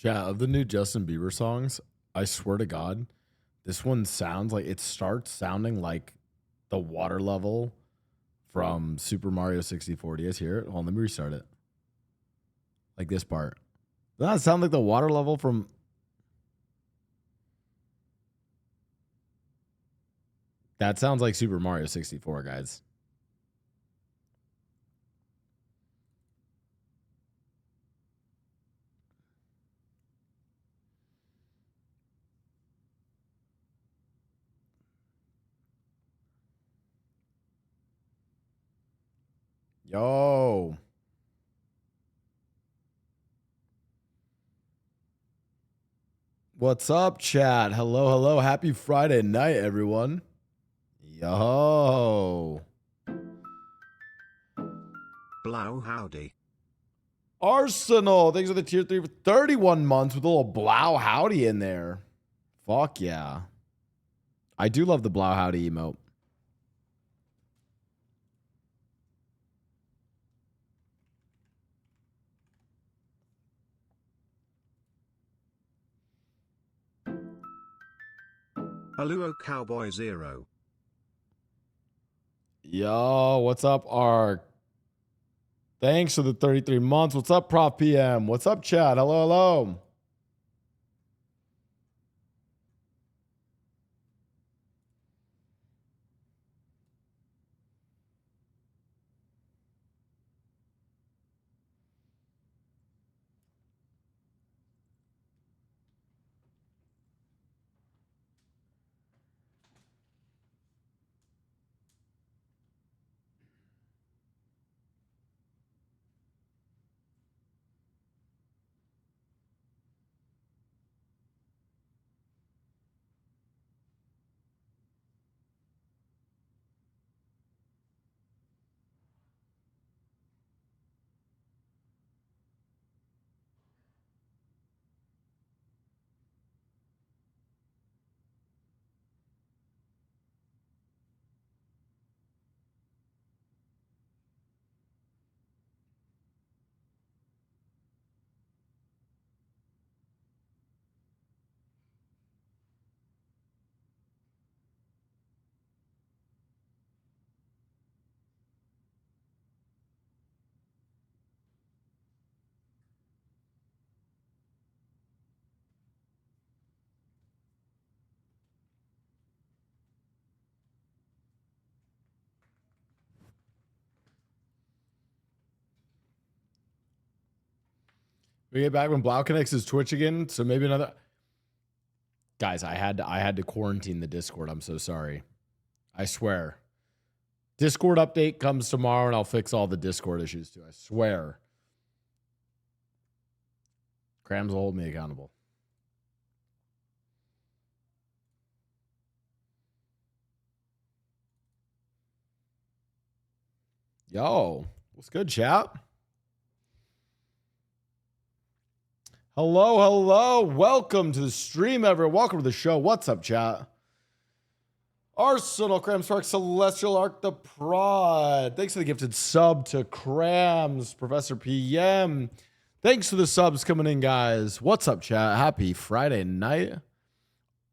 Yeah, of the new Justin Bieber songs, I swear to God, this one sounds like it starts sounding like the water level from Super Mario 64. Do you guys hear it? Hold on, let me restart it. Like this part. Doesn't that sound like the water level from. That sounds like Super Mario 64, guys. Yo. What's up, chat? Hello, hello. Happy Friday night, everyone. Yo. Blow howdy. Arsenal. Thanks for the tier 3 for 31 months with a little blow howdy in there. Fuck yeah. I do love the blow howdy emote. Aluo Cowboy Zero. Yo, what's up, Ark? Thanks for the 33 months. What's up, Prof PM? What's up, chat? Hello, hello. We get back when Blau connects his Twitch again, so maybe another. Guys, I had to quarantine the Discord. I'm so sorry. I swear. Discord update comes tomorrow, and I'll fix all the Discord issues too. I swear. Crams will hold me accountable. Yo, what's good, chat? Hello, hello. Welcome to the stream, everyone. Welcome to the show. What's up, chat? Arsenal, Crams Spark, Celestial Arc, the Prod. Thanks for the gifted sub to Crams, Professor PM. Thanks for the subs coming in, guys. What's up, chat? Happy Friday night.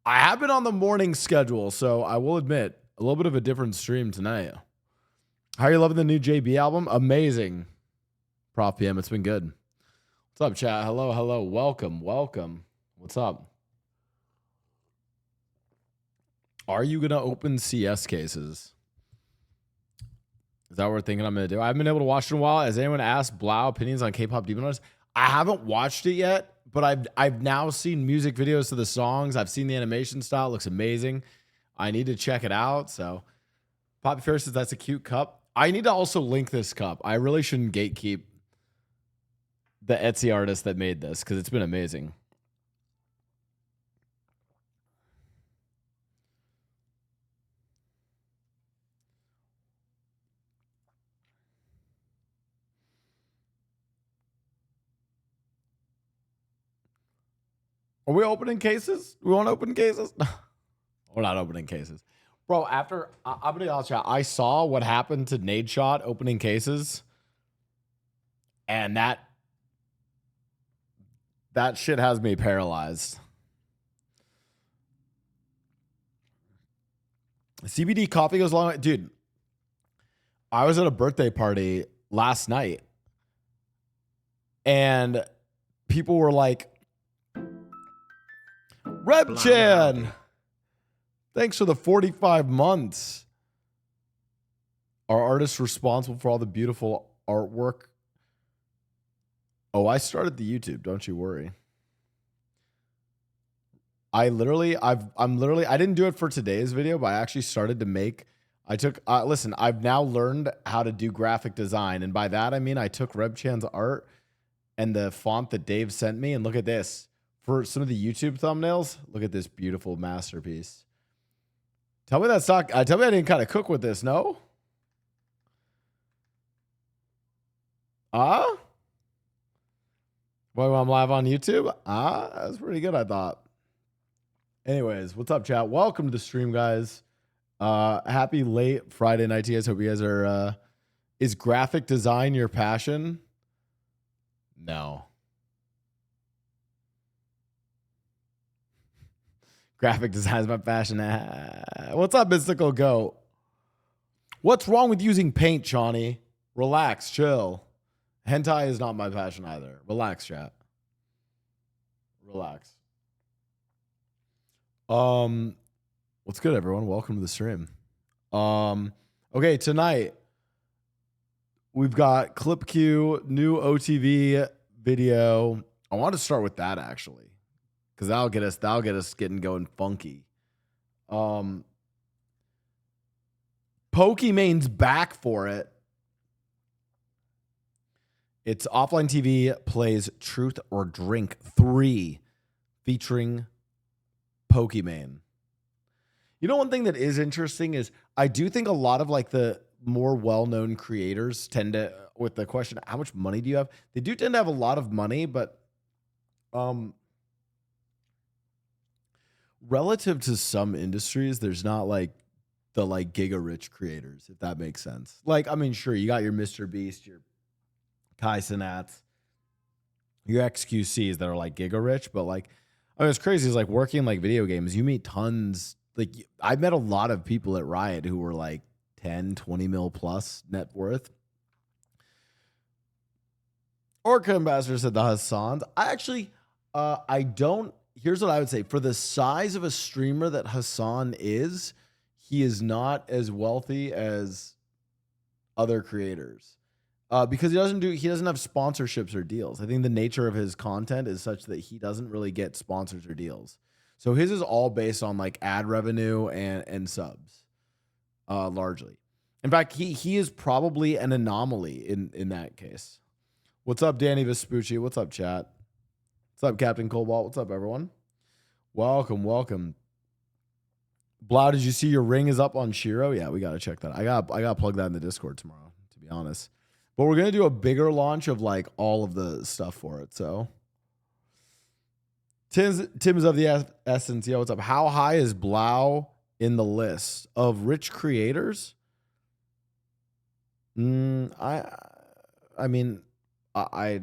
I have been on the morning schedule, so I will admit, a little bit of a different stream tonight. How are you loving the new JB album? Amazing. Prof PM, it's been good. What's up, chat? Hello, hello. Welcome, welcome. What's up? Are you going to open CS cases? Is that what we're thinking I'm going to do? I haven't been able to watch it in a while. Has anyone asked Blau opinions on K-pop Demon Hunters? I haven't watched it yet, but I've now seen music videos to the songs. I've seen the animation style. It looks amazing. I need to check it out. So Poppy Fair says that's a cute cup. I need to also link this cup. I really shouldn't gatekeep the Etsy artist that made this because it's been amazing. Are we opening cases? We want to open cases? We're not opening cases. Bro, after, I'm going to be honest, I saw what happened to Nade Shot opening cases. And that That shit has me paralyzed. CBD coffee goes a long way. Dude, I was at a birthday party last night and people were like, Rebchan, thanks for the 45 months. Are artists responsible for all the beautiful artwork? Oh, I started the YouTube. Don't you worry. I didn't do it for today's video, but I actually started to make, listen, I've now learned how to do graphic design. And by that, I mean, I took Rebchan's art and the font that Dave sent me. And look at this. For some of the YouTube thumbnails, look at this beautiful masterpiece. Tell me that's not, tell me I didn't kind of cook with this, no? Well, I'm live on YouTube? That's pretty good, I thought. Anyways, what's up, chat? Welcome to the stream, guys. Happy late Friday night to you guys. Hope you guys are, is graphic design your passion? No. Graphic design is my passion. What's up, Mystical Goat? What's wrong with using paint, Shawnee? Relax, chill. Hentai is not my passion either. Relax, chat. Relax. What's good, everyone? Welcome to the stream. Okay, tonight we've got Clip Q, new OTV video. I want to start with that actually, because that'll get us getting going funky. Pokemon's back for it. It's Offline TV plays Truth or Drink 3 featuring Pokemon. You know, one thing that is interesting is I do think a lot of like the more well-known creators tend to, with the question, how much money do you have? They do tend to have a lot of money, but relative to some industries, there's not like the like giga rich creators, if that makes sense. Like, I mean, sure, you got your Mr. Beast, your Kai Cenats, your XQCs that are like giga rich, but like, I mean, it's crazy. It's like working like video games. You meet tons. Like, I met a lot of people at Riot who were like 10, 20 mil plus net worth. Orca Ambassador said the Hassans. I actually, I don't. Here's what I would say. For the size of a streamer that Hassan is, he is not as wealthy as other creators. Because he doesn't have sponsorships or deals. I think the nature of his content is such that he doesn't really get sponsors or deals. So his is all based on like ad revenue and subs, largely. In fact, he is probably an anomaly in that case. What's up, Danny Vespucci? What's up, chat? What's up, Captain Cobalt? What's up, everyone? Welcome, welcome. Blau, did you see your ring is up on Shiro? Yeah, we gotta check that. I gotta plug that in the Discord tomorrow, to be honest. But we're going to do a bigger launch of like all of the stuff for it. So Tim's of the Essence. Yo, what's up? How high is Blau in the list of rich creators? I mean, I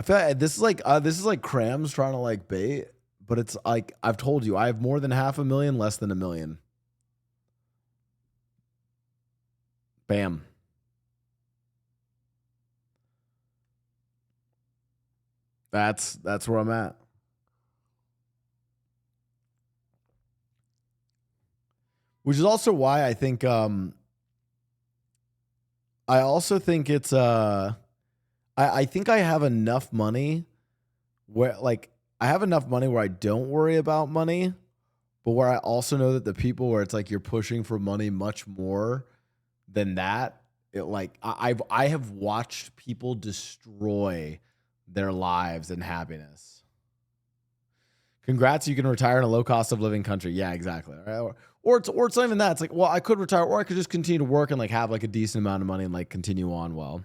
feel like this is like Crams trying to like bait, but it's like, I've told you, I have more than 500,000, less than 1 million. Bam. That's where I'm at. Which is also why I think I also think it's I think I have enough money where like I have enough money where I don't worry about money, but where I also know that the people where it's like you're pushing for money much more than that, it like I have watched people destroy their lives and happiness. Congrats, you can retire in a low cost of living country. Yeah, exactly. Right? Or it's not even that. It's like, well, I could retire, or I could just continue to work and like have like a decent amount of money and like continue on well.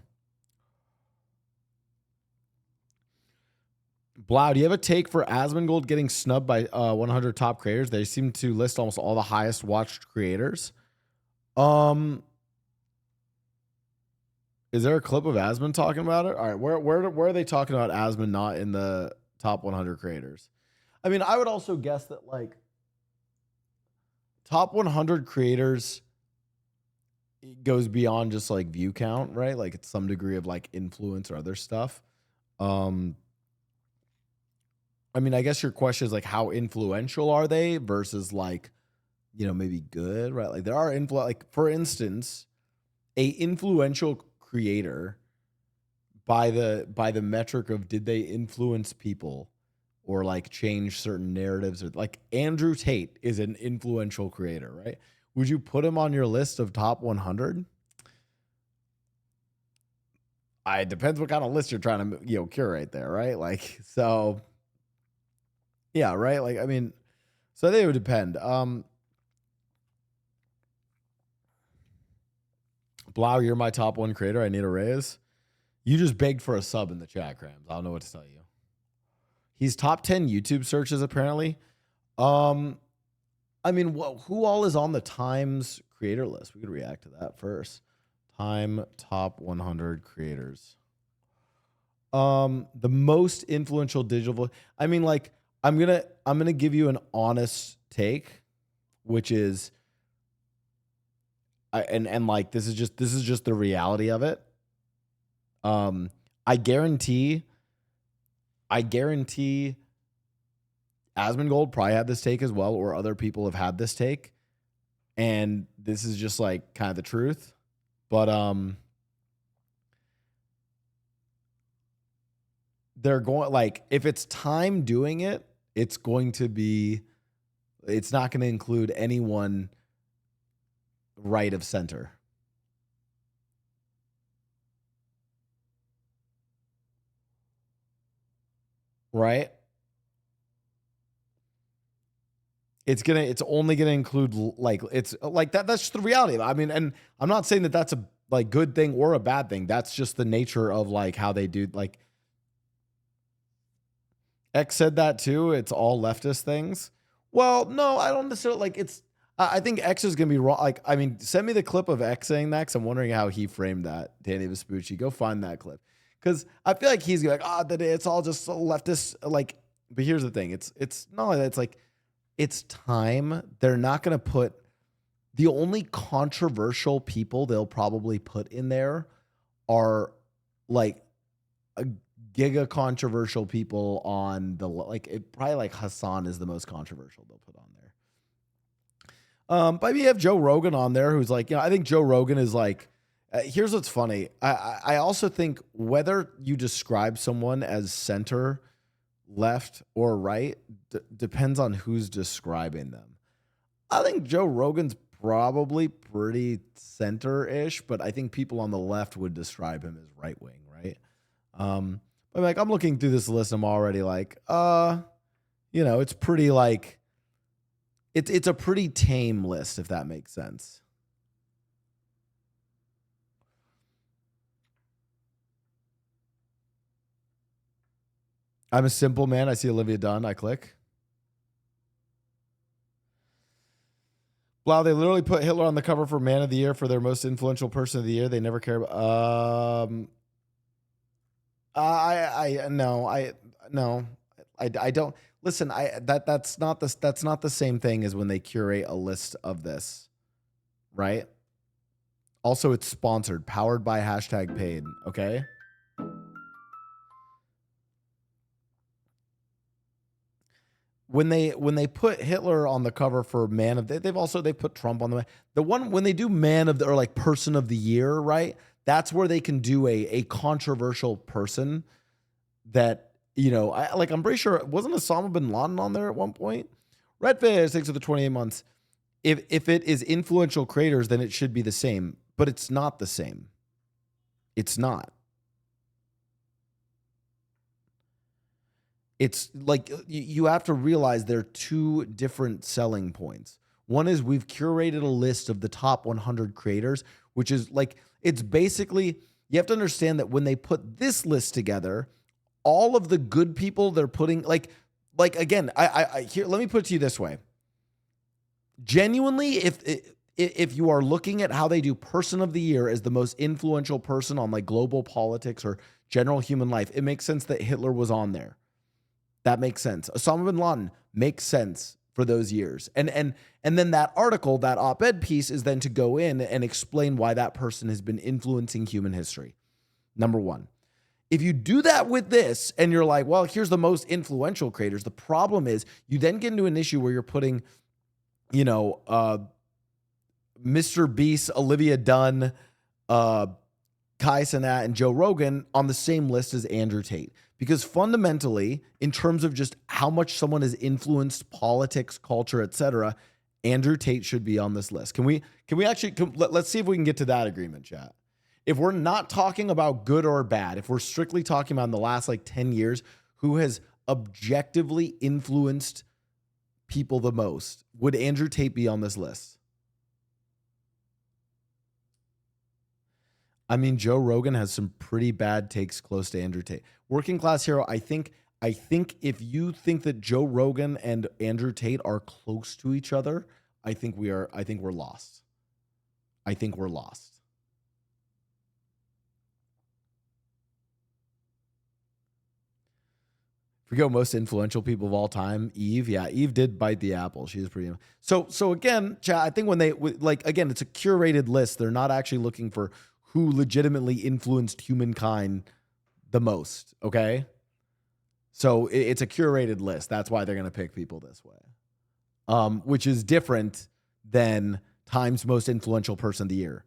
Blau, do you have a take for Asmongold getting snubbed by 100 top creators? They seem to list almost all the highest watched creators. Is there a clip of Asmund talking about it? All right, where are they talking about Asmund not in the top 100 creators? I mean, I would also guess that like top 100 creators goes beyond just like view count, right? Like it's some degree of like influence or other stuff. I mean, I guess your question is like how influential are they versus like, you know, maybe good, right? Like there are like for instance, a influential creator by the metric of did they influence people or like change certain narratives, or like Andrew Tate is an influential creator, right? Would you put him on your list of top 100? It depends what kind of list you're trying to, you know, curate there, right? Like, so yeah, right? Like, I mean, so I think it would depend. Blau, you're my top one creator. I need a raise. You just begged for a sub in the chat, Crams. I don't know what to tell you. He's top 10 YouTube searches, apparently. I mean, who all is on the Times creator list? We could react to that first. Time top 100 creators. The most influential digital. I mean, like, I'm gonna give you an honest take, which is, and like this is just the reality of it. I guarantee Asmongold probably had this take as well, or other people have had this take, and this is just like kind of the truth. But they're going, like, if it's Time doing it, it's not going to include anyone right of center. Right? It's only gonna include like, it's like that. That's just the reality of it. I mean, and I'm not saying that that's a like good thing or a bad thing. That's just the nature of like how they do. Like X said that too. It's all leftist things. Well, no, I don't necessarily like it's. I think X is gonna be wrong. Like, I mean, send me the clip of X saying that, because I'm wondering how he framed that. Danny Vespucci, go find that clip, because I feel like he's like, that it's all just leftist. Like, but here's the thing. It's not like that. It's like, it's Time. They're not going to put the only controversial people they'll probably put in there are like a giga controversial people on the, like, it probably like Hassan is the most controversial they'll put on there. But we have Joe Rogan on there, who's like, you know, I think Joe Rogan is like, here's what's funny. I also think whether you describe someone as center, left, or right depends on who's describing them. I think Joe Rogan's probably pretty center-ish, but I think people on the left would describe him as right-wing, right? But like, I'm looking through this list, I'm already like, you know, it's pretty like, it's a pretty tame list, if that makes sense. I'm a simple man. I see Olivia Dunn. I click. Wow, they literally put Hitler on the cover for Man of the Year for their most influential person of the year. They never care about. I don't listen. That's not the same thing as when they curate a list of this, right? Also, it's sponsored, powered by #paid. Okay. When they put Hitler on the cover for Man of, they put Trump on the one when they do Man of the, or like Person of the Year, right? That's where they can do a controversial person that, you know, I'm pretty sure, wasn't Osama bin Laden on there at one point? Redfish, thanks for the 28 months. If it is influential creators, then it should be the same, but it's not the same. It's not. It's like, you have to realize there are two different selling points. One is we've curated a list of the top 100 creators, which is like, it's basically, you have to understand that when they put this list together, all of the good people they're putting, like again, I here, let me put it to you this way. Genuinely, if you are looking at how they do person of the year as the most influential person on like global politics or general human life, it makes sense that Hitler was on there. That makes sense. Osama bin Laden makes sense for those years. And then that article, that op-ed piece is then to go in and explain why that person has been influencing human history. Number one. If you do that with this and you're like, well, here's the most influential creators, the problem is you then get into an issue where you're putting, you know, Mr. Beast, Olivia Dunn, Kai Cenat, and Joe Rogan on the same list as Andrew Tate. Because fundamentally, in terms of just how much someone has influenced politics, culture, etc., Andrew Tate should be on this list. Can we actually, let's see if we can get to that agreement, chat. If we're not talking about good or bad, if we're strictly talking about in the last like 10 years, who has objectively influenced people the most, would Andrew Tate be on this list? I mean, Joe Rogan has some pretty bad takes close to Andrew Tate. Working Class Hero, I think if you think that Joe Rogan and Andrew Tate are close to each other, I think we're lost. I think we're lost. If we go most influential people of all time, Eve. Yeah, Eve did bite the apple. She was pretty. So again, chat, I think when they like, again, it's a curated list. They're not actually looking for who legitimately influenced humankind the most. Okay. So it's a curated list. That's why they're going to pick people this way, which is different than Time's most influential person of the year.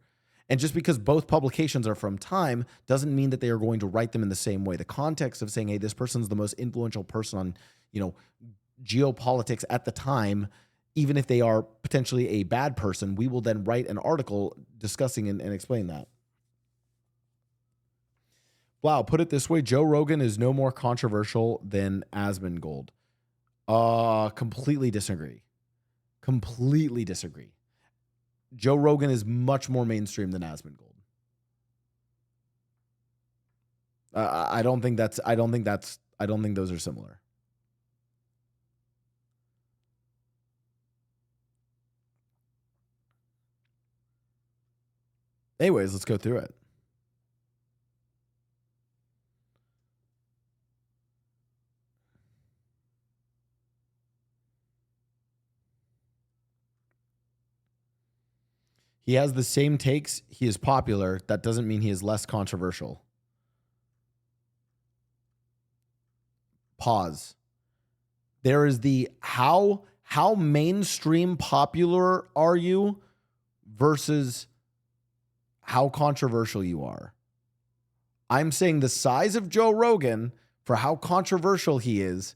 And just because both publications are from Time doesn't mean that they are going to write them in the same way. The context of saying, hey, this person's the most influential person on, you know, geopolitics at the time, even if they are potentially a bad person, we will then write an article discussing and explain that. Wow, put it this way, Joe Rogan is no more controversial than Asmongold. Completely disagree. Completely disagree. Joe Rogan is much more mainstream than Asmongold. I don't think those are similar. Anyways, let's go through it. He has the same takes. He is popular. That doesn't mean he is less controversial. Pause. There is the how mainstream popular are you versus how controversial you are. I'm saying the size of Joe Rogan for how controversial he is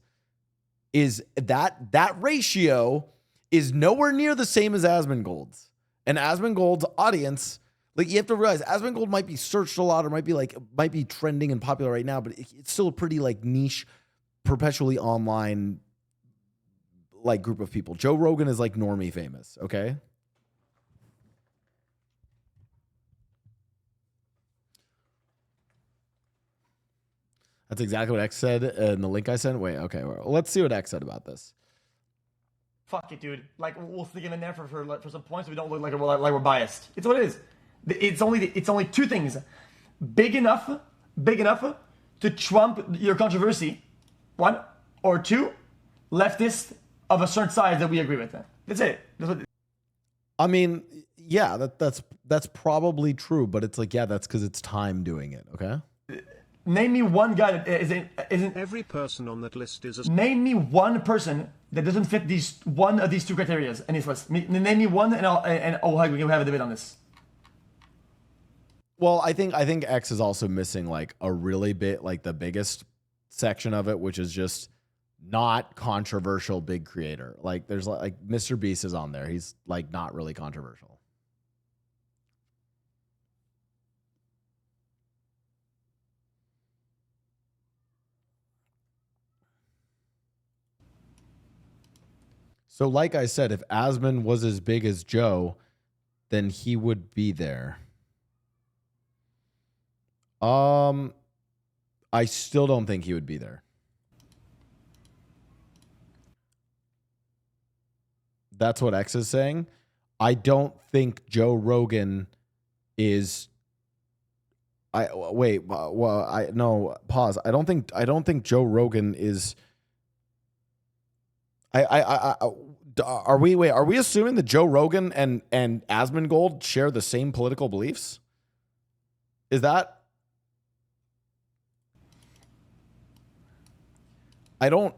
that ratio is nowhere near the same as Asmongold's. And Asmongold's audience, like, you have to realize Asmongold might be searched a lot or might be trending and popular right now, but it's still a pretty like niche, perpetually online like group of people. Joe Rogan is like normie famous, okay? That's exactly what X said in the link I sent. Wait, okay, well, let's see what X said about this. Fuck it, dude. Like, we'll stick him in there for some points so we don't look like we're biased. It's what it is. It's only two things. Big enough to trump your controversy. One. Or two, leftist of a certain size that we agree with. That's it. I mean, yeah, that's probably true, but it's like, yeah, that's because it's Time doing it, okay? Name me one guy that isn't. Every person on that list is a. Name me one person that doesn't fit one of these two criteria in this list. Name me one, and we can have a debate on this. Well, I think X is also missing like a really bit, like the biggest section of it, which is just not controversial big creator. Like there's like Mr. Beast is on there. He's like not really controversial. So like I said, if Asmon was as big as Joe, then he would be there. I still don't think he would be there. That's what X is saying. I don't think Joe Rogan is. Pause. I don't think Joe Rogan is. Are we assuming that Joe Rogan and Asmongold share the same political beliefs? Is that? I don't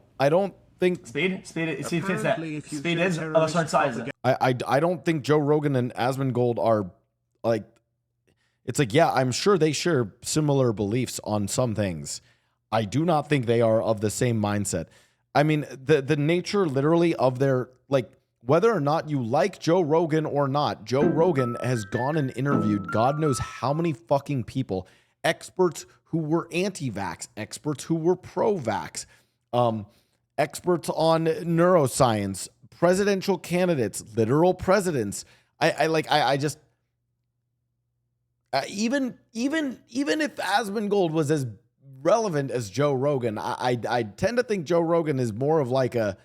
think Speed fits that. Apparently, if you Speed share is of a terrorist certain size. propaganda- I don't think Joe Rogan and Asmongold are like. It's like, yeah, I'm sure they share similar beliefs on some things. I do not think they are of the same mindset. I mean, the nature literally of their, like, whether or not you like Joe Rogan or not, Joe Rogan has gone and interviewed God knows how many fucking people, experts who were anti-vax, experts who were pro-vax, experts on neuroscience, presidential candidates, literal presidents. I just even if Asmongold was as relevant as Joe Rogan, I tend to think Joe Rogan is more of like a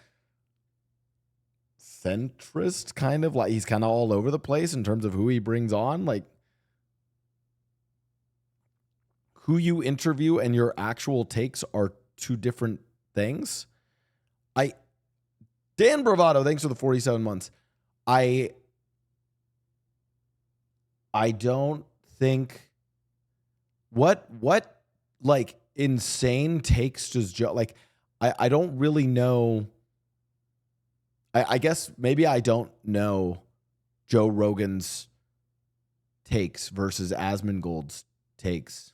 centrist, kind of like he's kind of all over the place in terms of who he brings on, like who you interview and your actual takes are two different things. Dan Bravado, thanks for the 47 months. I don't think what like insane takes does Joe, like I don't really know. I guess maybe I don't know Joe Rogan's takes versus Asmongold's takes.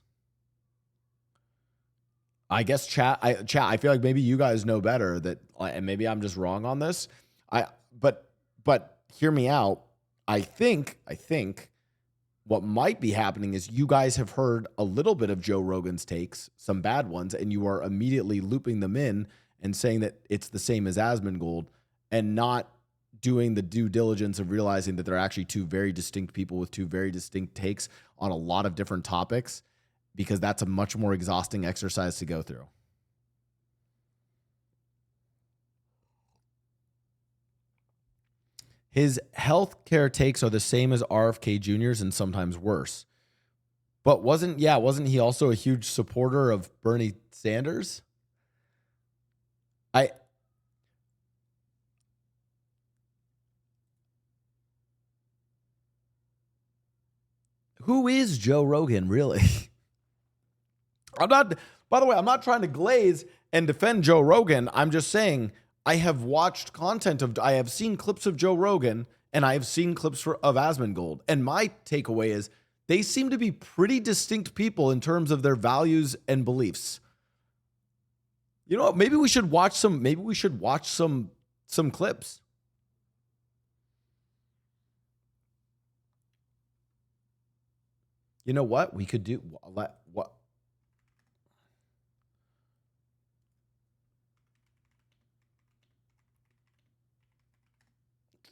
I guess chat. I feel like maybe you guys know better that, and maybe I'm just wrong on this. But hear me out. I think what might be happening is you guys have heard a little bit of Joe Rogan's takes, some bad ones, and you are immediately looping them in and saying that it's the same as Asmongold, and not doing the due diligence of realizing that they're actually two very distinct people with two very distinct takes on a lot of different topics, because that's a much more exhausting exercise to go through. His healthcare takes are the same as RFK Jr.'s and sometimes worse. But wasn't he also a huge supporter of Bernie Sanders? Who is Joe Rogan, really? I'm not trying to glaze and defend Joe Rogan. I'm just saying I have watched I have seen clips of Joe Rogan and I have seen clips of Asmongold. And my takeaway is they seem to be pretty distinct people in terms of their values and beliefs. You know what? Maybe we should watch some clips. You know what? We could do what?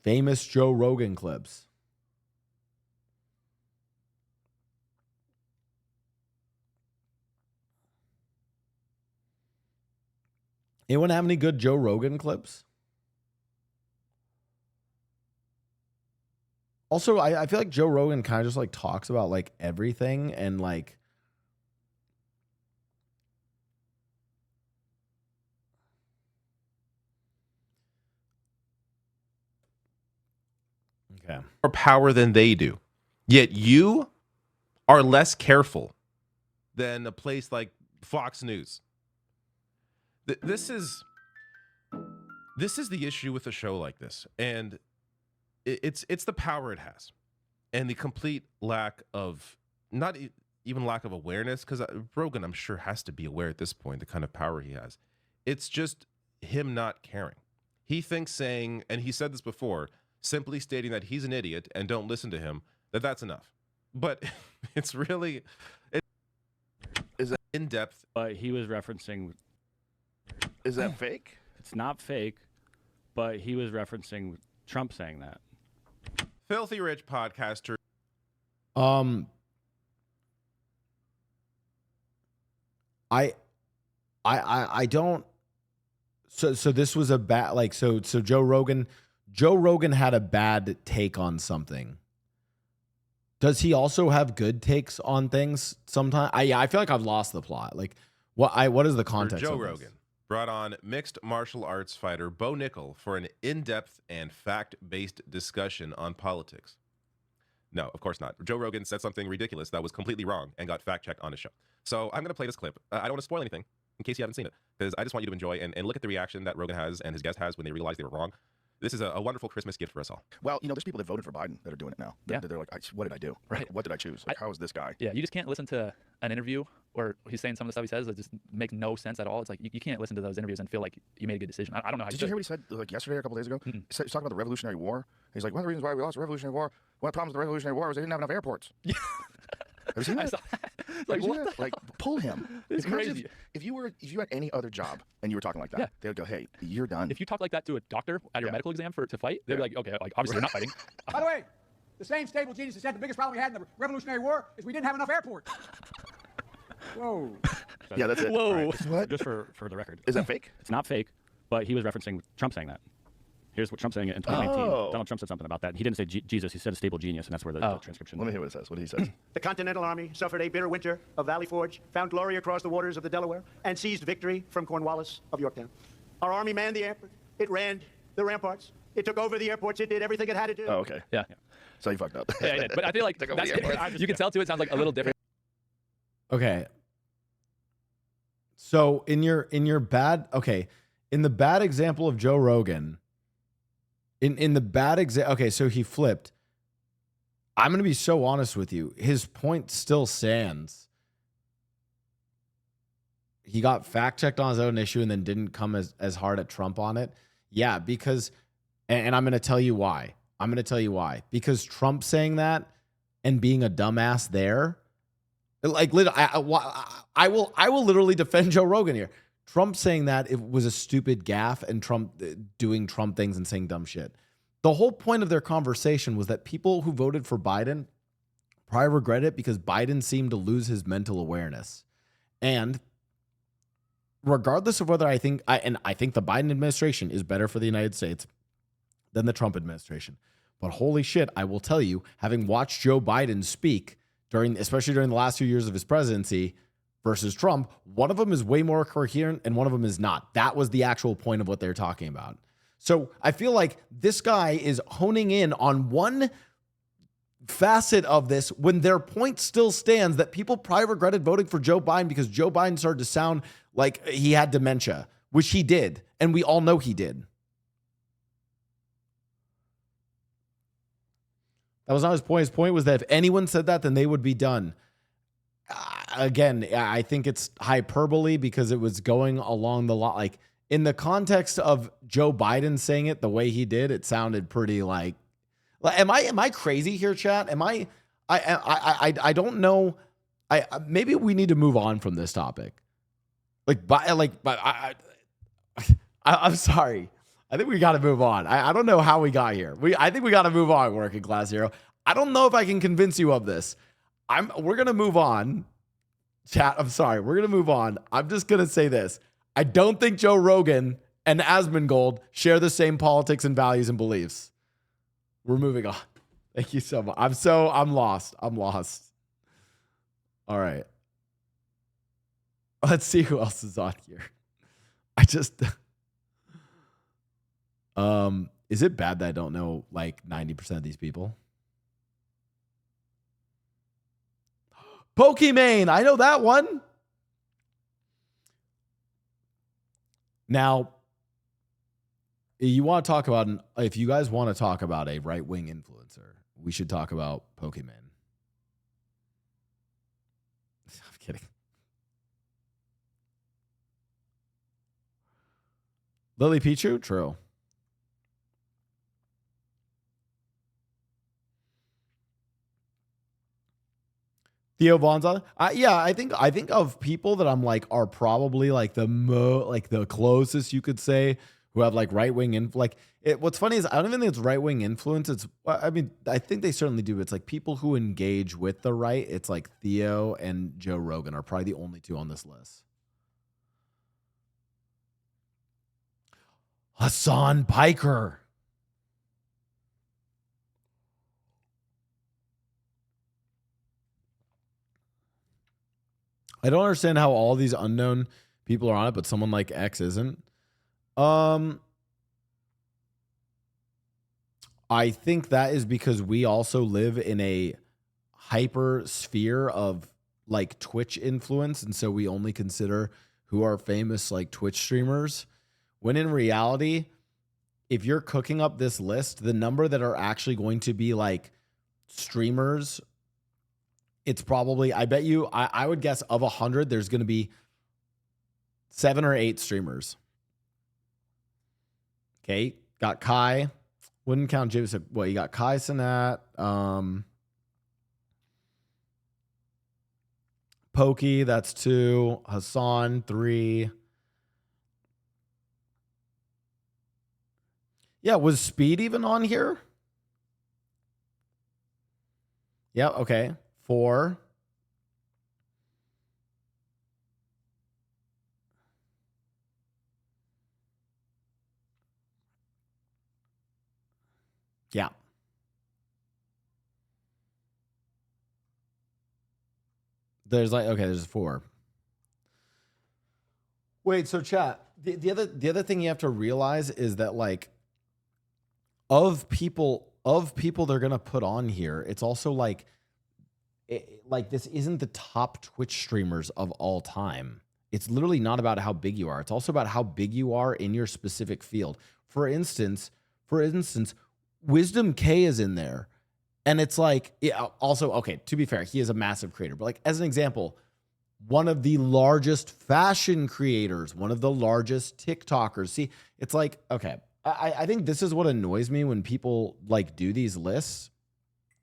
Famous Joe Rogan clips. Anyone have any good Joe Rogan clips? Also, I feel like Joe Rogan kind of just like talks about like everything and like okay. More power than they do. Yet you are less careful than a place like Fox News. This is the issue with a show like this, and it's the power it has, and the complete lack of even lack of awareness. Because Rogan, I'm sure, has to be aware at this point the kind of power he has. It's just him not caring. He thinks saying, and he said this before, simply stating that he's an idiot and don't listen to him, that's enough. But it's really is that in depth. But he was referencing. Is that fake? It's not fake, but he was referencing Trump saying that. Filthy Rich podcaster. I don't. So this was a bad, like, so Joe Rogan Joe Rogan had a bad take on something, does he also have good takes on things sometimes? I feel like I've lost the plot. Like, what is the context Joe of this? Rogan brought on mixed martial arts fighter Bo Nickel for an in-depth and fact-based discussion on politics. No, of course not. Joe Rogan said something ridiculous that was completely wrong and got fact-checked on his show. So I'm going to play this clip. I don't want to spoil anything in case you haven't seen it, because I just want you to enjoy and look at the reaction that Rogan has and his guest has when they realize they were wrong. This is a wonderful Christmas gift for us all. Well, there's people that voted for Biden that are doing it now. Yeah. They're like, what did I do? Right. Like, what did I choose? Like, how is this guy? Yeah, you just can't listen to an interview where he's saying some of the stuff he says that just makes no sense at all. It's like you can't listen to those interviews and feel like you made a good decision. I don't know how Did you you hear what he said like yesterday or a couple days ago? Mm-mm. He talked about the Revolutionary War. He's like, one of the reasons why we lost the Revolutionary War, one of the problems with the Revolutionary War was they didn't have enough airports. Yeah. Have you seen I that? saw that. Have Like, you seen what that? Like, pull him. It's Imagine crazy. If you had any other job and you were talking like that, Yeah. they would go, hey, you're done. If you talk like that to a doctor at your Yeah. medical exam to fight, they'd be like, okay, like obviously you're not fighting. By the way, the same stable genius that said the biggest problem we had in the Revolutionary War is we didn't have enough airports. Whoa. Yeah, that's it. Whoa. Right. What? Just for the record. Is that fake? It's not fake, but he was referencing Trump saying that. Here's what Trump saying in 2019. Oh. Donald Trump said something about that. He didn't say Jesus. He said a stable genius, and that's where the transcription. Let me hear what it says. What did he say? The Continental Army suffered a bitter winter of Valley Forge, found glory across the waters of the Delaware, and seized victory from Cornwallis of Yorktown. Our army manned the airport. It ran the ramparts. It took over the airports. It did everything it had to do. Oh, okay. Yeah. So you fucked up. Yeah, I did. But I feel like Took over that's, the airport. you can tell too. It sounds like a little different. Okay. So in your bad, okay, in the bad example of Joe Rogan, in the bad example, okay, so he flipped. I'm going to be so honest with you. His point still stands. He got fact checked on his own issue and then didn't come as hard at Trump on it. Yeah, because, and I'm going to tell you why. I'm going to tell you why. Because Trump saying that and being a dumbass there, like, I will literally defend Joe Rogan here. Trump saying that it was a stupid gaffe and Trump doing Trump things and saying dumb shit. The whole point of their conversation was that people who voted for Biden probably regret it because Biden seemed to lose his mental awareness. And regardless of whether I think the Biden administration is better for the United States than the Trump administration. But holy shit, I will tell you, having watched Joe Biden speak especially during the last few years of his presidency versus Trump, one of them is way more coherent and one of them is not. That was the actual point of what they're talking about. So I feel like this guy is honing in on one facet of this when their point still stands that people probably regretted voting for Joe Biden because Joe Biden started to sound like he had dementia, which he did. And we all know he did. That was not his point. His point was that if anyone said that, then they would be done. Again, I think it's hyperbole because it was going along the line. Like in the context of Joe Biden saying it the way he did, it sounded pretty like. Am I crazy here, chat? I don't know. Maybe we need to move on from this topic. I'm sorry. I think we got to move on. I don't know how we got here. I think we got to move on, working class hero. I don't know if I can convince you of this. We're going to move on. Chat, I'm sorry. We're going to move on. I'm just going to say this. I don't think Joe Rogan and Asmongold share the same politics and values and beliefs. We're moving on. Thank you so much. I'm lost. All right. Let's see who else is on here. Is it bad that I don't know like 90% of these people? Pokimane, I know that one. Now, you want to talk about if you guys want to talk about a right-wing influencer, we should talk about Pokimane. I'm kidding. Lily Pichu, true. Theo Vonza, I think of people that I'm like are probably like the closest you could say who have like right wing what's funny is I don't even think it's right wing influence. I think they certainly do. It's like people who engage with the right. It's like Theo and Joe Rogan are probably the only two on this list. Hassan Piker. I don't understand how all these unknown people are on it, but someone like X isn't. I think that is because we also live in a hyper sphere of like Twitch influence. And so we only consider who are famous like Twitch streamers. When in reality, if you're cooking up this list, the number that are actually going to be like streamers, it's probably, I bet you, I would guess of 100, there's going to be 7 or 8 streamers. Okay. Got Kai. Wouldn't count James. Well, you got Kai Sinat. Pokey, that's 2. Hassan, 3. Yeah, was Speed even on here? Yeah, okay. 4. Yeah. There's like, okay, there's 4. Wait, so chat, the other thing you have to realize is that like of people they're gonna put on here, it's also like like this isn't the top Twitch streamers of all time. It's literally not about how big you are. It's also about how big you are in your specific field. For instance, Wisdom K is in there. And it's like, yeah, also, okay, to be fair, he is a massive creator. But like, as an example, one of the largest fashion creators, one of the largest TikTokers. See, it's like, okay, I think this is what annoys me when people like do these lists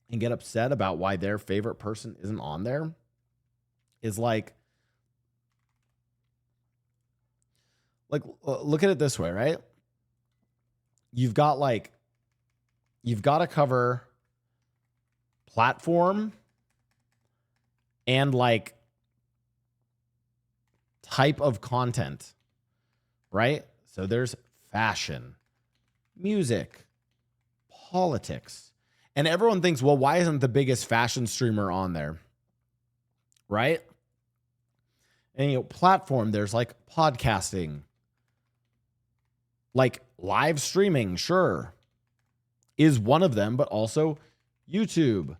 and get upset about why their favorite person isn't on there. Is like look at it this way, right? You've got to cover platform and like type of content, right? So there's fashion, music, politics, and everyone thinks, well, why isn't the biggest fashion streamer on there, right? And, you know, platform, there's like podcasting, like live streaming, sure, is one of them, but also YouTube,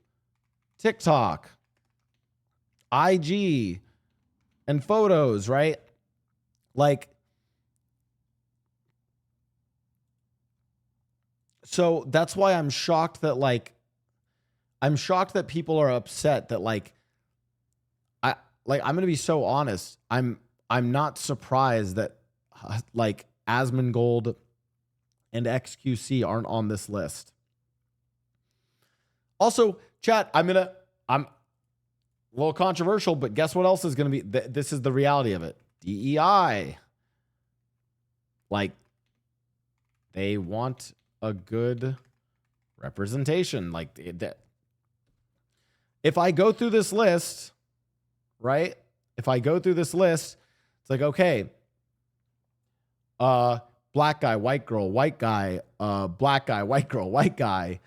TikTok, IG, and photos, right? Like, so that's why I'm shocked that people are upset that I'm going to be so honest. I'm not surprised that like Asmongold and XQC aren't on this list. Also, chat, I'm a little controversial, but guess what else is going to be? This is the reality of it. DEI. Like, they want a good representation. Like, if I go through this list, right? If I go through this list, it's like, okay, black guy, white girl, white guy, black guy, white girl, white guy,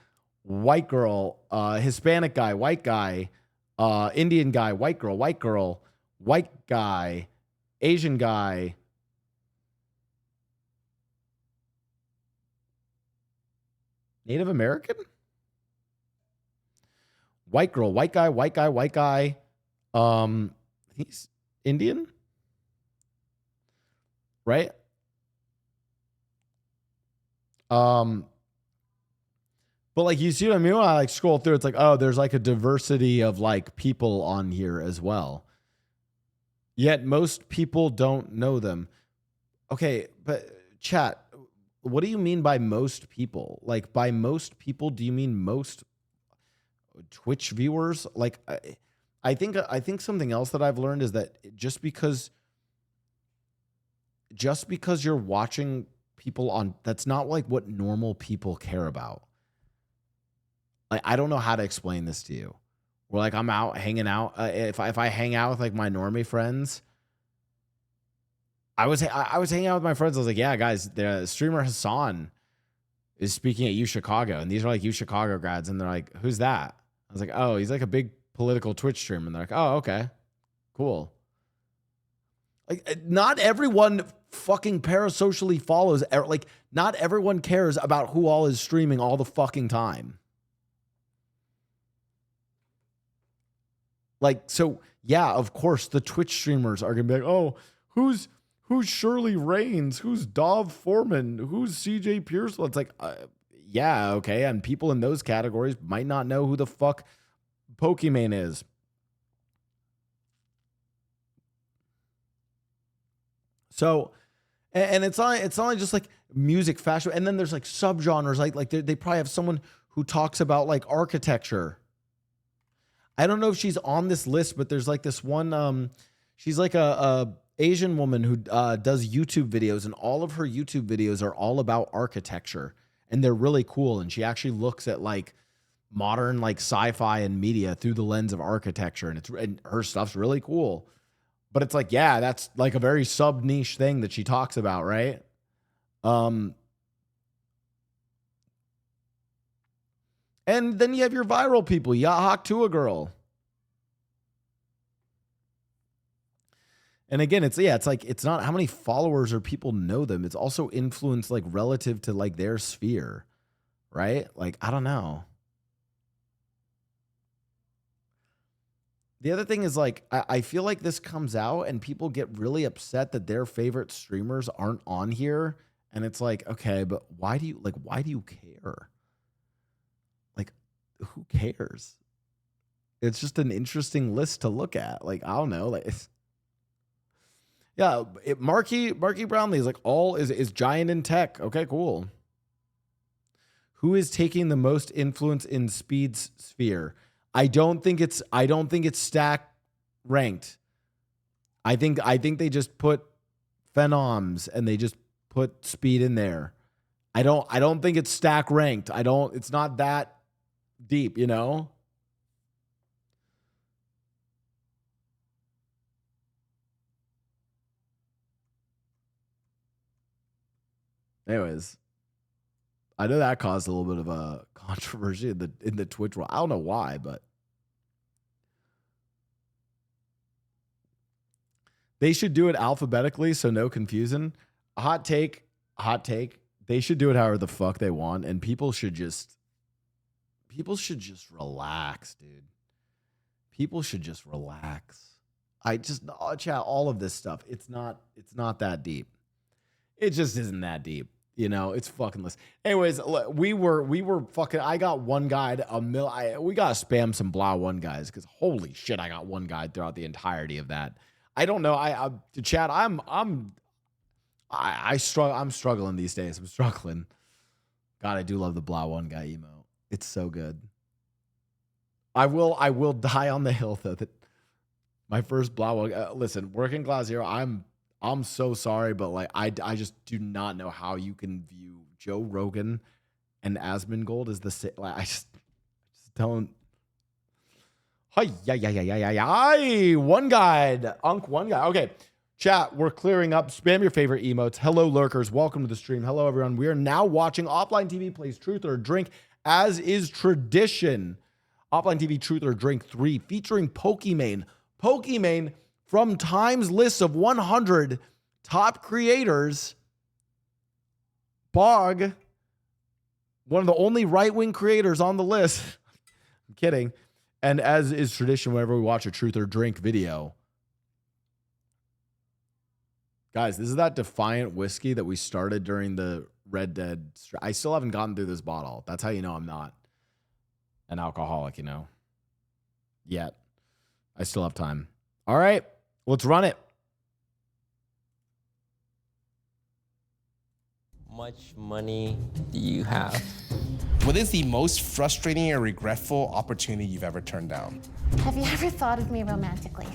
white girl, Hispanic guy, white guy, Indian guy, white girl, white guy, Asian guy. Native American? White girl, white guy, white guy, white guy. He's Indian? Right? But like, you see what I mean? When I like scroll through, it's like, oh, there's like a diversity of like people on here as well. Yet most people don't know them. Okay, but chat, what do you mean by most people? Like, by most people, do you mean most Twitch viewers? Like, I think something else that I've learned is that just because you're watching people on, that's not like what normal people care about. Like, I don't know how to explain this to you. Where like I'm out hanging out. If I hang out with like my normie friends, I was hanging out with my friends. I was like, yeah, guys, the streamer Hassan is speaking at U Chicago, and these are like U Chicago grads, and they're like, who's that? I was like, oh, he's like a big political Twitch streamer. And they're like, oh, okay, cool. Like, not everyone fucking parasocially follows. Like, not everyone cares about who all is streaming all the fucking time. Like, so yeah, of course, the Twitch streamers are gonna be like, oh, who's Shirley Reigns? Who's Dov Foreman? Who's CJ Pierce? It's like, yeah, okay. And people in those categories might not know who the fuck Pokimane is. So, and it's not like just like music, fashion, and then there's like subgenres. Like they probably have someone who talks about like architecture. I don't know if she's on this list, but there's like this one. She's like a Asian woman who does YouTube videos, and all of her YouTube videos are all about architecture, and they're really cool. And she actually looks at like modern like sci-fi and media through the lens of architecture, and her stuff's really cool. But it's like, yeah, that's like a very sub niche thing that she talks about, right? And then you have your viral people, Yahak to a girl. And again, it's like, it's not how many followers or people know them. It's also influence like relative to like their sphere, right? Like, I don't know. The other thing is like, I feel like this comes out and people get really upset that their favorite streamers aren't on here. And it's like, okay, but why do you care? Like, who cares? It's just an interesting list to look at. Like, I don't know. Like, yeah, Marky Brownlee is like is giant in tech. Okay, cool. Who is taking the most influence in Speed's sphere? I don't think it's stack ranked. I think they just put phenoms and they just put Speed in there. I don't think it's stack ranked. It's not that deep, you know? Anyways, I know that caused a little bit of a controversy in the Twitch world. I don't know why, but they should do it alphabetically, so no confusion. Hot take. They should do it however the fuck they want, and people should just relax, dude. People should just relax. Chat all of this stuff. It's not that deep. It just isn't that deep. You know, it's fucking list. Anyways, we were fucking. I got one guide we gotta spam some blah one guys because holy shit, I got one guide throughout the entirety of that. I don't know. Chat. I'm struggling these days. I'm struggling. God, I do love the blah one guy emo. It's so good. I will die on the hill though that my first blah one. Listen, working class hero. I'm so sorry, but like I just do not know how you can view Joe Rogan and Asmongold as the same. Like, I just don't. Hi, yeah. One guide, one guy. Okay, chat. We're clearing up. Spam your favorite emotes. Hello, lurkers. Welcome to the stream. Hello, everyone. We are now watching Offline TV plays Truth or Drink, as is tradition. Offline TV Truth or Drink 3, featuring Pokimane. Pokimane. From Time's list of 100 top creators, Bog, one of the only right-wing creators on the list. I'm kidding. And as is tradition, whenever we watch a Truth or Drink video. Guys, this is that Defiant whiskey that we started during the Red Dead. I still haven't gotten through this bottle. That's how you know I'm not an alcoholic, you know? Yet. I still have time. All right. Let's run it. Much money do you have? What is the most frustrating or regretful opportunity you've ever turned down? Have you ever thought of me romantically?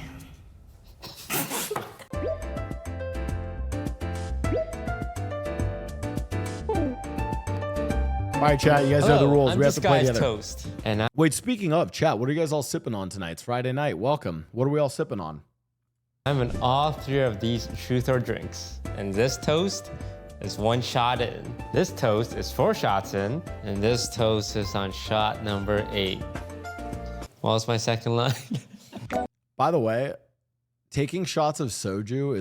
All right, chat. You guys know the rules. I'm We have to play together. Toast. And Wait, speaking of chat, what are you guys all sipping on tonight? It's Friday night. Welcome. What are we all sipping on? I'm in all 3 of these Truth or Drinks. And this toast is 1 shot in. This toast is 4 shots in. And this toast is on shot number 8. What was my second line? By the way, taking shots of soju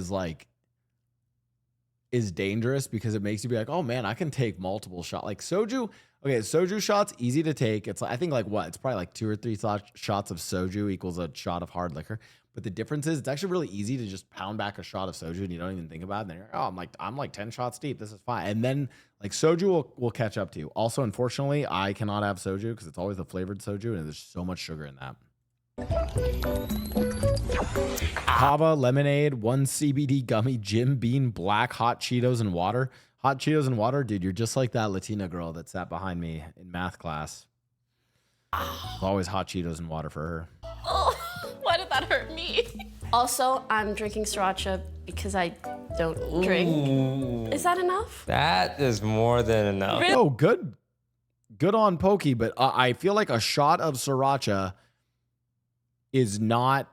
is dangerous because it makes you be like, oh man, I can take multiple shots. Like soju, okay, soju shots, easy to take. It's like, I think like what? It's probably like 2 or 3 shots of soju equals a shot of hard liquor. But the difference is it's actually really easy to just pound back a shot of soju and you don't even think about it. And then you're, oh, I'm like 10 shots deep. This is fine. And then like soju will catch up to you. Also, unfortunately, I cannot have soju because it's always the flavored soju and there's so much sugar in that. Kava, lemonade, 1 CBD gummy, Jim Beam, black, hot Cheetos and water. Hot Cheetos and water, dude, you're just like that Latina girl that sat behind me in math class. Always hot Cheetos and water for her. Oh, why did that hurt me? Also, I'm drinking sriracha because I don't drink. Is that enough? That is more than enough. Really? Oh, good on Pokey, but I feel like a shot of sriracha is not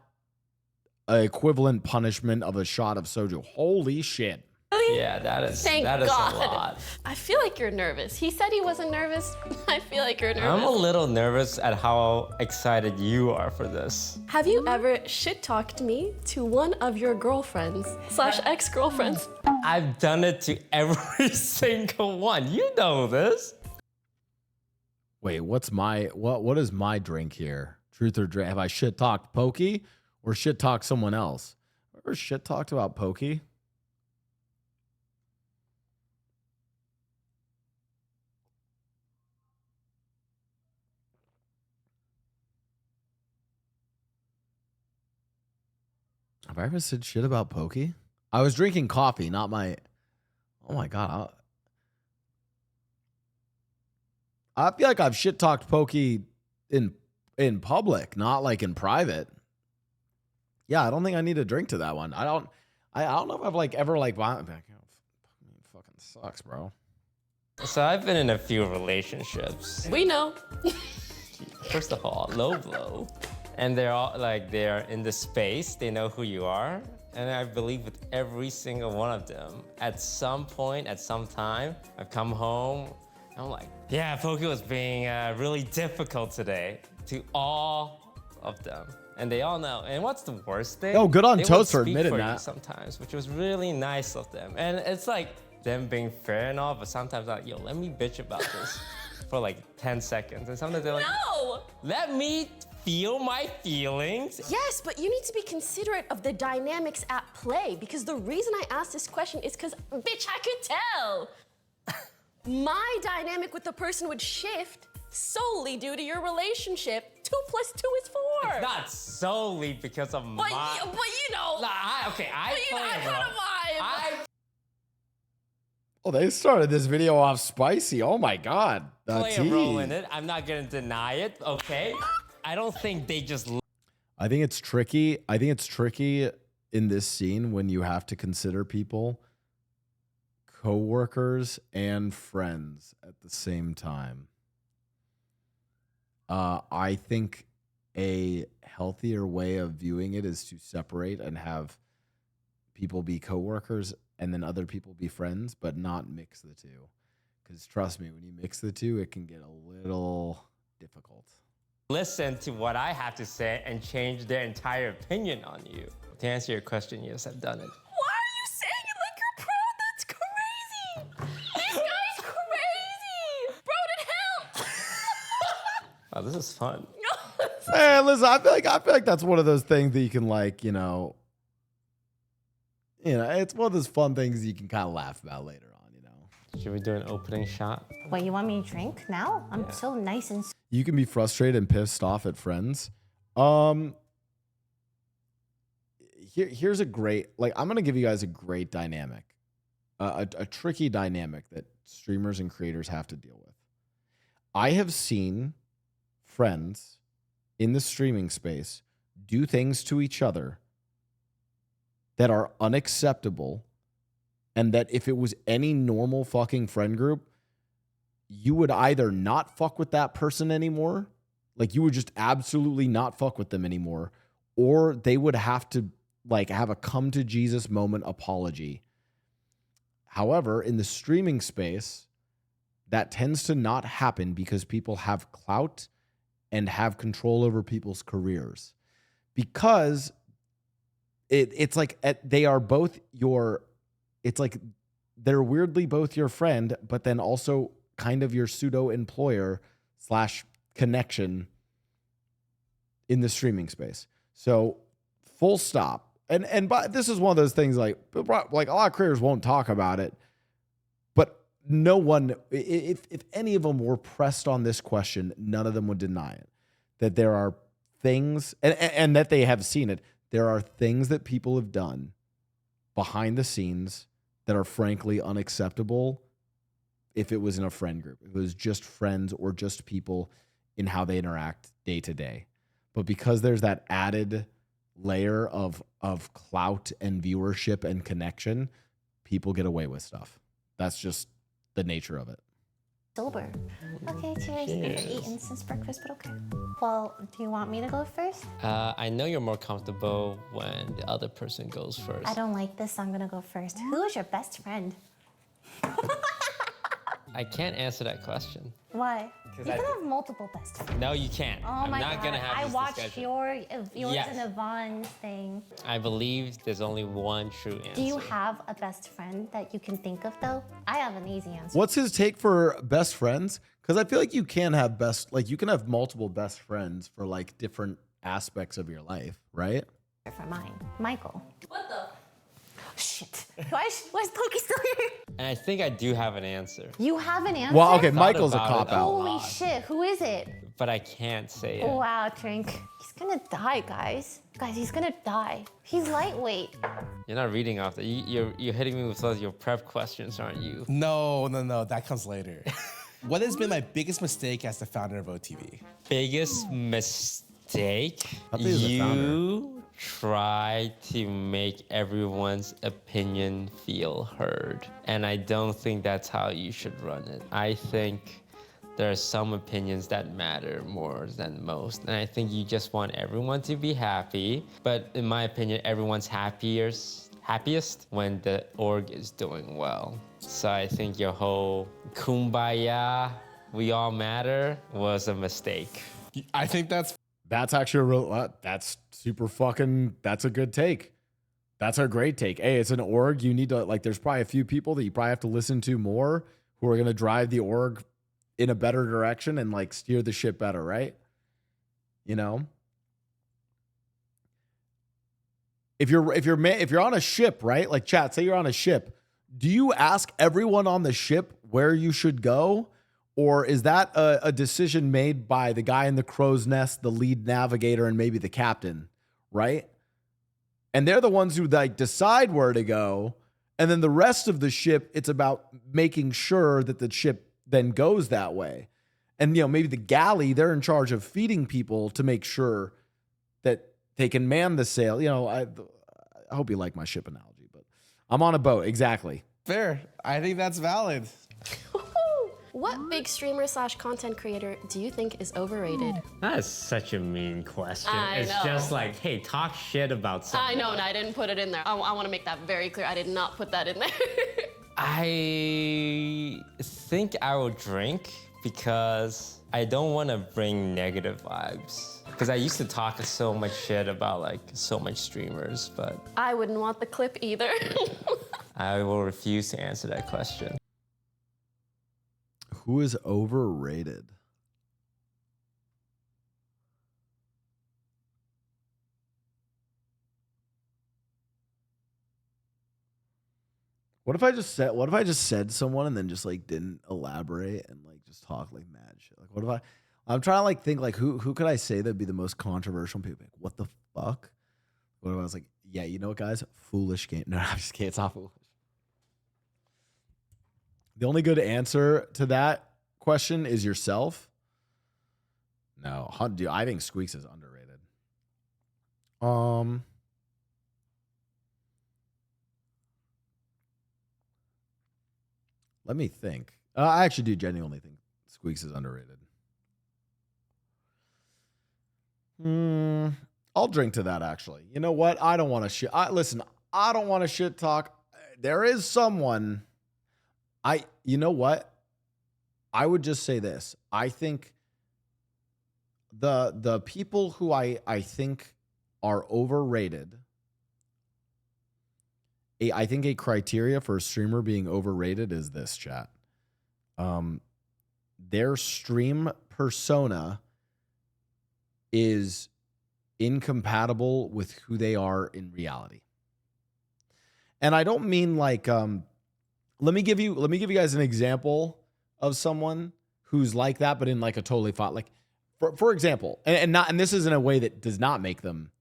an equivalent punishment of a shot of soju. Holy shit. Really? Yeah, that is Thank God. God. A lot. I feel like you're nervous. He said he wasn't nervous. I feel like you're nervous. I'm a little nervous at how excited you are for this. Have you ever shit-talked me to one of your girlfriends / ex-girlfriends? I've done it to every single one. You know this. Wait, what is my drink here? Truth or drink? Have I shit talked Pokey or shit talked someone else? Ever shit talked about Pokey? Have I ever said shit about Pokey? I was drinking coffee, not my. Oh my God. I feel like I've shit talked Pokey in public, not like in private. Yeah, I don't think I need a drink to that one. I don't know if I've like ever like fucking sucks, bro. So I've been in a few relationships. We know. First of all, low blow. And they're in the space, they know who you are. And I believe with every single one of them, at some point, at some time, I've come home, I'm like, yeah, Pokey was being really difficult today to all of them. And they all know. And what's the worst thing? Oh, good on They Toast would for speak admitting for you that. sometimes, which was really nice of them. And it's like them being fair and all, but sometimes I'm like, yo, let me bitch about this for like 10 seconds. And sometimes they're like, No! let me feel my feelings. Yes, but you need to be considerate of the dynamics at play because the reason I asked this question is because, bitch, I could tell. My dynamic with the person would shift solely due to your relationship. 2 + 2 is 4. It's not solely because of But my... you know. Nah, I play I a got role. a vibe. Oh, they started this video off spicy. Oh my God. Play a role in it. I'm not gonna deny it, okay? I don't think they just... I think it's tricky. I think it's tricky in this scene when you have to consider people, coworkers and friends at the same time. I think a healthier way of viewing it is to separate and have people be coworkers and then other people be friends, but not mix the two. Because trust me, when you mix the two, it can get a little difficult. Listen to what I have to say and change their entire opinion on you. To answer your question, yes, I've done it. Why are you saying it like you're proud? That's crazy. This guy's crazy. Bro, did help. Oh, this is fun. Hey, listen, I feel like that's one of those things that you can like, it's one of those fun things you can kind of laugh about later on, Should we do an opening shot? Wait, you want me to drink now? I'm so nice and... You can be frustrated and pissed off at friends. Here's a great, I'm going to give you guys a great dynamic, a tricky dynamic that streamers and creators have to deal with. I have seen friends in the streaming space do things to each other that are unacceptable, and that if it was any normal fucking friend group, you would either not fuck with that person anymore, like you would just absolutely not fuck with them anymore, or they would have to have a come to Jesus moment apology. However, in the streaming space, that tends to not happen because people have clout and have control over people's careers. Because it's like they are both your, it's like they're weirdly both your friend, but then also kind of your pseudo employer / connection in the streaming space. So full stop. But this is one of those things like a lot of creators won't talk about it, but no one, if any of them were pressed on this question, none of them would deny it, that there are things and that they have seen it. There are things that people have done behind the scenes that are frankly unacceptable if it was in a friend group. If it was just friends or just people in how they interact day to day. But because there's that added layer of clout and viewership and connection, people get away with stuff. That's just the nature of it. Sober. Okay, cheers. I haven't eaten since breakfast, but okay. Well, do you want me to go first? I know you're more comfortable when the other person goes first. I don't like this, so I'm gonna go first. Who is your best friend? I can't answer that question. Why? You can have multiple best friends. No, you can't. Oh my not God. gonna have I this watched discussion. yours Yes. and Yvonne's thing. I believe there's only one true answer. Do you have a best friend that you can think of though? I have an easy answer. What's his take for best friends? Because I feel like you can have you can have multiple best friends for like different aspects of your life, right? For mine, Michael. What the? Shit. Why is Pokey still here? And I think I do have an answer, You have an answer? Well, okay, Thought Michael's a about it cop a out. Holy lot, shit, who is it? but I can't say it. Oh, wow, Trink. He's gonna die, guys. Guys, he's gonna die. He's lightweight. You're not reading off that. You're hitting me with those your prep questions, aren't you? No, that comes later. What has been my biggest mistake as the founder of OTV? Biggest mistake? I think he's the founder. You try to make everyone's opinion feel heard. And I don't think that's how you should run it. I think there are some opinions that matter more than most. And I think you just want everyone to be happy. But in my opinion, everyone's happiest when the org is doing well. So I think your whole kumbaya, we all matter, was a mistake. I think that's actually a real, that's super fucking, that's a good take. That's a great take. Hey, it's an org. You need to, like, there's probably a few people that you probably have to listen to more who are going to drive the org in a better direction and like steer the ship better, right? You know? If you're on a ship, right? Like chat, say you're on a ship. Do you ask everyone on the ship where you should go? Or is that a decision made by the guy in the crow's nest, the lead navigator, and maybe the captain, right? And they're the ones who like decide where to go. And then the rest of the ship, it's about making sure that the ship then goes that way. And, you know, maybe the galley, they're in charge of feeding people to make sure that they can man the sail. You know, I hope you like my ship analogy, but I'm on a boat. Exactly. fair. I think that's valid. What big streamer / content creator do you think is overrated? That is such a mean question. I It's know. just like, hey, talk shit about something. I know, and I didn't put it in there. I want to make that very clear. I did not put that in there. I think I will drink because I don't want to bring negative vibes. Because I used to talk so much shit about like so much streamers, but I wouldn't want the clip either. I will refuse to answer that question. Who is overrated? What if I just said someone and then just like didn't elaborate and like just talk like mad shit? Like what if I'm trying to like think like who could I say that'd be the most controversial? People be like, what the fuck? What if I was like, yeah, you know what, guys? Foolish game. No, I'm just kidding. It's not foolish. The only good answer to that question is yourself. No, dude, I think Squeaks is underrated. Let me think. I actually do genuinely think Squeaks is underrated. I'll drink to that, actually. You know what? I don't want to shit. Listen, I don't want to shit talk. There is someone. You know what? I would just say this. I think the people who I think are overrated I think a criteria for a streamer being overrated is this, chat. Their stream persona is incompatible with who they are in reality. And I don't mean like let me give you guys an example of someone who's like that, but in like a totally fought, like for example, and this is in a way that does not make them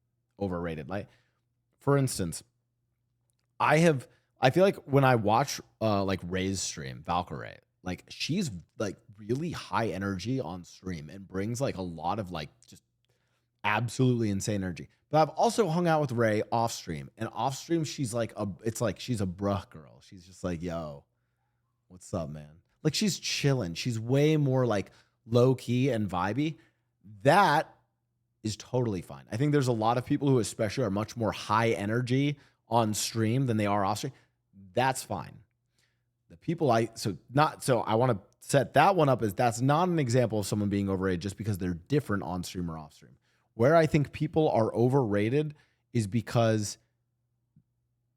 overrated. Like, for instance, I feel like when I watch like Ray's stream, Valkyrie, like she's like really high energy on stream and brings like a lot of like just absolutely insane energy. But I've also hung out with Ray off stream, and off stream she's like it's like she's a bruh girl. She's just like, yo, what's up, man? Like she's chilling. She's way more like low key and vibey. That is totally fine. I think there's a lot of people who especially are much more high energy on stream than they are off stream. That's fine. The people I want to set that one up as that's not an example of someone being overrated just because they're different on stream or off stream. Where I think people are overrated is because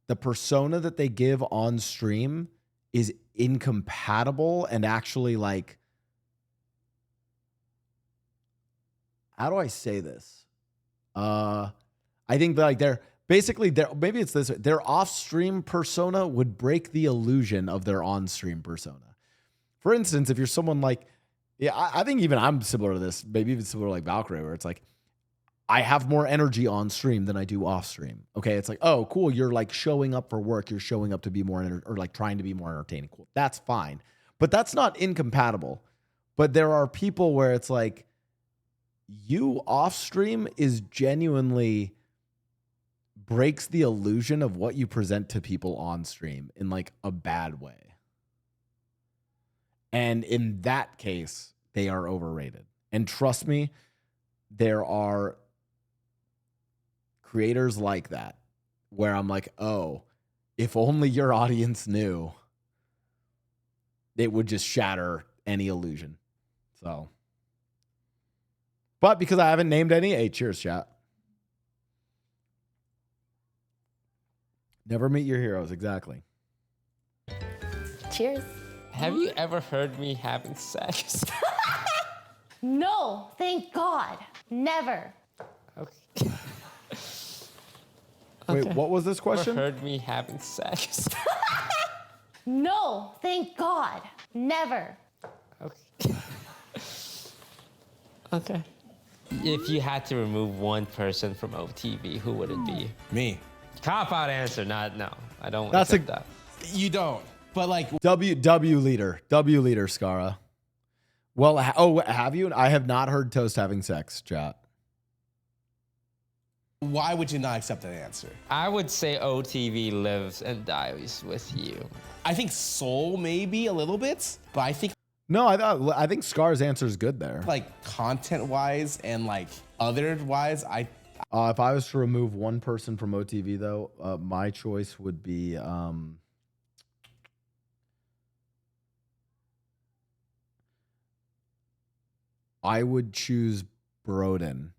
the persona that they give on stream is incompatible and actually like, how do I say this? I think that like maybe it's this way. Their off-stream persona would break the illusion of their on-stream persona. For instance, if you're someone like, I think even I'm similar to this, maybe even similar to like Valkyrie, where it's like, I have more energy on stream than I do off stream. Okay. It's like, oh, cool. You're like showing up for work. You're showing up to be more, or like trying to be more entertaining. Cool. That's fine. But that's not incompatible. But there are people where it's like, you off stream is genuinely breaks the illusion of what you present to people on stream in like a bad way. And in that case, they are overrated. And trust me, there are creators like that where I'm like, oh, if only your audience knew, it would just shatter any illusion. So, but because I haven't named any, hey, cheers, chat. Never meet your heroes, exactly. Cheers. Have you ever heard me having sex? No, thank God. Never. Okay. Wait, what was this question? Ever heard me having sex? No, thank God. Never. Okay. Okay. If you had to remove one person from OTV, who would it be? Me. Cop out answer, not no. I don't That's accept that. You don't. But like W leader, Skara. Well, have you? I have not heard Toast having sex, chat. Why would you not accept that answer? I would say OTV lives and dies with you. I think Soul maybe a little bit, but I think no, I think Scar's answer is good there. Like content wise and like other wise, if I was to remove one person from OTV though, my choice would be I would choose Broden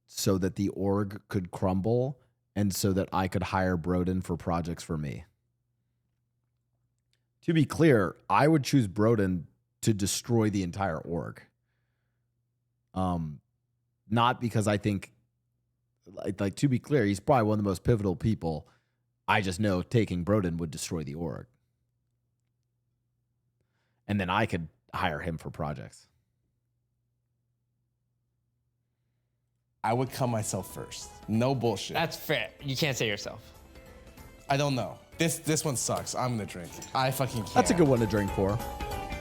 so that the org could crumble and so that I could hire Broden for projects for me. To be clear, I would choose Broden to destroy the entire org. Not because I think, like to be clear, he's probably one of the most pivotal people. I just know taking Broden would destroy the org. And then I could hire him for projects. I would come myself first. No bullshit. That's fair. You can't say yourself. I don't know. This one sucks. I'm gonna drink. I fucking can't. That's a good one to drink for.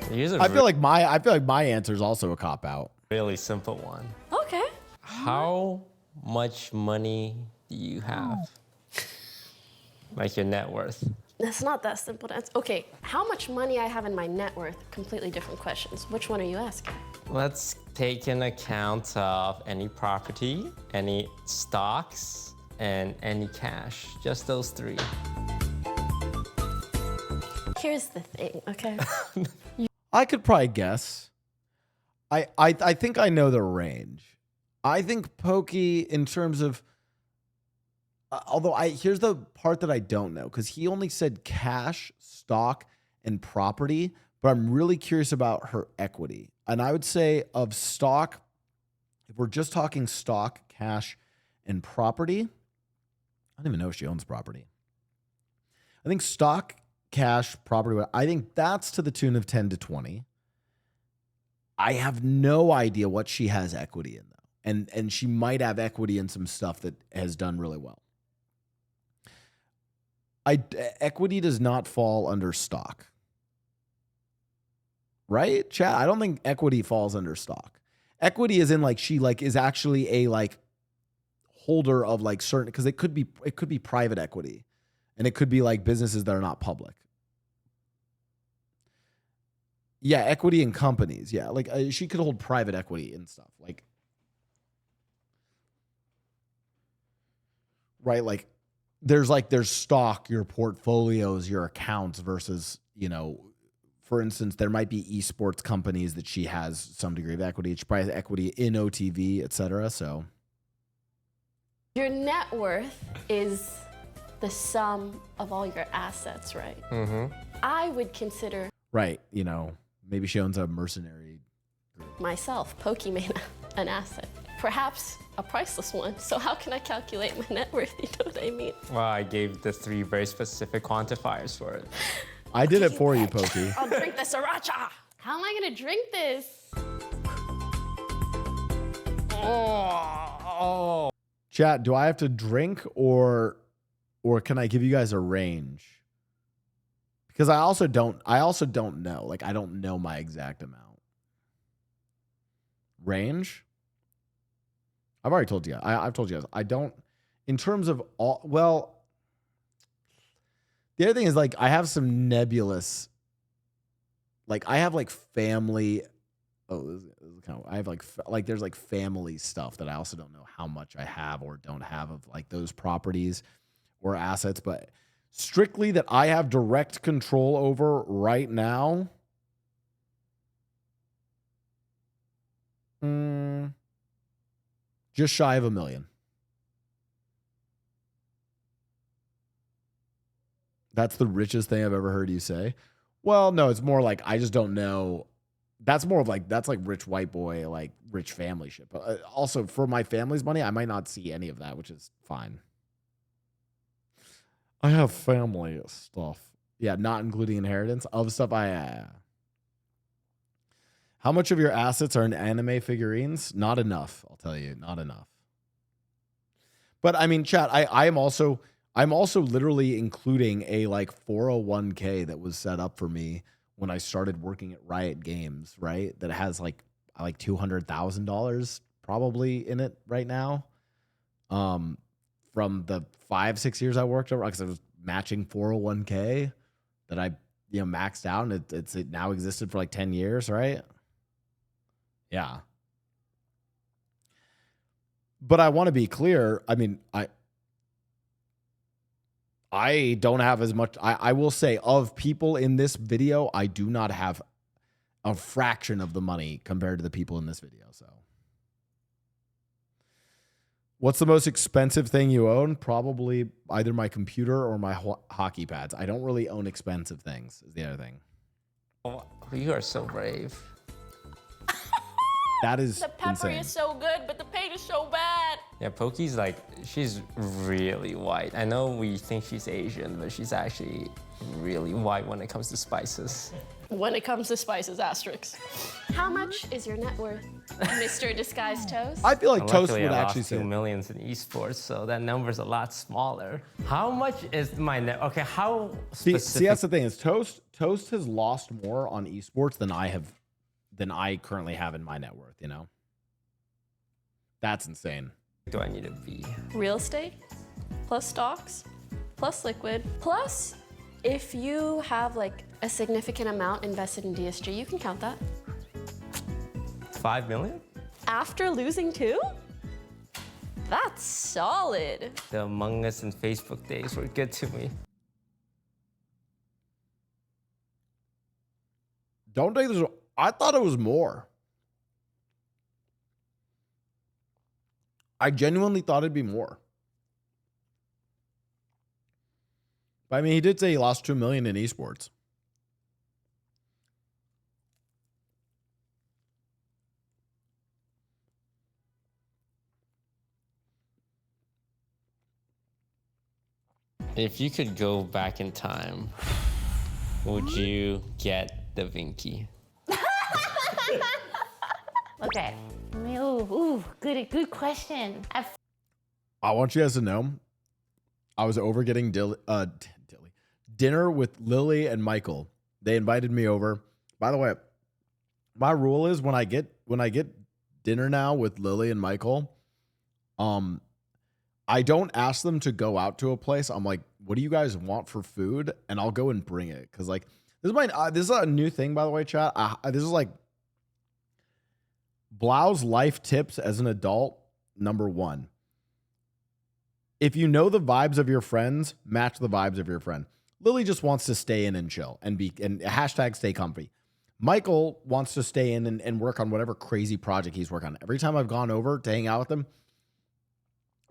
I feel like my answer is also a cop out. Really simple one. Okay. How much money do you have? Like your net worth. That's not that simple to answer. Okay, how much money I have in my net worth? Completely different questions. Which one are you asking? Let's take in account of any property, any stocks, and any cash. Just those three. Here's the thing, okay? I could probably guess. I think I know the range. I think Pokey, in terms of although here's the part that I don't know, because he only said cash, stock, and property, but I'm really curious about her equity. And I would say of stock, if we're just talking stock, cash, and property, I don't even know if she owns property. I think stock, cash, property, I think that's to the tune of 10 to 20. I have no idea what she has equity in, though. And she might have equity in some stuff that has done really well. Equity does not fall under stock. Right? Chat, I don't think equity falls under stock. Equity is in like she like is actually a like holder of like certain, because it could be private equity, and it could be like businesses that are not public. Yeah, equity in companies. Yeah, like she could hold private equity in stuff. Like, right? Like there's stock, your portfolios, your accounts versus, you know, for instance, there might be esports companies that she has some degree of equity. She probably has equity in OTV, et cetera. So Your net worth is the sum of all your assets, right? Mm-hmm. I would consider right, you know, maybe she owns a mercenary group. myself, Pokemon, an asset. Perhaps a priceless one. So how can I calculate my net worth? You know what I mean? Well, I gave the 3 very specific quantifiers for it. I did it for you, Pokey. I'll drink the sriracha. How am I gonna drink this? Oh. Chat, do I have to drink or can I give you guys a range? Because I also don't know. Like, I don't know my exact amount. Range? I've already told you. I've told you guys. I don't, in terms of all, well, the other thing is, like, I have some nebulous, like, I have like family. Oh, this is kind of, I have like there's like family stuff that I also don't know how much I have or don't have of like those properties or assets, but strictly that I have direct control over right now. Just shy of $1 million. That's the richest thing I've ever heard you say. Well, no, it's more like I just don't know. That's more of like, that's like rich white boy, like rich family shit. But also for my family's money, I might not see any of that, which is fine. I have family stuff. Yeah, not including inheritance of stuff How much of your assets are in anime figurines? Not enough, I'll tell you, not enough. But I mean, chat, I'm also literally including a like 401k that was set up for me when I started working at Riot Games, right? That has like $200,000 probably in it right now. From the 5-6 years I worked over, because I was matching 401k that I maxed out, and it now existed for like 10 years, right? Yeah. But I want to be clear. I mean, I don't have as much. I will say, of people in this video, I do not have a fraction of the money compared to the people in this video. So, what's the most expensive thing you own? Probably either my computer or my hockey pads. I don't really own expensive things, is the other thing. Oh, you are so brave. That is The pepper insane. is so good, but the pain is so bad. Yeah, Pokey's like, she's really white. I know we think she's Asian, but she's actually really white when it comes to spices. When it comes to spices, asterisks. How much is your net worth, Mr. Disguised Toast? I feel like Toast Luckily, would I actually lost say 2 millions in esports, so that number's a lot smaller. How much is my net? Okay, how specific? See, that's the thing is Toast has lost more on esports than I currently have in my net worth, you know? That's insane. Do I need to be? Real estate, plus stocks, plus liquid, plus if you have like a significant amount invested in DSG, you can count that. 5 million? After losing 2? That's solid. The Among Us and Facebook days were good to me. Don't think there's. I thought it was more. I genuinely thought it'd be more. But I mean, he did say he lost $2 million in esports. If you could go back in time, would you get Da Vinci? Okay. Ooh, good question. I want you guys to know, I was over getting dinner with Lily and Michael. They invited me over. By the way, my rule is when I get dinner now with Lily and Michael, I don't ask them to go out to a place. I'm like, what do you guys want for food? And I'll go and bring it. Cause like, this is a new thing, by the way, chat. This is like Blau's life tips as an adult. Number 1, if you know the vibes of your friends, match the vibes of your friend. Lily just wants to stay in and chill and hashtag stay comfy. Michael wants to stay in and work on whatever crazy project he's working on. Every time I've gone over to hang out with him,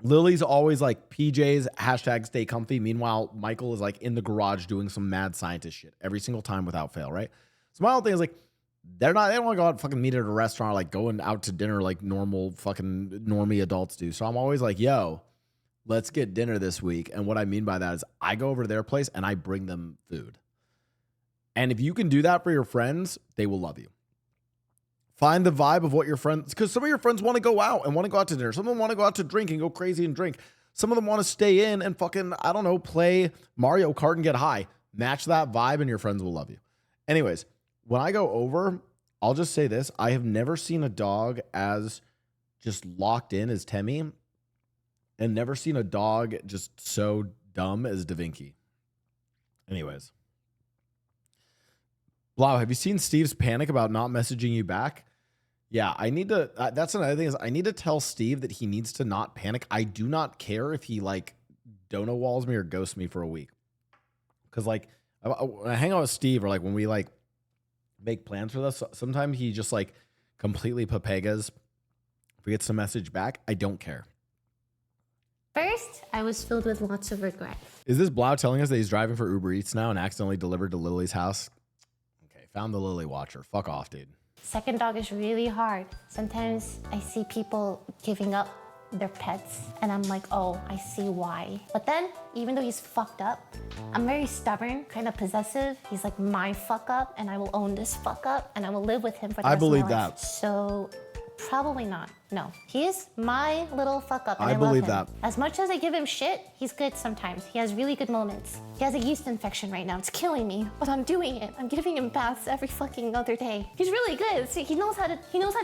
Lily's always like PJs, hashtag stay comfy. Meanwhile, Michael is like in the garage doing some mad scientist shit every single time without fail, right? So my whole thing is like, they don't want to go out and fucking meet at a restaurant, or like going out to dinner like normal fucking normie adults do. So I'm always like, yo, let's get dinner this week. And what I mean by that is I go over to their place and I bring them food. And if you can do that for your friends, they will love you. Find the vibe of what your friends, because some of your friends want to go out and want to go out to dinner. Some of them want to go out to drink and go crazy and drink. Some of them want to stay in and fucking, I don't know, play Mario Kart and get high. Match that vibe and your friends will love you. Anyways, when I go over, I'll just say this. I have never seen a dog as just locked in as Temmie, and never seen a dog just so dumb as Da Vinci. Anyways. Blau, have you seen Steve's panic about not messaging you back? Yeah, I need to, that's another thing is I need to tell Steve that he needs to not panic. I do not care if he like dono walls me or ghosts me for a week. Cause like when I hang out with Steve or like when we like make plans for this, sometimes he just like completely papegas. If he gets a message back, I don't care. First, I was filled with lots of regret. Is this Blau telling us that he's driving for Uber Eats now and accidentally delivered to Lily's house? Okay, found the Lily watcher. Fuck off, dude. Second dog is really hard. Sometimes I see people giving up their pets and I'm like, oh, I see why. But then, even though he's fucked up, I'm very stubborn, kind of possessive. He's like my fuck up and I will own this fuck up and I will live with him for the rest of my life. I believe that. So probably not. No, he is my little fuck up and I believe love him. that. As much as I give him shit, he's good sometimes. He has really good moments. He has a yeast infection right now. It's killing me, but I'm doing it. I'm giving him baths every fucking other day. He's really good. See, he knows how to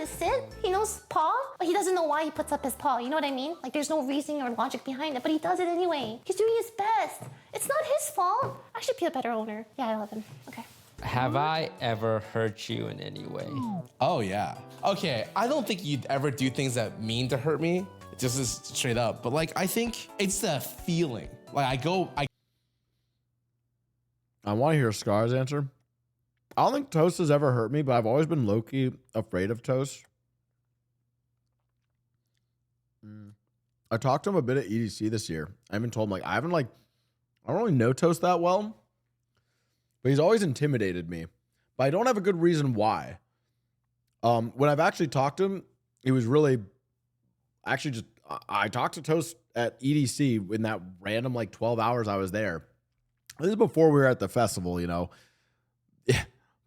sit. He knows paw, but he doesn't know why he puts up his paw. You know what I mean? Like there's no reasoning or logic behind it, but he does it anyway. He's doing his best. It's not his fault. I should be a better owner. Yeah, I love him. Okay. Have I ever hurt you in any way? Oh, yeah. Okay, I don't think you'd ever do things that mean to hurt me, just as straight up. But like, I think it's the feeling. Like I want to hear Scar's answer. I don't think Toast has ever hurt me, but I've always been low-key afraid of Toast. I talked to him a bit at EDC this year. I haven't told him, I don't really know Toast that well. But he's always intimidated me. But I don't have a good reason why. When I've actually talked to him, he was really actually just I talked to Toast at EDC in that random 12 hours I was there. This is before we were at the festival,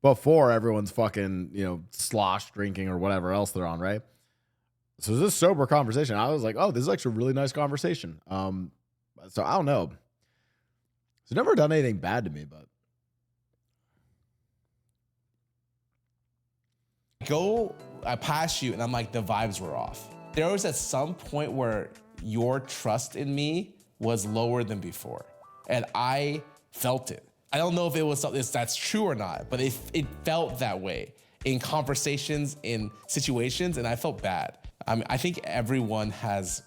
before everyone's fucking, slosh drinking or whatever else they're on, right? So this sober conversation. I was like, oh, this is actually a really nice conversation. So I don't know. He's never done anything bad to me, but I pass you and I'm like, the vibes were off. There was at some point where your trust in me was lower than before. And I felt it. I don't know if it was something that's true or not, but it felt that way in conversations, in situations, and I felt bad. I think everyone has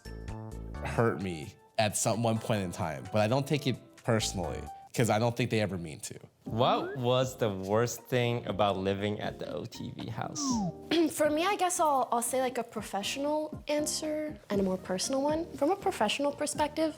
hurt me at one point in time, but I don't take it personally because I don't think they ever mean to. What was the worst thing about living at the OTV house? For me, I guess I'll say a professional answer and a more personal one. From a professional perspective,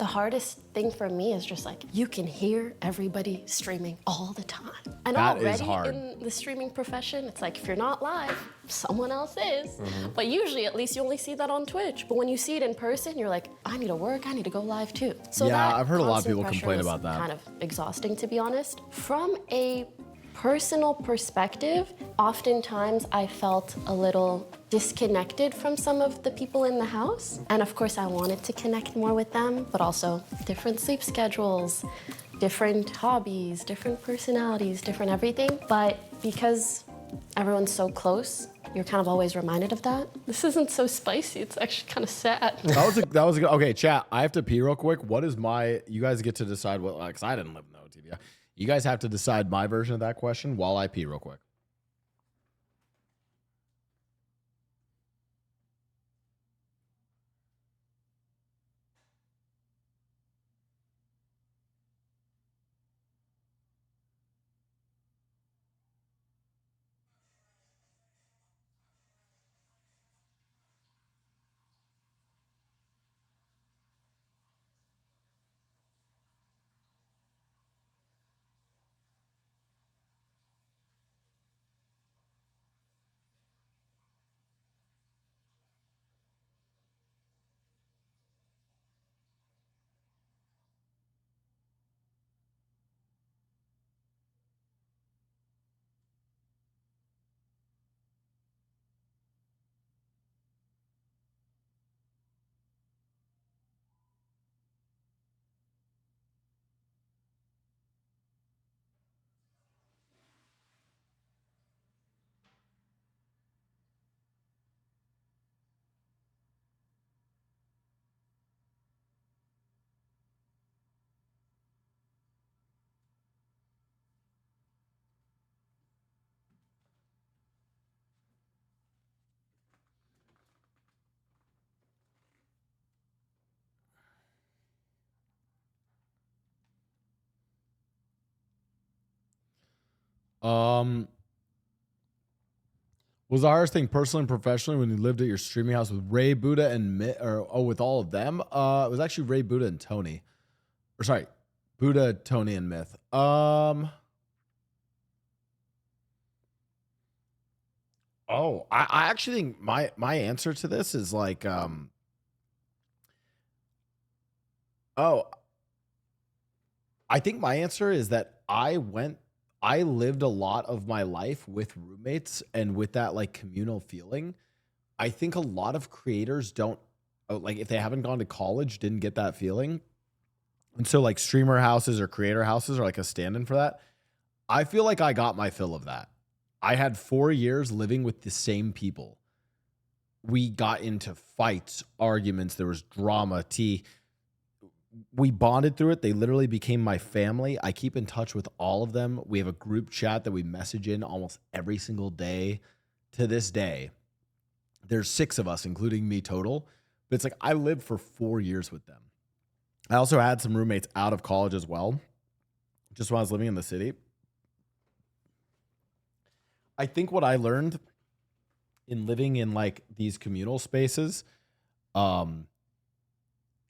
The hardest thing for me is just like, you can hear everybody streaming all the time. And That is already hard. in the streaming profession, it's like, if you're not live, someone else is. But usually, at least you only see that on Twitch. But when you see it in person, you're like, I need to work, I need to go live too. So Yeah, that I've heard a lot of constant people pressure complain was about that. kind of exhausting, to be honest. From a personal perspective, oftentimes I felt a little disconnected from some of the people in the house. And of course, I wanted to connect more with them, but also different sleep schedules, different hobbies, different personalities, different everything. But because everyone's so close, you're kind of always reminded of that. This isn't so spicy, it's actually kind of sad. That was a good. Okay, chat. I have to pee real quick. What is my? You guys get to decide what. Because I didn't live in the OTV. You guys have to decide my version of that question while I pee real quick. Was the hardest thing personally and professionally when you lived at your streaming house with Ray, Buddha, and with all of them? It was actually Ray, Buddha, and Tony. Or sorry, Buddha, Tony, and Myth. I actually think my answer to this is like I think my answer is that I lived a lot of my life with roommates and with that like communal feeling. I think a lot of creators don't like if they haven't gone to college, didn't get that feeling. And so like streamer houses or creator houses are like a stand-in for that. I feel like I got my fill of that. I had 4 years living with the same people. We got into fights, arguments, there was drama, tea. We bonded through it. They literally became my family. I keep in touch with all of them. We have a group chat that we message in almost every single day to this day. There's 6 of us, including me total. But it's like I lived for 4 years with them. I also had some roommates out of college as well, just when I was living in the city. I think what I learned in living in like these communal spaces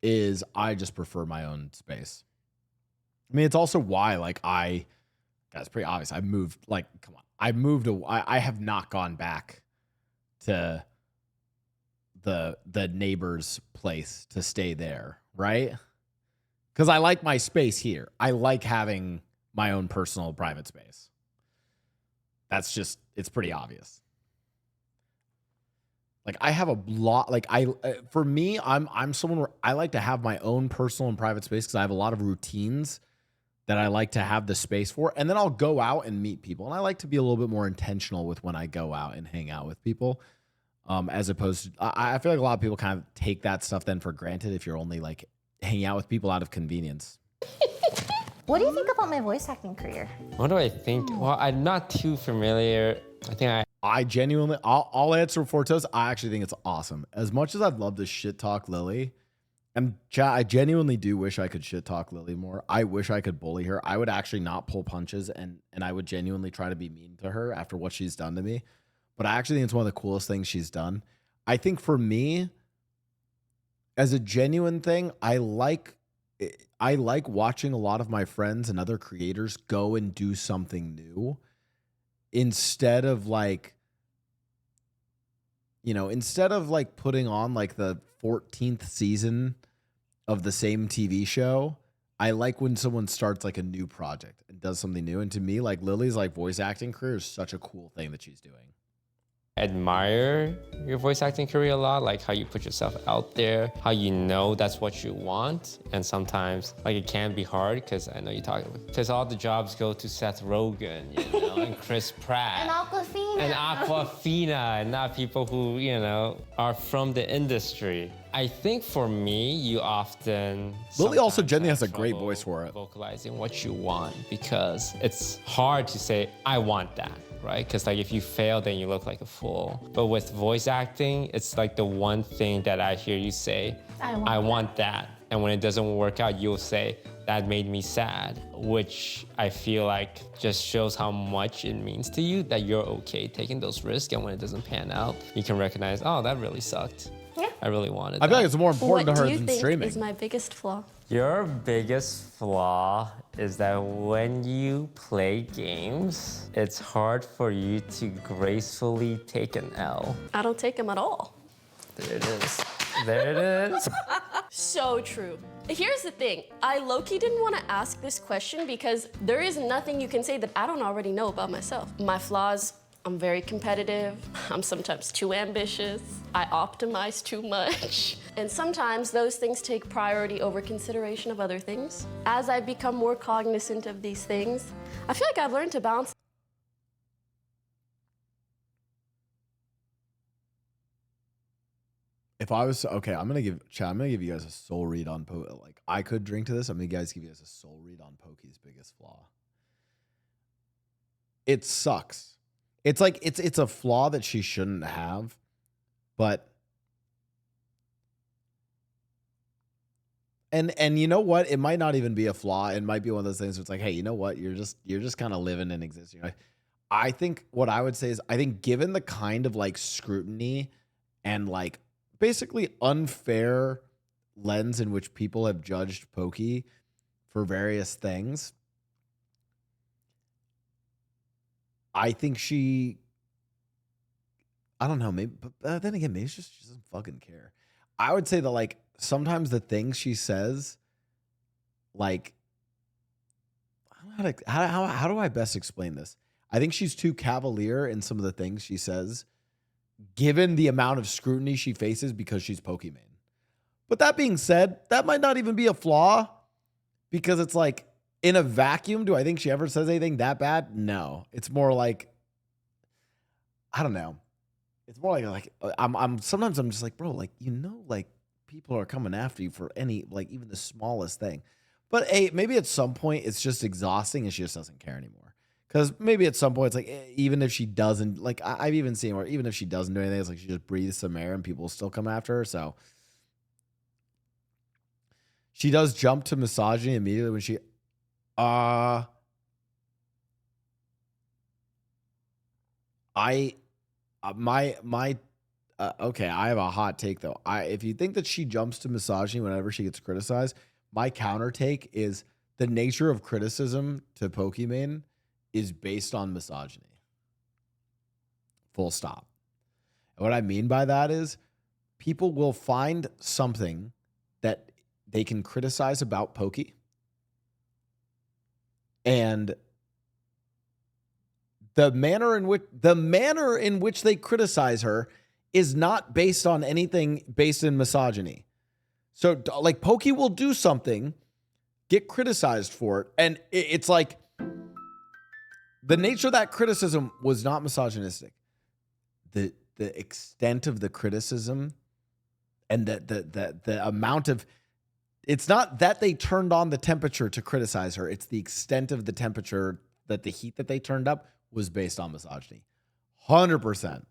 is I just prefer my own space. I mean, it's also why like that's pretty obvious. I moved like, come on, I have not gone back to the neighbor's place to stay there, right? Because I like my space here. I like having my own personal private space. That's just, it's pretty obvious. Like I have a lot, like for me, I'm someone where I like to have my own personal and private space because I have a lot of routines that I like to have the space for. And then I'll go out and meet people. And I like to be a little bit more intentional with when I go out and hang out with people. As opposed to, I feel like a lot of people kind of take that stuff then for granted if you're only like hanging out with people out of convenience. What do you think about my voice acting career? What do I think? Well, I'm not too familiar. I think I genuinely, I'll answer for Toast. I actually think it's awesome. As much as I'd love to shit talk Lily, and chat, I genuinely do wish I could shit talk Lily more. I wish I could bully her. I would actually not pull punches and I would genuinely try to be mean to her after what she's done to me. But I actually think it's one of the coolest things she's done. I think for me, as a genuine thing, I like I like watching a lot of my friends and other creators go and do something new instead of like, instead of like putting on like the 14th season of the same TV show. I like when someone starts like a new project and does something new. And to me, like Lily's like voice acting career is such a cool thing that she's doing. Admire your voice acting career a lot, like how you put yourself out there, how you know that's what you want. And sometimes like it can be hard because I know you talk, because all the jobs go to Seth Rogen, and Chris Pratt. And Aquafina. And Aquafina, and not people who, are from the industry. I think for me, you often... Lily also generally has a great voice for it. Vocalizing what you want, because it's hard to say, I want that, right? Because like if you fail, then you look like a fool. But with voice acting, it's like the one thing that I hear you say, I want that. And when it doesn't work out, you'll say, that made me sad, which I feel like just shows how much it means to you that you're okay taking those risks. And when it doesn't pan out, you can recognize, oh, that really sucked. Yeah. I really wanted I feel like it's more important What to her do you than think streaming. is my biggest flaw? Your biggest flaw is that when you play games, it's hard for you to gracefully take an L. I don't take them at all. There it is. There it is. So true. Here's the thing. I low-key didn't want to ask this question because there is nothing you can say that I don't already know about myself. My flaws, I'm very competitive. I'm sometimes too ambitious. I optimize too much. And sometimes those things take priority over consideration of other things. As I become more cognizant of these things, I feel like I've learned to balance. If I was I'm gonna give you guys a soul read on like I could drink to this. I'm gonna give you guys a soul read on Pokey's biggest flaw. It sucks. It's like it's a flaw that she shouldn't have, but and you know what? It might not even be a flaw. It might be one of those things where it's like, hey, you know what? You're just kind of living and existing. I think what I would say is I think given the kind of like scrutiny and like basically unfair lens in which people have judged Pokey for various things, I think I don't know, maybe, but then again, maybe it's just she doesn't fucking care. I would say that like sometimes the things she says, like, I don't know how do I best explain this? I think she's too cavalier in some of the things she says, given the amount of scrutiny she faces because she's Pokemon. But that being said, that might not even be a flaw, because it's like in a vacuum, do I think she ever says anything that bad? No. It's more like, I don't know. It's more like I'm sometimes I'm just like, bro, like, like people are coming after you for any, like even the smallest thing. But hey, maybe at some point it's just exhausting and she just doesn't care anymore. Because maybe at some point it's like, even if she doesn't, like I've even seen where even if she doesn't do anything, it's like she just breathes some air and people still come after her. So she does jump to misogyny immediately when she, okay, I have a hot take though. If you think that she jumps to misogyny whenever she gets criticized, my counter take is the nature of criticism to Pokemon is based on misogyny. Full stop. And what I mean by that is people will find something that they can criticize about Pokey, and the manner in which they criticize her is not based on anything based in misogyny. So like Pokey will do something, get criticized for it, and it's like the nature of that criticism was not misogynistic. The extent of the criticism and the amount of, it's not that they turned on the temperature to criticize her. It's the extent of the temperature, that the heat that they turned up was based on misogyny. 100%.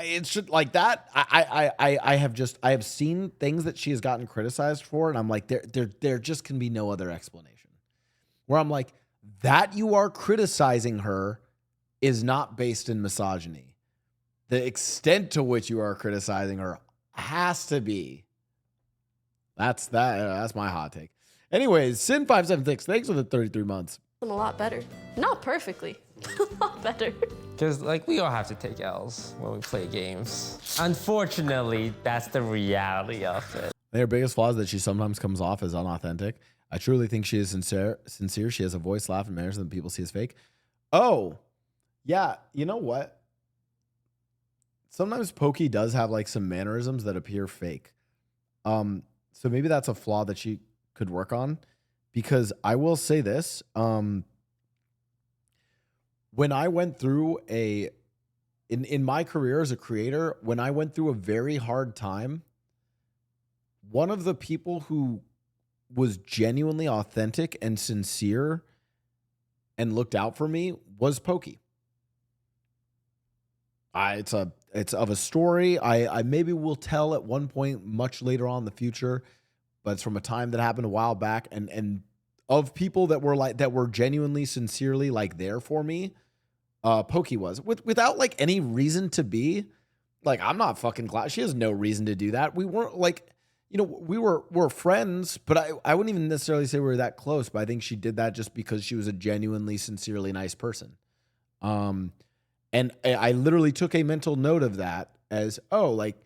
It should like that. I have seen things that she has gotten criticized for, and I'm like, there just can be no other explanation. Where I'm like, that you are criticizing her is not based in misogyny. The extent to which you are criticizing her has to be. That's my hot take. Anyways, Sin576, thanks for the 33 months. A lot better. Not perfectly, a lot better. Because, like, we all have to take L's when we play games. Unfortunately, that's the reality of it. Her biggest flaw is that she sometimes comes off as unauthentic. I truly think she is sincere. She has a voice, laugh, and manners that people see as fake. Oh, yeah. You know what? Sometimes Pokey does have like some mannerisms that appear fake. So maybe that's a flaw that she could work on. Because I will say this. When I went through in my career as a creator, when I went through a very hard time, one of the people who was genuinely authentic and sincere and looked out for me was Pokey. It's of a story I maybe will tell at one point much later on in the future, but it's from a time that happened a while back, and of people that were genuinely, sincerely like there for me. Pokey was without like any reason to be. Like, I'm not fucking glad. She has no reason to do that. We weren't like, we're friends, but I wouldn't even necessarily say we were that close. But I think she did that just because she was a genuinely, sincerely nice person. And I literally took a mental note of that as, oh, like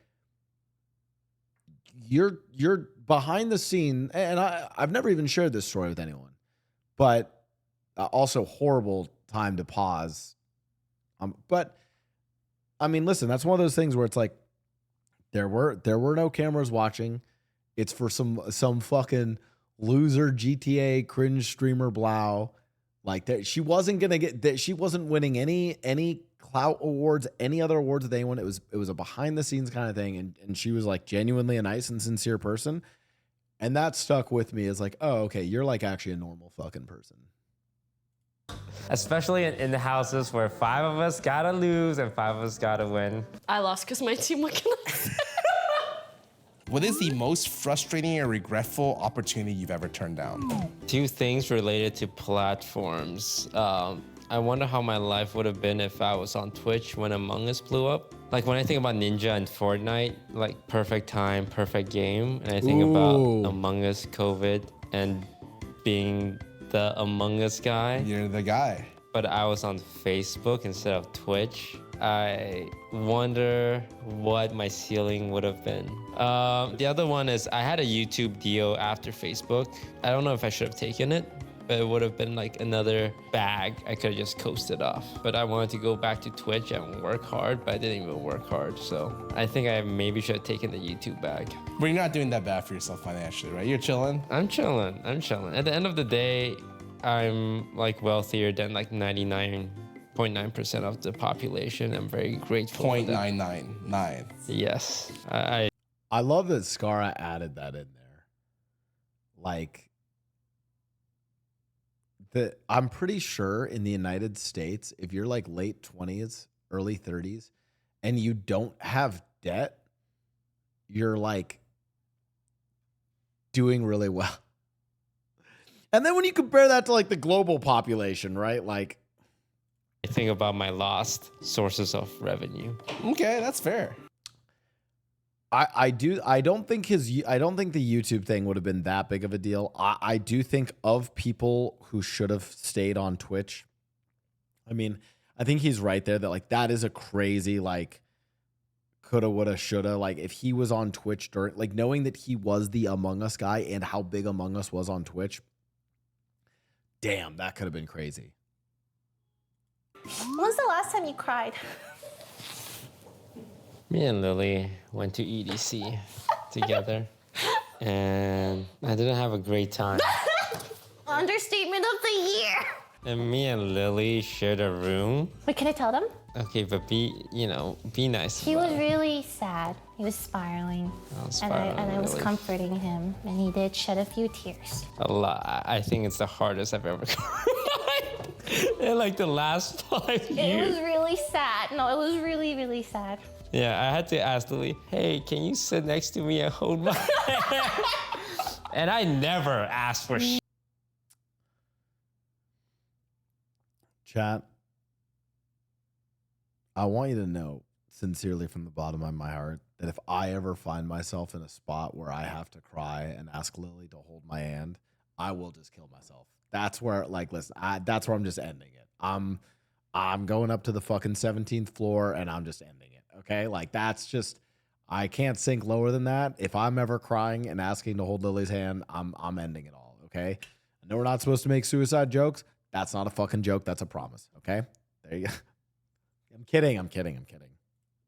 you're behind the scene. And I've never even shared this story with anyone, but also horrible time to pause. But I mean, listen, that's one of those things where it's like, there were no cameras watching. It's for some fucking loser GTA cringe streamer Blau. Like that, she wasn't gonna get that. She wasn't winning any clout awards, any other awards with anyone. It was a behind the scenes kind of thing, and she was like genuinely a nice and sincere person, and that stuck with me as like, oh, okay, you're like actually a normal fucking person. Especially in the houses where 5 of us gotta lose and 5 of us gotta win. I lost because my team. What can I say? What is the most frustrating or regretful opportunity you've ever turned down? 2 things related to platforms. I wonder how my life would have been if I was on Twitch when Among Us blew up. Like when I think about Ninja and Fortnite, like perfect time, perfect game. And I think about Among Us, COVID, and being the Among Us guy. You're the guy. But I was on Facebook instead of Twitch. I wonder what my ceiling would have been. The other one is I had a YouTube deal after Facebook. I don't know if I should have taken it, but it would have been like another bag. I could have just coasted off. But I wanted to go back to Twitch and work hard, but I didn't even work hard. So I think I maybe should have taken the YouTube bag. But you're not doing that bad for yourself financially, right? You're chilling? I'm chilling. At the end of the day, I'm like wealthier than like 99.9% of the population. I'm very grateful. 0.999. Yes. I love that Scara added that in there. Like, I'm pretty sure in the United States, if you're like late 20s, early 30s, and you don't have debt, you're like doing really well. And then when you compare that to like the global population, right? Like, I think about my lost sources of revenue. Okay, that's fair. I don't think the YouTube thing would have been that big of a deal. I do think of people who should have stayed on Twitch. I mean, I think he's right there that like that is a crazy like coulda, woulda, shoulda. Like if he was on Twitch during like knowing that he was the Among Us guy and how big Among Us was on Twitch. Damn, that could have been crazy. When was the last time you cried? Me and Lily went to EDC together, and I didn't have a great time. Understatement of the year. And me and Lily shared a room. Wait, can I tell them? Okay, but be nice. He was really sad. He was spiraling. And I was comforting him, and he did shed a few tears. A lot. I think it's the hardest I've ever cried. In like the last 5 years. It was really sad. No, it was really, really sad. Yeah, I had to ask Lily, hey, can you sit next to me and hold my hand? And I never asked for shit. Chat, I want you to know, sincerely from the bottom of my heart, that if I ever find myself in a spot where I have to cry and ask Lily to hold my hand, I will just kill myself. That's where, like, listen, that's where I'm just ending it. I'm going up to the fucking 17th floor and I'm just ending it. Okay. Like, that's just, I can't sink lower than that. If I'm ever crying and asking to hold Lily's hand, I'm ending it all. Okay. I know we're not supposed to make suicide jokes. That's not a fucking joke. That's a promise. Okay. There you go. I'm kidding.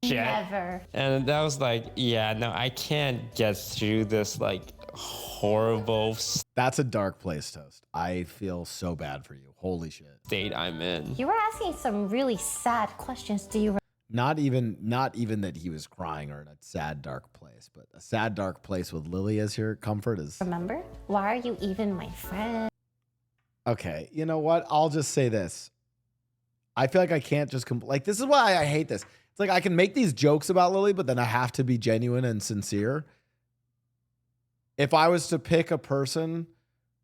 Never. And that was like, yeah, no, I can't get through this like horrible That's a dark place, Toast. I feel so bad for you. Holy shit. state I'm in. You were asking some really sad questions. Do you Not even that he was crying or in a sad, dark place, but a sad, dark place with Lily as your comfort is. remember? Why are you even my friend? Okay, you know what? I'll just say this. I feel like I can't just like, this is why I hate this. It's like I can make these jokes about Lily, but then I have to be genuine and sincere. If I was to pick a person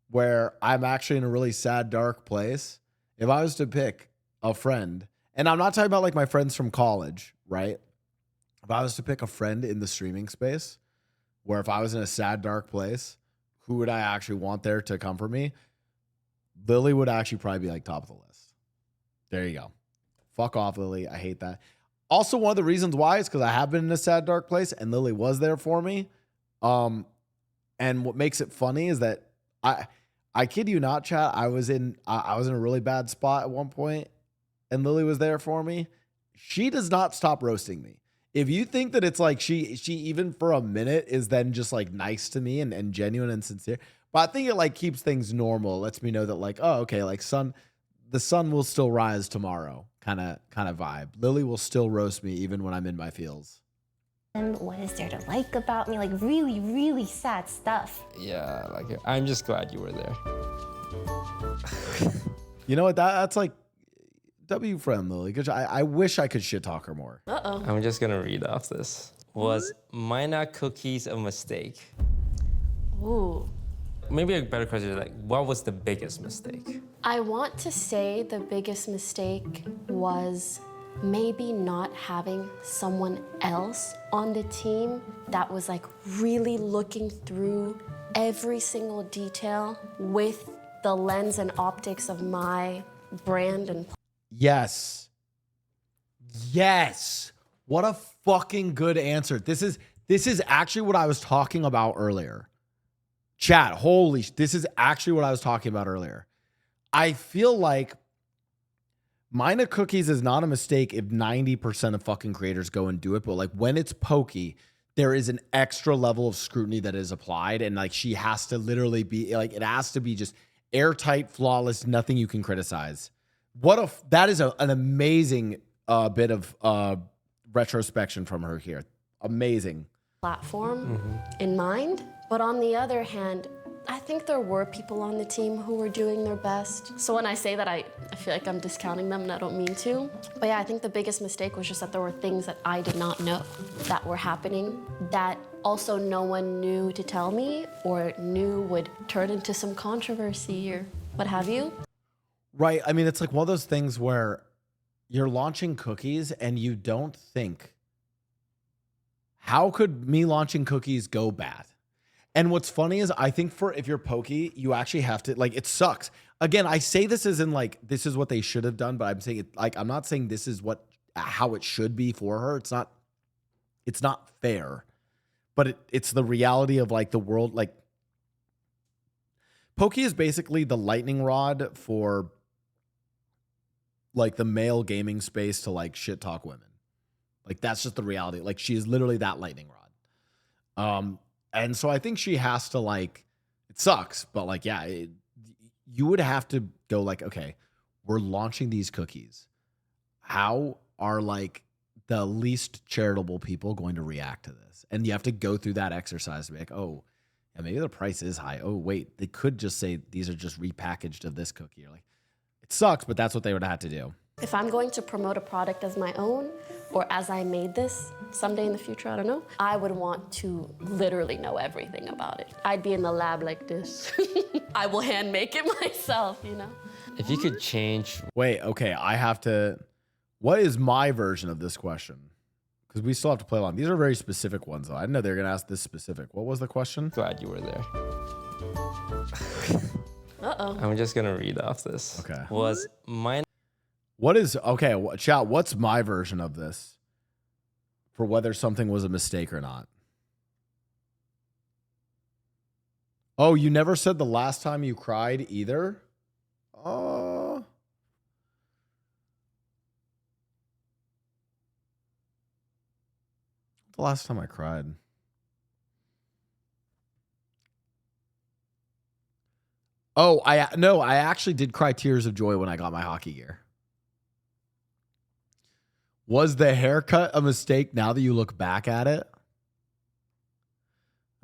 where I'm actually in a really sad, dark place, if I was to pick a friend, and I'm not talking about like my friends from college, right? If I was to pick a friend in the streaming space, where if I was in a sad, dark place, who would I actually want there to comfort me? Lily would actually probably be like top of the list. There you go. Fuck off, Lily. I hate that. Also, one of the reasons why is because I have been in a sad, dark place and Lily was there for me. And what makes it funny is that I kid you not, chat. I was in a really bad spot at one point and Lily was there for me. She does not stop roasting me. If you think that it's like she even for a minute is then just like nice to me and genuine and sincere, but I think it like keeps things normal. It lets me know that like, oh, okay, like the sun will still rise tomorrow kind of vibe. Lily will still roast me even when I'm in my feels. And what is there to like about me? Like really, really sad stuff. Yeah, like I'm just glad you were there. You know what? That's like W friend Lily. Because I wish I could shit talk her more. Uh-oh. I'm just gonna read off this. Was Mina cookies a mistake? Ooh. Maybe a better question is like, what was the biggest mistake? I want to say the biggest mistake was maybe not having someone else on the team that was like really looking through every single detail with the lens and optics of my brand and Yes. What a fucking good answer. This is actually what I was talking about earlier. Chat, this is actually what I was talking about earlier. I feel like Mina Cookies is not a mistake if 90% of fucking creators go and do it, but like when it's pokey, there is an extra level of scrutiny that is applied, and like she has to literally be like, it has to be just airtight, flawless, nothing you can criticize. That is an amazing bit of retrospection from her here. Amazing. platform in mind. But on the other hand, I think there were people on the team who were doing their best. So when I say that, I feel like I'm discounting them and I don't mean to. But yeah, I think the biggest mistake was just that there were things that I did not know that were happening that also no one knew to tell me or knew would turn into some controversy or what have you. Right. I mean, it's like one of those things where you're launching cookies and you don't think, how could me launching cookies go bad? And what's funny is I think if you're pokey, you actually have to, like, it sucks. Again, I say this as in like, this is what they should have done, but I'm saying it like, I'm not saying this is how it should be for her. It's not fair, but it's the reality of like the world. Like pokey is basically the lightning rod for like the male gaming space to like shit talk women. Like that's just the reality. Like she is literally that lightning rod. And so I think she has to like, it sucks, but like, yeah, you would have to go like, okay, we're launching these cookies. How are like the least charitable people going to react to this? And you have to go through that exercise to be like, oh, yeah, maybe the price is high. Oh, wait, they could just say these are just repackaged of this cookie. You're like, it sucks, but that's what they would have to do. If I'm going to promote a product as my own, or as I made this someday in the future, I don't know, I would want to literally know everything about it. I'd be in the lab like this. I will hand make it myself, you know? If you could change. Wait, okay, what is my version of this question? Because we still have to play along. These are very specific ones, though. I didn't know they were going to ask this specific. What was the question? Glad you were there. Uh-oh. I'm just gonna read off this. Okay. Was my What is okay? Chat. What's my version of this for whether something was a mistake or not? Oh, you never said the last time you cried either. The last time I cried. Oh, I actually did cry tears of joy when I got my hockey gear. Was the haircut a mistake now that you look back at it?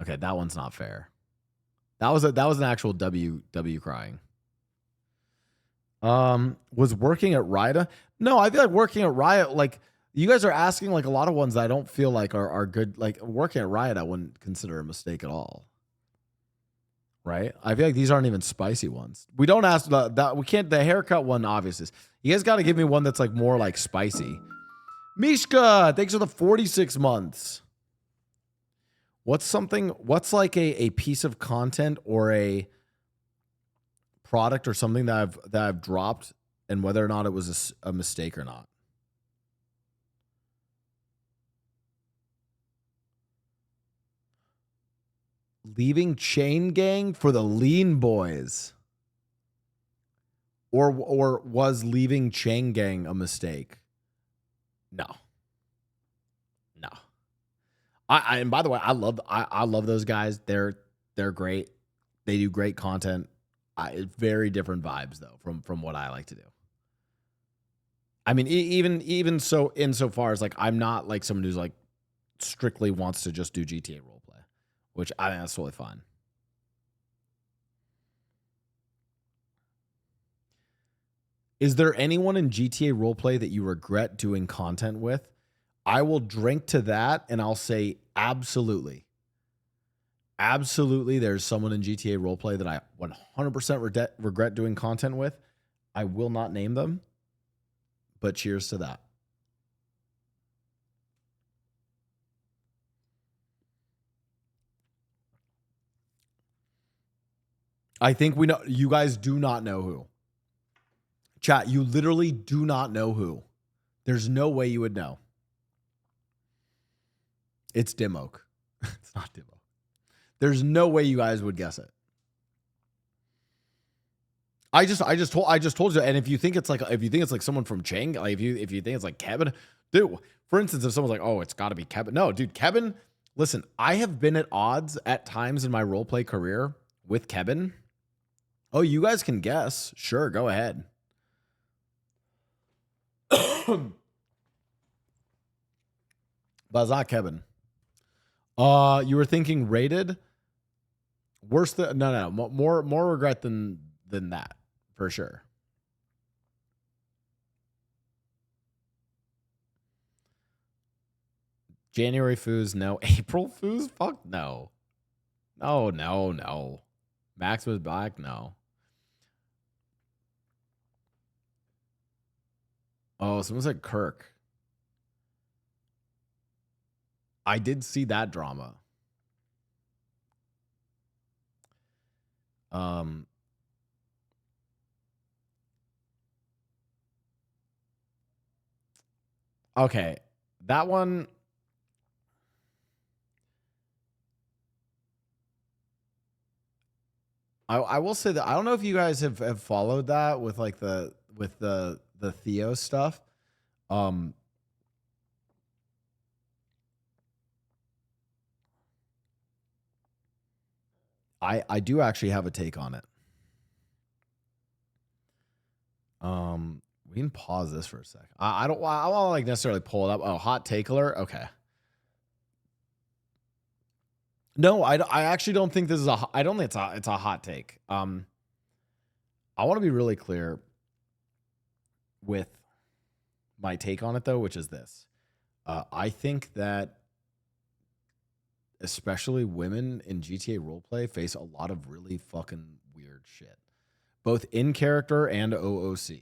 Okay, that one's not fair. That was an actual W crying. Was working at Riot? No, I feel like working at Riot, like you guys are asking like a lot of ones that I don't feel like are good. Like working at Riot, I wouldn't consider a mistake at all. Right? I feel like these aren't even spicy ones. We don't ask that. We can't. The haircut one, obviously. You guys got to give me one that's like more like spicy. Mishka, thanks for the 46 months. What's like a piece of content or a product or something that I've dropped, and whether or not it was a mistake or not? Leaving Chain Gang for the Lean Boys. Or was leaving Chain Gang a mistake? No. And by the way, I love those guys. They're great. They do great content. Very different vibes though from what I like to do. I mean, even so insofar as like I'm not like someone who's like strictly wants to just do GTA roleplay, which I think that's totally fine. Is there anyone in GTA roleplay that you regret doing content with? I will drink to that and I'll say absolutely. Absolutely, there's someone in GTA roleplay that I 100% regret doing content with. I will not name them, but cheers to that. I think we know. You guys do not know who. Chat, you literally do not know who. There's no way you would know. It's Dimoke. It's not Dimoke. There's no way you guys would guess it. I just told you. And if you think it's like someone from Chang, like if you think it's like Kevin, dude. For instance, if someone's like, oh, it's got to be Kevin. No, dude, Kevin. Listen, I have been at odds at times in my roleplay career with Kevin. Oh, you guys can guess. Sure, go ahead. But it's not Kevin. You were thinking rated? Worse than no. More regret than that, for sure. January Foos, no. April Foos? Fuck no. No. Max was black? No. Oh, someone said Kirk. I did see that drama. Okay. That one. I will say that I don't know if you guys have followed that with like the Theo stuff. I do actually have a take on it. We can pause this for a sec. I don't want to like necessarily pull it up. Oh, hot take alert. Okay. No, I actually don't think this is I don't think it's a hot take. I want to be really clear with my take on it though, which is this. I think that especially women in GTA roleplay face a lot of really fucking weird shit, both in character and OOC.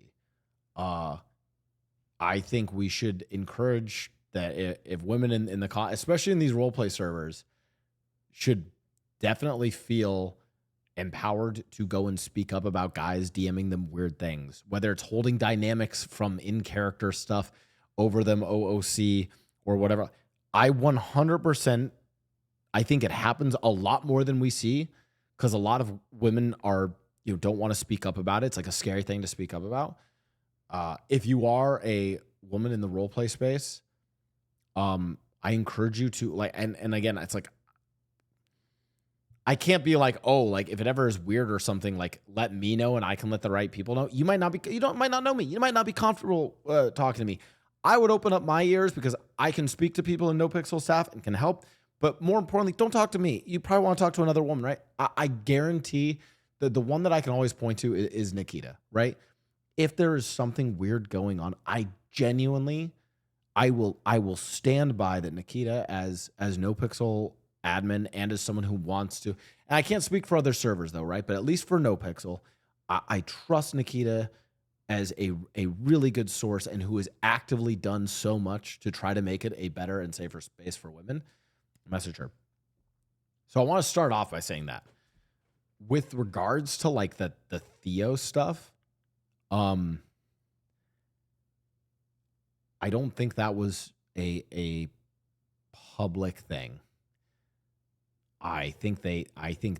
I think we should encourage that if women in the especially in these roleplay servers, should definitely feel empowered to go and speak up about guys DMing them weird things, whether it's holding dynamics from in-character stuff over them, OOC or whatever. I 100%, I think it happens a lot more than we see, because a lot of women are, don't want to speak up about it. It's like a scary thing to speak up about. If you are a woman in the role play space, I encourage you to and again, it's like, I can't be like, oh, like if it ever is weird or something, like let me know and I can let the right people know. You might not know me. You might not be comfortable talking to me. I would open up my ears because I can speak to people in No Pixel staff and can help. But more importantly, don't talk to me. You probably want to talk to another woman, right? I guarantee that the one that I can always point to is Nikita, right? If there is something weird going on, I genuinely, I will stand by that Nikita as No Pixel admin and as someone who wants to. And I can't speak for other servers though, right? But at least for No Pixel, I trust Nikita as a really good source and who has actively done so much to try to make it a better and safer space for women. Message her. So I want to start off by saying that with regards to like the Teeaa stuff, I don't think that was a public thing. I think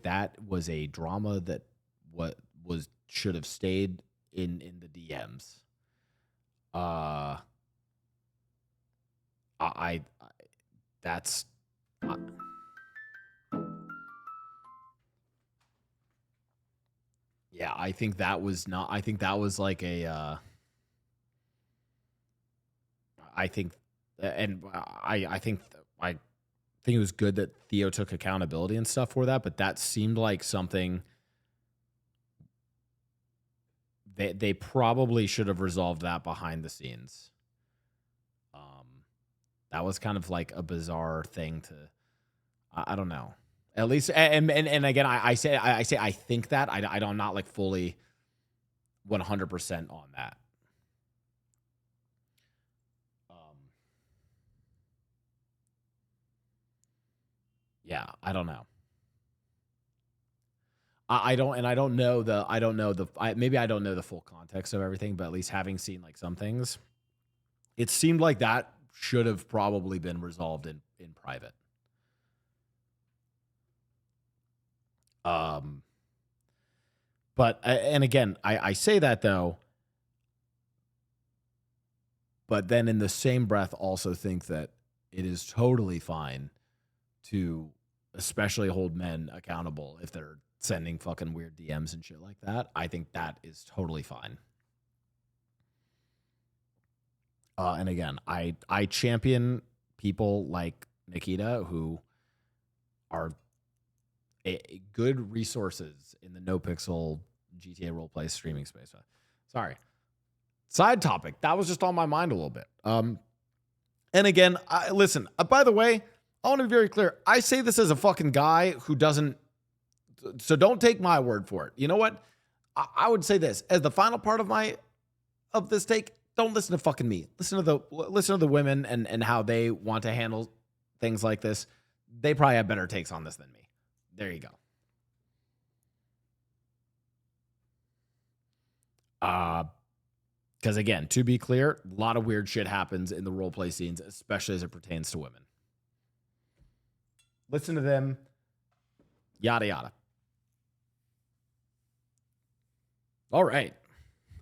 that was a drama that should have stayed in the DMs. That's yeah, I think that was not. I think that was like a. I think it was good that Teeaa took accountability and stuff for that, but that seemed like something they probably should have resolved that behind the scenes. That was kind of like a bizarre thing to, I don't know. At least, and again, I say I think that I'm not like fully 100% on that. Yeah, I don't know. Maybe I don't know the full context of everything, but at least having seen like some things, it seemed like that should have probably been resolved in private. But, and again, I say that though, but then in the same breath also think that it is totally fine to especially hold men accountable if they're sending fucking weird DMs and shit like that. I think that is totally fine. And again, I champion people like Nikita who are good resources in the No Pixel GTA roleplay streaming space. Sorry. Side topic. That was just on my mind a little bit. And again, listen, by the way, I want to be very clear. I say this as a fucking guy who doesn't, so don't take my word for it. You know what? I would say this as the final part of this take. Don't listen to fucking me. Listen to the women and how they want to handle things like this. They probably have better takes on this than me. There you go. Because again, to be clear, a lot of weird shit happens in the roleplay scenes, especially as it pertains to women. Listen to them. Yada yada. All right.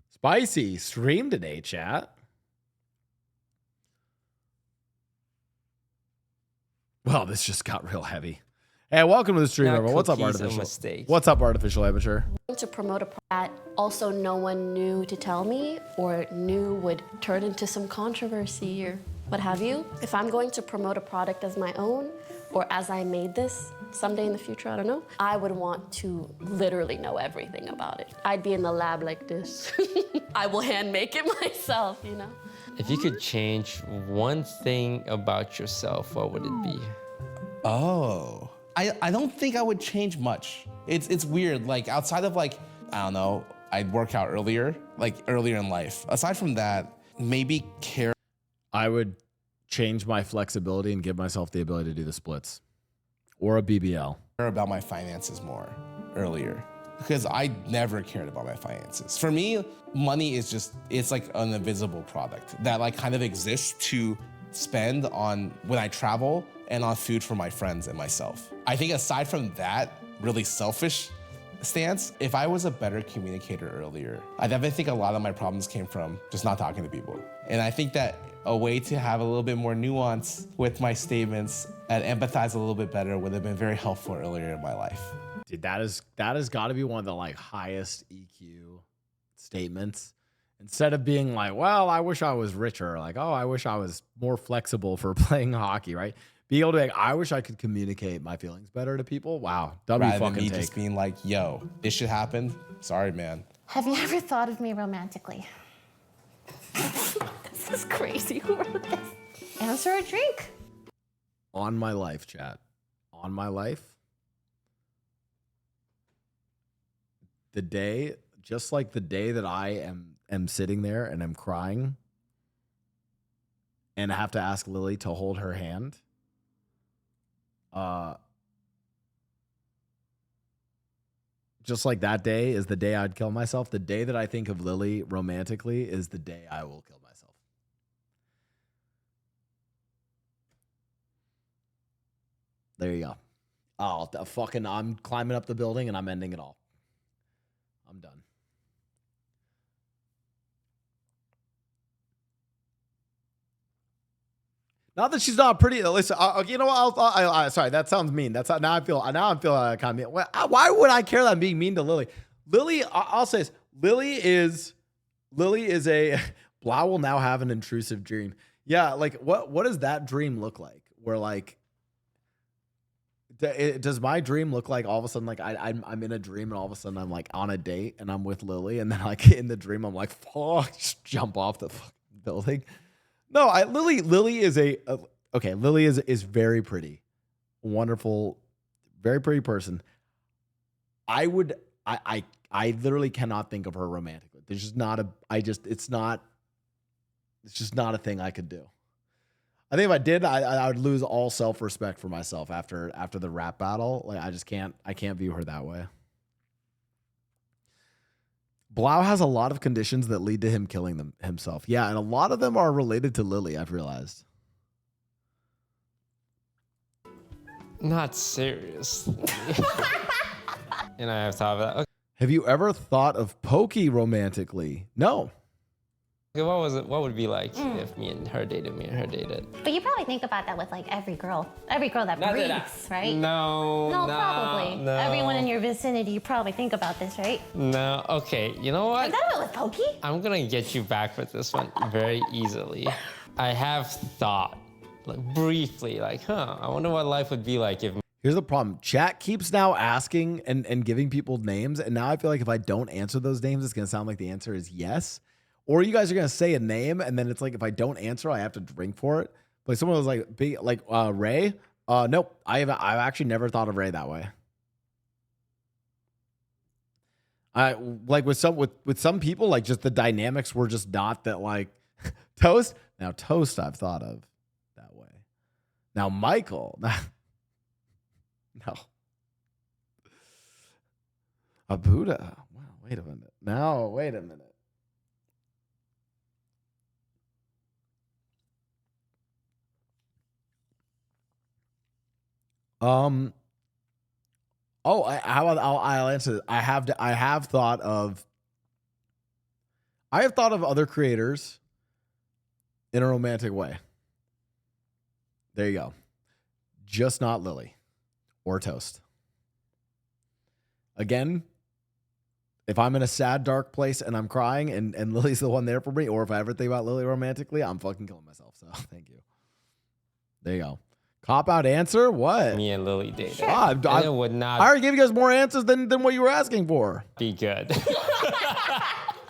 Spicy stream today, chat. Well, this just got real heavy. Hey, welcome to the stream, everyone. What's up, Artificial? What's up, Artificial Amateur? To promote a product that also no one knew to tell me or knew would turn into some controversy or what have you. If I'm going to promote a product as my own or as I made this someday in the future, I don't know, I would want to literally know everything about it. I'd be in the lab like this. I will hand make it myself, you know? If you could change one thing about yourself, what would it be? Oh, I don't think I would change much. It's weird, like outside of like, I don't know, I'd work out earlier in life. Aside from that, maybe care. I would change my flexibility and give myself the ability to do the splits or a BBL. care about my finances more earlier because I never cared about my finances. For me, money is just, it's like an invisible product that like kind of exists to spend on when I travel and on food for my friends and myself. I think aside from that really selfish stance, if I was a better communicator earlier, I definitely think a lot of my problems came from just not talking to people. And I think that a way to have a little bit more nuance with my statements and empathize a little bit better would have been very helpful earlier in my life. Dude, that has got to be one of the like highest EQ statements. Instead of being like, well, I wish I was richer, like, oh, I wish I was more flexible for playing hockey, right? Be able to be like, I wish I could communicate my feelings better to people. Wow, W Rather than fucking me take. just being like, yo, this shit happened. Sorry, man. Have you ever thought of me romantically? This is crazy. Who wrote this? Answer a drink. On my life, chat. On my life. The day, just like the day that I am sitting there and I'm crying and I have to ask Lily to hold her hand. Just like that day is the day I'd kill myself. The day that I think of Lily romantically is the day I will kill myself. There you go. Oh, I'm climbing up the building and I'm ending it all. I'm done. Not that she's not pretty. Listen, you know what? Sorry, that sounds mean. That's now I'm feeling kind of mean. Why would I care that I'm being mean to Lily? Lily, I'll say this. Lily is a Blau will now have an intrusive dream. Yeah, like what does that dream look like? Where like, does my dream look like all of a sudden like I'm in a dream and all of a sudden I'm like on a date and I'm with Lily and then like in the dream I'm like fuck, just jump off the fucking building. No, Lily is Lily is very pretty, wonderful, very pretty person. I literally cannot think of her romantically. There's just not it's just not a thing I could do. I think if I did, I would lose all self-respect for myself after the rap battle. Like I can't view her that way. Blau has a lot of conditions that lead to him killing himself. Yeah, and a lot of them are related to Lily, I've realized. Not serious. And I have thought of that. Okay. Have you ever thought of Pokey romantically? No. Okay, what would it be like if me and her dated? But you probably think about that with like every girl that breathes, right? No, probably. no. Everyone in your vicinity, you probably think about this, right? No, okay, you know what? You thought about it with Pokey? I'm gonna get you back with this one very easily. I have thought, like briefly, like, I wonder what life would be like if. Here's the problem. Chat keeps now asking and giving people names, and now I feel like if I don't answer those names, it's gonna sound like the answer is yes. Or you guys are gonna say a name, and then it's like if I don't answer, I have to drink for it. Like someone was like, Ray. Nope. I've actually never thought of Ray that way. I like with some people, like just the dynamics were just not that like Toast. Now Toast, I've thought of that way. Now Michael, no. A Buddha. Wow. Wait a minute. Now wait a minute. I'll answer this. I have thought of other creators in a romantic way. There you go. Just not Lily or Toast. Again, if I'm in a sad, dark place and I'm crying and Lily's the one there for me, or if I ever think about Lily romantically, I'm fucking killing myself. So thank you. There you go. Cop out answer? What? Me and Lily dated. Sure. It would not. I already gave you guys more answers than what you were asking for. Be good.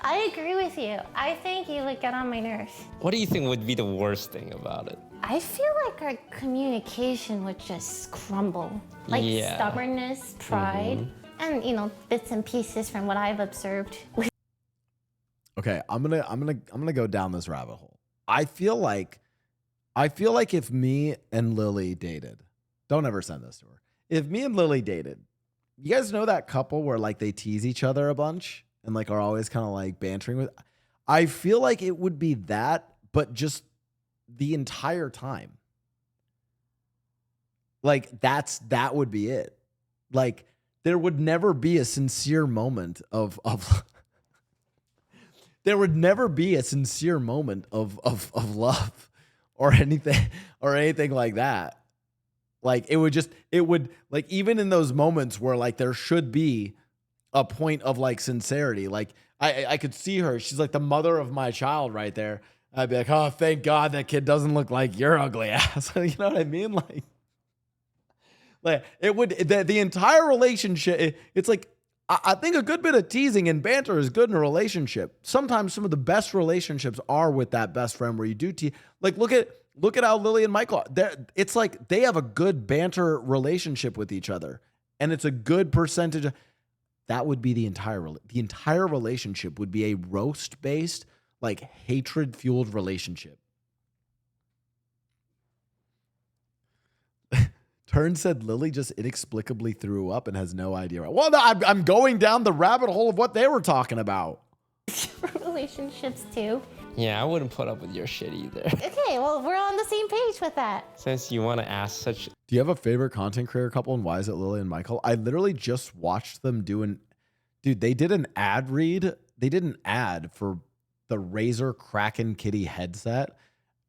I agree with you. I think you would get on my nerves. What do you think would be the worst thing about it? I feel like our communication would just crumble. Like stubbornness, pride, and bits and pieces from what I've observed. Okay, I'm gonna go down this rabbit hole. I feel like if me and Lily dated, don't ever send this to her. if me and Lily dated, you guys know that couple where like they tease each other a bunch and like are always kind of like bantering with. I feel like it would be that, but just the entire time. Like that would be it. Like there would never be a sincere moment of there would never be a sincere moment of love or anything like that. Like it would like, even in those moments where like there should be a point of like sincerity, like I could see her, she's like the mother of my child right there. I'd be like, oh, thank God that kid doesn't look like your ugly ass. You know what I mean? Like it would, the entire relationship, it's like, I think a good bit of teasing and banter is good in a relationship. Sometimes some of the best relationships are with that best friend where you do tease. Like look at how Lily and Michael, it's like they have a good banter relationship with each other. And it's a good percentage. That would be the entire relationship would be a roast-based, like hatred-fueled relationship. Turn said Lily just inexplicably threw up and has no idea. Well, no, I'm going down the rabbit hole of what they were talking about. Relationships too. Yeah, I wouldn't put up with your shit either. Okay, well, we're on the same page with that. Since you want to ask such... Do you have a favorite content creator couple, and why is it Lily and Michael? I literally just watched them do dude, they did an ad read. They did an ad for the Razer Kraken Kitty headset,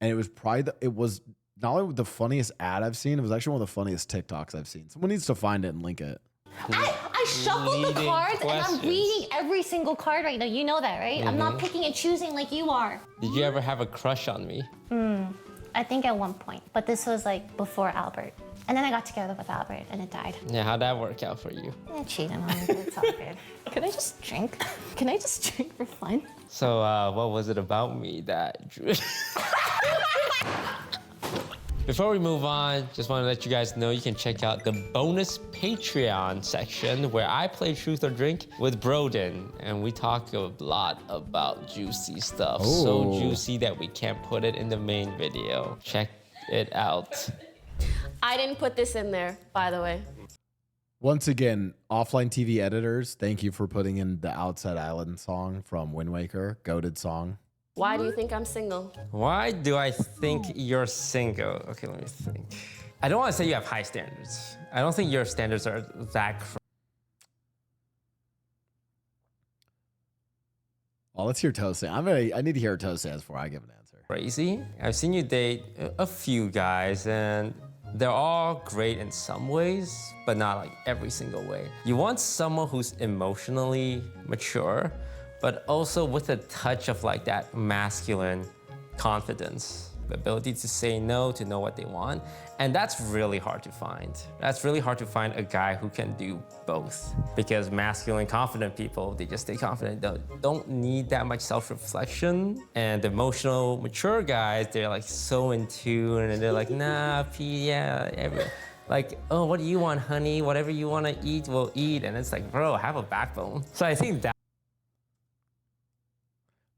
and it was probably it was not only the funniest ad I've seen, it was actually one of the funniest TikToks I've seen. Someone needs to find it and link it. I shuffled the cards and I'm reading every single card right now. You know that, right? I'm not picking and choosing like you are. Did you ever have a crush on me? I think at one point, but this was like before Albert. And then I got together with Albert and it died. Yeah, how'd that work out for you? I cheated on me, but it's all good. Can I just drink? Can I just drink for fun? So, what was it about me that drew... Before we move on, just want to let you guys know you can check out the bonus Patreon section where I play Truth or Drink with Broden, and we talk a lot about juicy stuff. So juicy that we can't put it in the main video. Check it out. I didn't put this in there, by the way. Once again, offline TV editors, thank you for putting in the Outside Island song from Wind Waker, goated song. Why do you think I'm single? Why do I think you're single? Okay, let me think. I don't want to say you have high standards. I don't think your standards are that Well, let's hear Toast. I need to hear what Toast says before I give an answer. crazy. I've seen you date a few guys, and they're all great in some ways, but not like every single way. You want someone who's emotionally mature, but also with a touch of like that masculine confidence, the ability to say no, to know what they want. And that's really hard to find. That's really hard to find a guy who can do both, because masculine, confident people, they just stay confident, don't need that much self-reflection. And the emotional, mature guys, they're like so in tune, and they're like, nah, like, oh, what do you want, honey? Whatever you want to eat, we'll eat. And it's like, bro, have a backbone. So I think that.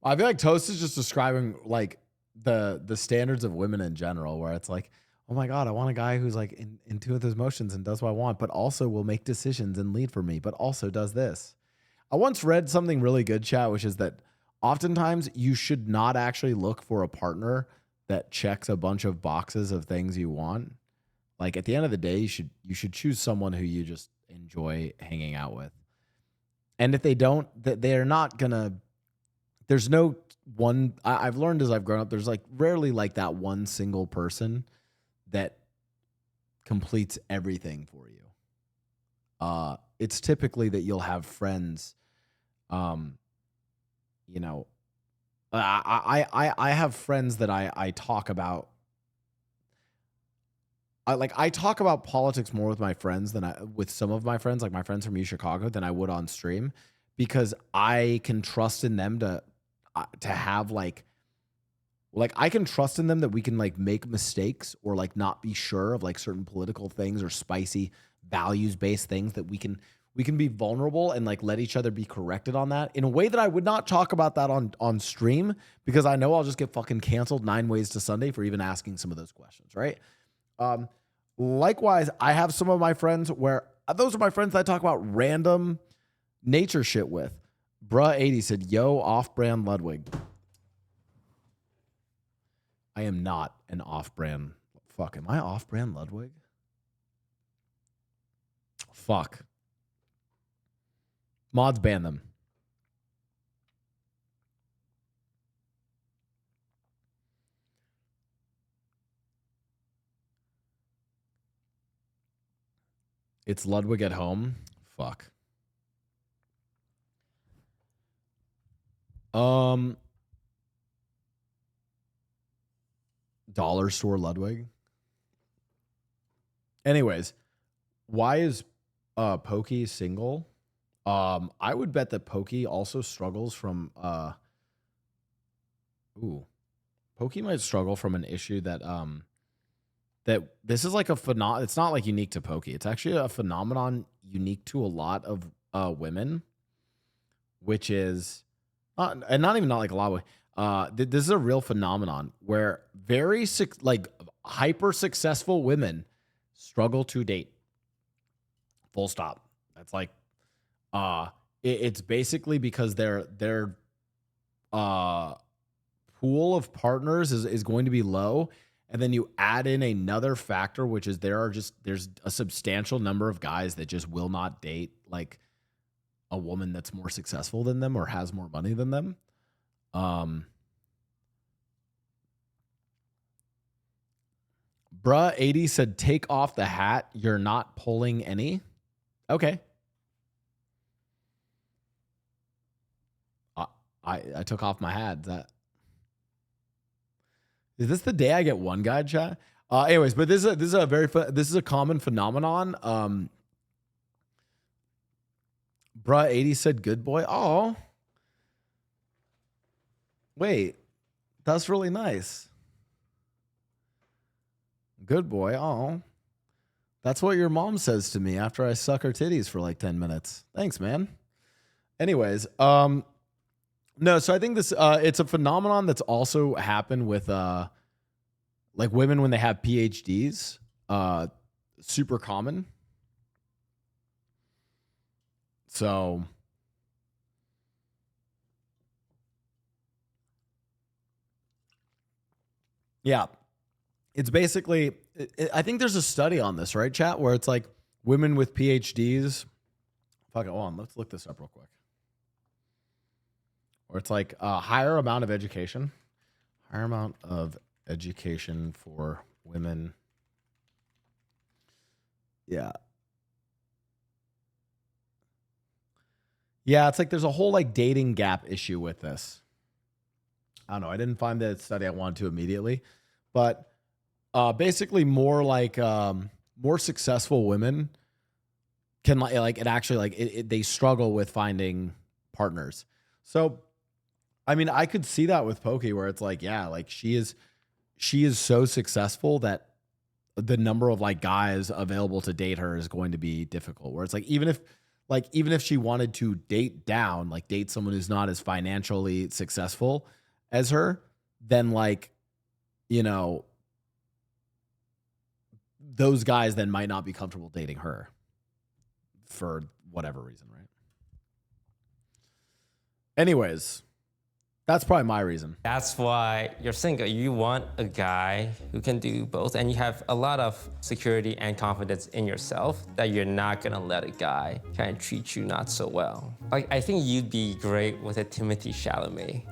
I feel like Toast is just describing like the standards of women in general, where it's like, oh my God, I want a guy who's like in tune with his emotions and does what I want, but also will make decisions and lead for me, but also does this. I once read something really good, chat, which is that oftentimes you should not actually look for a partner that checks a bunch of boxes of things you want. Like at the end of the day, you should choose someone who you just enjoy hanging out with. And if they don't, they're not gonna. There's no one. I've learned as I've grown up. There's like rarely like that one single person that completes everything for you. It's typically that you'll have friends. You know, I have friends that I talk about. I talk about politics more with my friends than with some of my friends, like my friends from Chicago, than I would on stream, because I can trust in them to have like I can trust in them that we can like make mistakes or like not be sure of like certain political things or spicy values-based things, that we can be vulnerable and like let each other be corrected on that in a way that I would not talk about that on stream, because I know I'll just get fucking canceled 9 ways to Sunday for even asking some of those questions, right? Likewise, I have some of my friends where those are my friends that I talk about random nature shit with. Bruh80 said, yo, off-brand Ludwig. I am not an off-brand. Fuck, am I off-brand Ludwig? Fuck. Mods ban them. It's Ludwig at home. Fuck. Dollar store Ludwig. Anyways, why is Pokey single? I would bet that Pokey also struggles from Pokey might struggle from an issue that that this is like it's not like unique to Pokey. It's actually a phenomenon unique to a lot of women, which is and not even not like a lot of this is a real phenomenon where very hyper successful women struggle to date. Full stop. That's like it's basically because their pool of partners is going to be low. And then you add in another factor, which is there's a substantial number of guys that just will not date like a woman that's more successful than them or has more money than them. Bruh 80 said, take off the hat. You're not pulling any. Okay. I took off my hat. Is this the day I get one guy, chat? Anyways, but this is a common phenomenon. Bruh 80 said, good boy. Oh. Wait. That's really nice. Good boy. Oh. That's what your mom says to me after I suck her titties for like 10 minutes. Thanks, man. Anyways, no, so I think this it's a phenomenon that's also happened with like women when they have PhDs. Super common. So yeah. It's basically I think there's a study on this, right, chat, where it's like women with PhDs. Fuck it, hold on, let's look this up real quick. Where it's like a higher amount of education for women. Yeah. Yeah, it's like there's a whole like dating gap issue with this. I don't know. I didn't find the study I wanted to immediately, but basically more like more successful women can like it actually like they struggle with finding partners. So I mean, I could see that with Pokey where it's like, yeah, like she is so successful that the number of like guys available to date her is going to be difficult. Where it's like, even if she wanted to date down, like date someone who's not as financially successful as her, then like, you know, those guys then might not be comfortable dating her for whatever reason, right? Anyways, that's probably my reason. That's why you're single. You want a guy who can do both, and you have a lot of security and confidence in yourself that you're not gonna let a guy kind of treat you not so well. Like, I think you'd be great with a Timothée Chalamet.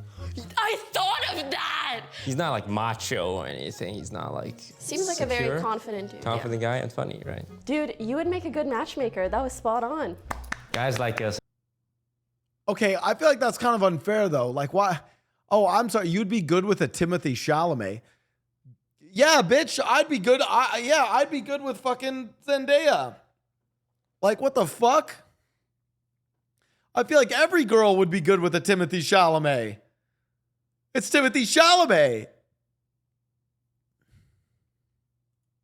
I thought of that! He's not like macho or anything. He's not like Seems like a very confident dude. Confident guy and funny, right? Dude, you would make a good matchmaker. That was spot on. Guys like us. Okay, I feel like that's kind of unfair though. Like, why? Oh, I'm sorry. You'd be good with a Timothée Chalamet. Yeah, bitch, I'd be good. I'd be good with fucking Zendaya. Like, what the fuck? I feel like every girl would be good with a Timothée Chalamet. It's Timothée Chalamet.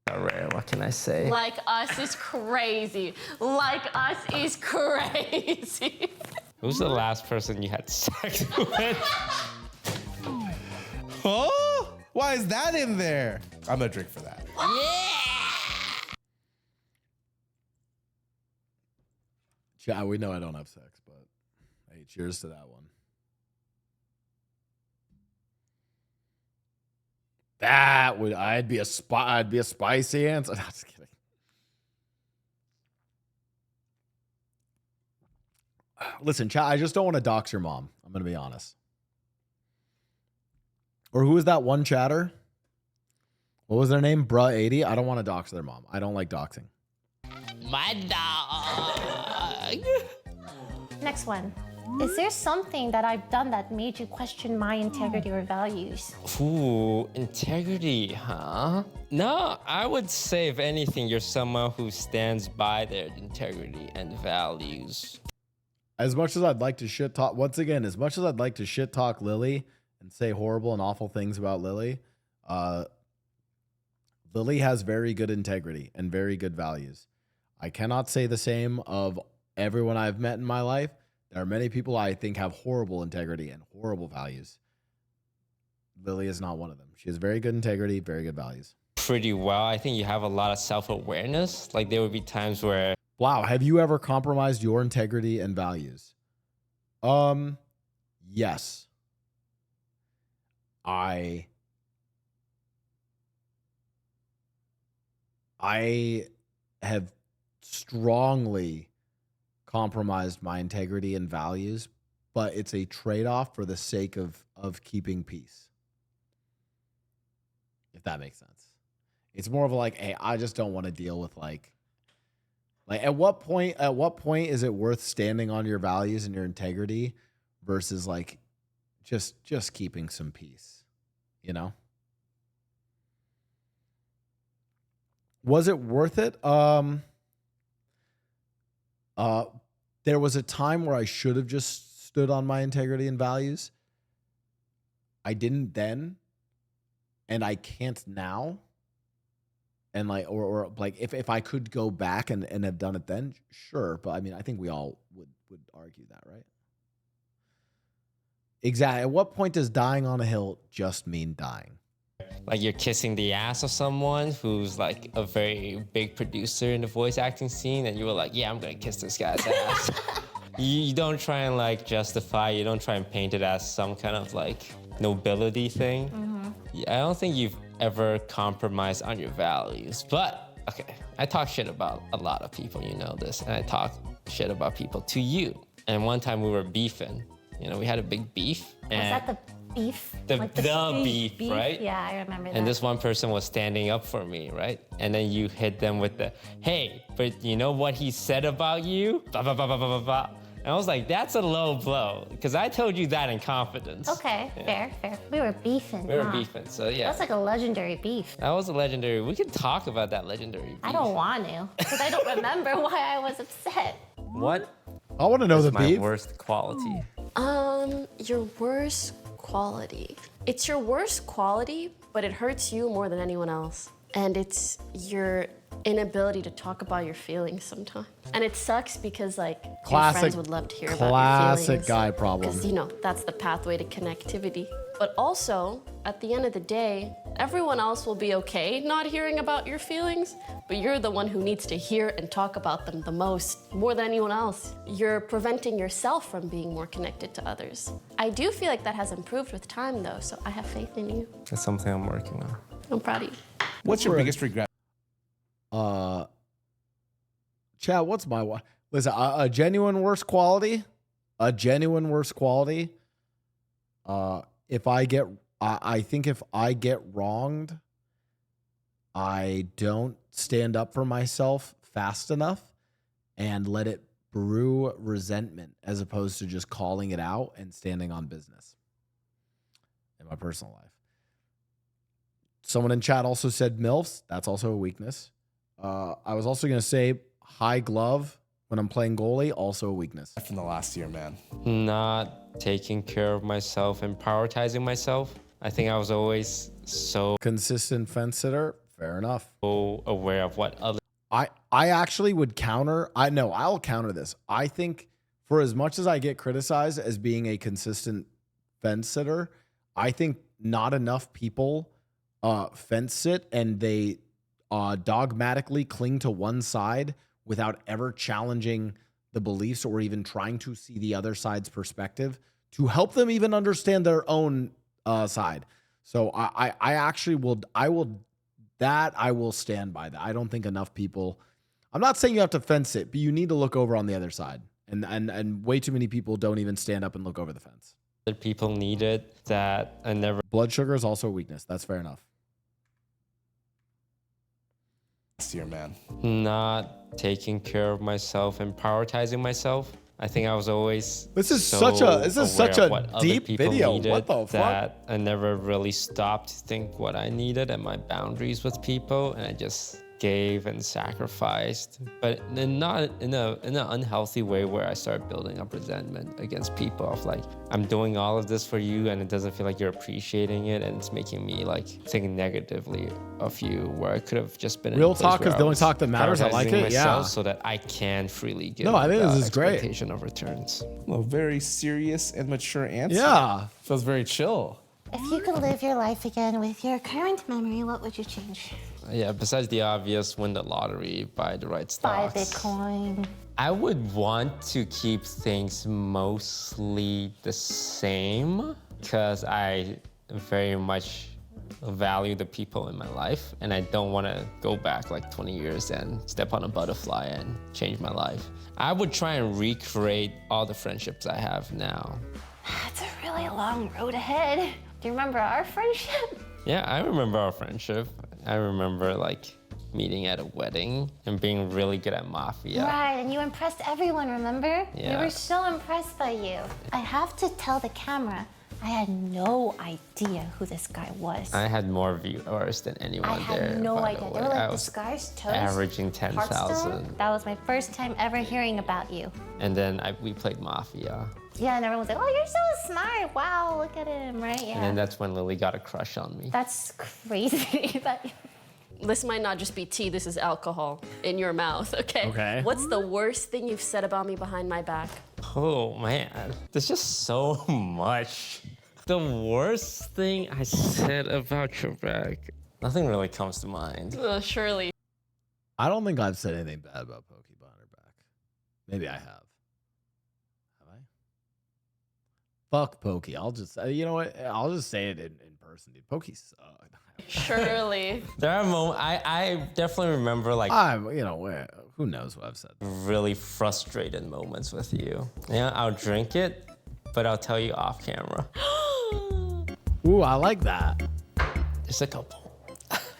Rare, what can I say? Like us is crazy. Like us is crazy. Who's the last person you had sex with? Oh, why is that in there? I'm gonna drink for that. Yeah! We know I don't have sex, but hey, cheers to that one. That would I'd be a spicy answer. No, just kidding. Listen, chat, I just don't want to dox your mom. I'm gonna be honest. Or who was that one chatter? What was their name? Bruh80. I don't want to dox their mom. I don't like doxing. My dog. Next one. Is there something that I've done that made you question my integrity or values? Ooh, integrity, huh? No, I would say if anything, you're someone who stands by their integrity and values. As much as I'd like to shit talk, once again, as much as I'd like to shit talk Lily and say horrible and awful things about Lily, Lily has very good integrity and very good values. I cannot say the same of everyone I've met in my life. There are many people I think have horrible integrity and horrible values. Lily is not one of them. She has very good integrity, very good values. Pretty well. I think you have a lot of self-awareness. Like there would be times where... Wow, have you ever compromised your integrity and values? Yes. I have strongly compromised my integrity and values, but it's a trade-off for the sake of keeping peace. If that makes sense. It's more of like, hey, I just don't want to deal with like at what point is it worth standing on your values and your integrity versus like just keeping some peace, you know? Was it worth it? There was a time where I should have just stood on my integrity and values. I didn't then, and I can't now. And like, or like, if I could go back and have done it then, sure. But I mean, I think we all would argue that, right? Exactly. At what point does dying on a hill just mean dying? Like you're kissing the ass of someone who's like a very big producer in the voice acting scene, and you were like, yeah, I'm gonna kiss this guy's ass. You don't try and like justify, you don't try and paint it as some kind of like nobility thing. I don't think you've ever compromised on your values, but okay, I talk shit about a lot of people, you know this, and I talk shit about people to you. And one time we were beefing, you know, we had a big beef. Was that the beef? The Like beef, right? Yeah, I remember that. And this one person was standing up for me, right? And then you hit them with the, hey, but you know what he said about you? Blah, blah, blah, blah, blah, blah, blah. And I was like, that's a low blow, because I told you that in confidence. Okay, fair. We were beefing. We were beefing, so yeah. That's like a legendary beef. That was a legendary. We can talk about that legendary beef. I don't want to, because I don't remember why I was upset. What? I want to know the my beef. worst quality. Your worst quality. It's your worst quality, but it hurts you more than anyone else. And it's your inability to talk about your feelings sometimes. And it sucks because like your friends would love to hear about your feelings. Classic guy problem. Because you know, that's the pathway to connectivity. But also, at the end of the day, everyone else will be okay not hearing about your feelings, but you're the one who needs to hear and talk about them the most, more than anyone else. You're preventing yourself from being more connected to others. I do feel like that has improved with time though, so I have faith in you. That's something I'm working on. I'm proud of you. What's your biggest regret? Chad, what's my listen? A genuine worst quality. A genuine worst quality. If I get, I think if I get wronged, I don't stand up for myself fast enough and let it brew resentment as opposed to just calling it out and standing on business in my personal life. Someone in chat also said MILFs. That's also a weakness. I was also going to say high glove when I'm playing goalie, also a weakness. From the last year, man. Not taking care of myself and prioritizing myself. I think I was always so consistent fence sitter. Fair enough. So aware of what other. I actually would counter. I'll counter this. I think for as much as I get criticized as being a consistent fence sitter, I think not enough people fence sit and they dogmatically cling to one side without ever challenging the beliefs or even trying to see the other side's perspective to help them even understand their own side. So I actually will stand by that. I don't think enough people, I'm not saying you have to fence it, but you need to look over on the other side. And way too many people don't even stand up and look over the fence. That people needed that I never. Blood sugar is also a weakness. That's fair enough. Dear man. Not taking care of myself and prioritizing myself. I think I was always this is so such a what deep video. What the fuck? That I never really stopped to think what I needed and my boundaries with people, and I just gave and sacrificed, but not in an unhealthy way where I started building up resentment against people of like, I'm doing all of this for you and it doesn't feel like you're appreciating it, and it's making me like think negatively of you, where I could have just been real talk is the only talk that matters. I like it. Yeah. So that I can freely give. No, I think this is great. Expectation of returns. A very serious and mature answer. Yeah. Feels very chill. If you could live your life again with your current memory, what would you change? Yeah, besides the obvious, win the lottery, buy the right Buy stocks. Bitcoin. I would want to keep things mostly the same because I very much value the people in my life, and I don't want to go back like 20 years and step on a butterfly and change my life. I would try and recreate all the friendships I have now. It's a really long road ahead. Do you remember our friendship? Yeah, I remember our friendship. I remember like meeting at a wedding and being really good at Mafia. Right, and you impressed everyone, remember? Yeah. We were so impressed by you. I have to tell the camera, I had no idea who this guy was. I had more viewers than anyone I there. had no by the idea. way. They were like, I this was guy's toast. averaging 10,000. Hearthstone? That was my first time ever hearing about you. And then we played Mafia. Yeah, and everyone's like, oh, you're so smart. Wow, look at him, right? Yeah. And then that's when Lily got a crush on me. That's crazy. This might not just be tea, this is alcohol in your mouth, okay? Okay. What's the worst thing you've said about me behind my back? Oh man, there's just so much. The worst thing I said about your back, nothing really comes to mind. Surely. I don't think I've said anything bad about Pokey behind her back. Maybe I have. Have I? Fuck Pokey. I'll just, you know what? I'll just say it in person, dude. Pokey sucked. Surely. There are moments, I definitely remember like, who knows what I've said. Really frustrated moments with you. Yeah, I'll drink it, but I'll tell you off camera. Ooh, I like that. There's a couple.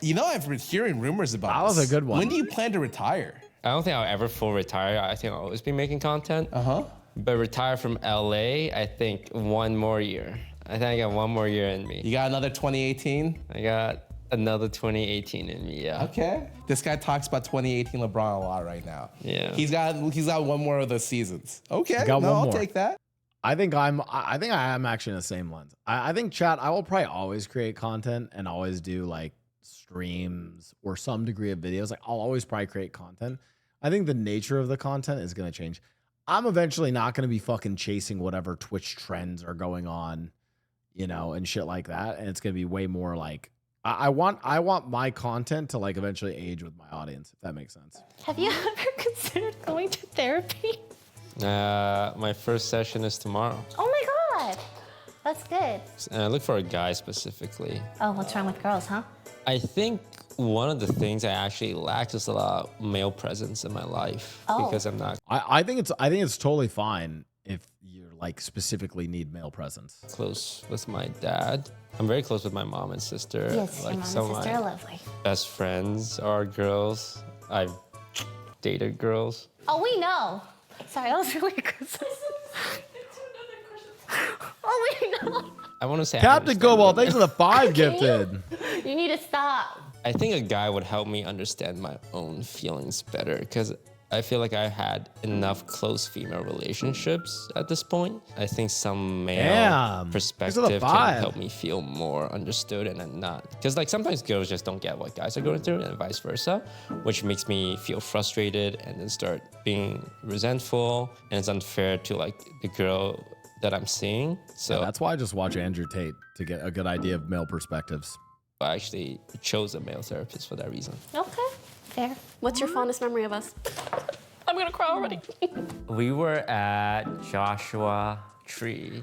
You know, I've been hearing rumors about That was this. a good one. When do you plan to retire? I don't think I'll ever full retire. I think I'll always be making content. But retire from LA, I think one more year. I think I got one more year in me. You got another 2018? I got another 2018 in me, yeah. Okay. This guy talks about 2018 LeBron a lot right now. Yeah. He's got one more of those seasons. Okay. Got one I'll more. take that. I think I am actually in the same lens. I think, chat, I will probably always create content and always do like streams or some degree of videos. Like I'll always probably create content. I think the nature of the content is going to change. I'm eventually not going to be fucking chasing whatever Twitch trends are going on, you know, and shit like that. And it's going to be way more like, I want my content to like eventually age with my audience, if that makes sense. Have you ever considered going to therapy? My first session is tomorrow. Oh my God. That's good. And I look for a guy specifically. Oh, what's wrong with girls, huh? I think one of the things I actually lack is a lot of male presence in my life because I'm not I think it's totally fine if you like specifically need male presence. close with my dad. I'm very close with my mom and sister. Yes, your mom and some of sister my are lovely. best friends are girls. I've dated girls. Oh, we know. Sorry, that was really aggressive. Oh, we know. I want to say Captain Cobalt, thanks for the 5 gifted. You need to stop. I think a guy would help me understand my own feelings better because I feel like I had enough close female relationships at this point. I think some male Damn. perspective These are the can 5. help me feel more understood and I'm not. Because like sometimes girls just don't get what guys are going through and vice versa, which makes me feel frustrated and then start being resentful. And it's unfair to like the girl that I'm seeing. So That's why I just watch Andrew Tate to get a good idea of male perspectives. I actually chose a male therapist for that reason. Okay, fair. What's your fondest memory of us? I'm gonna cry already. We were at Joshua Tree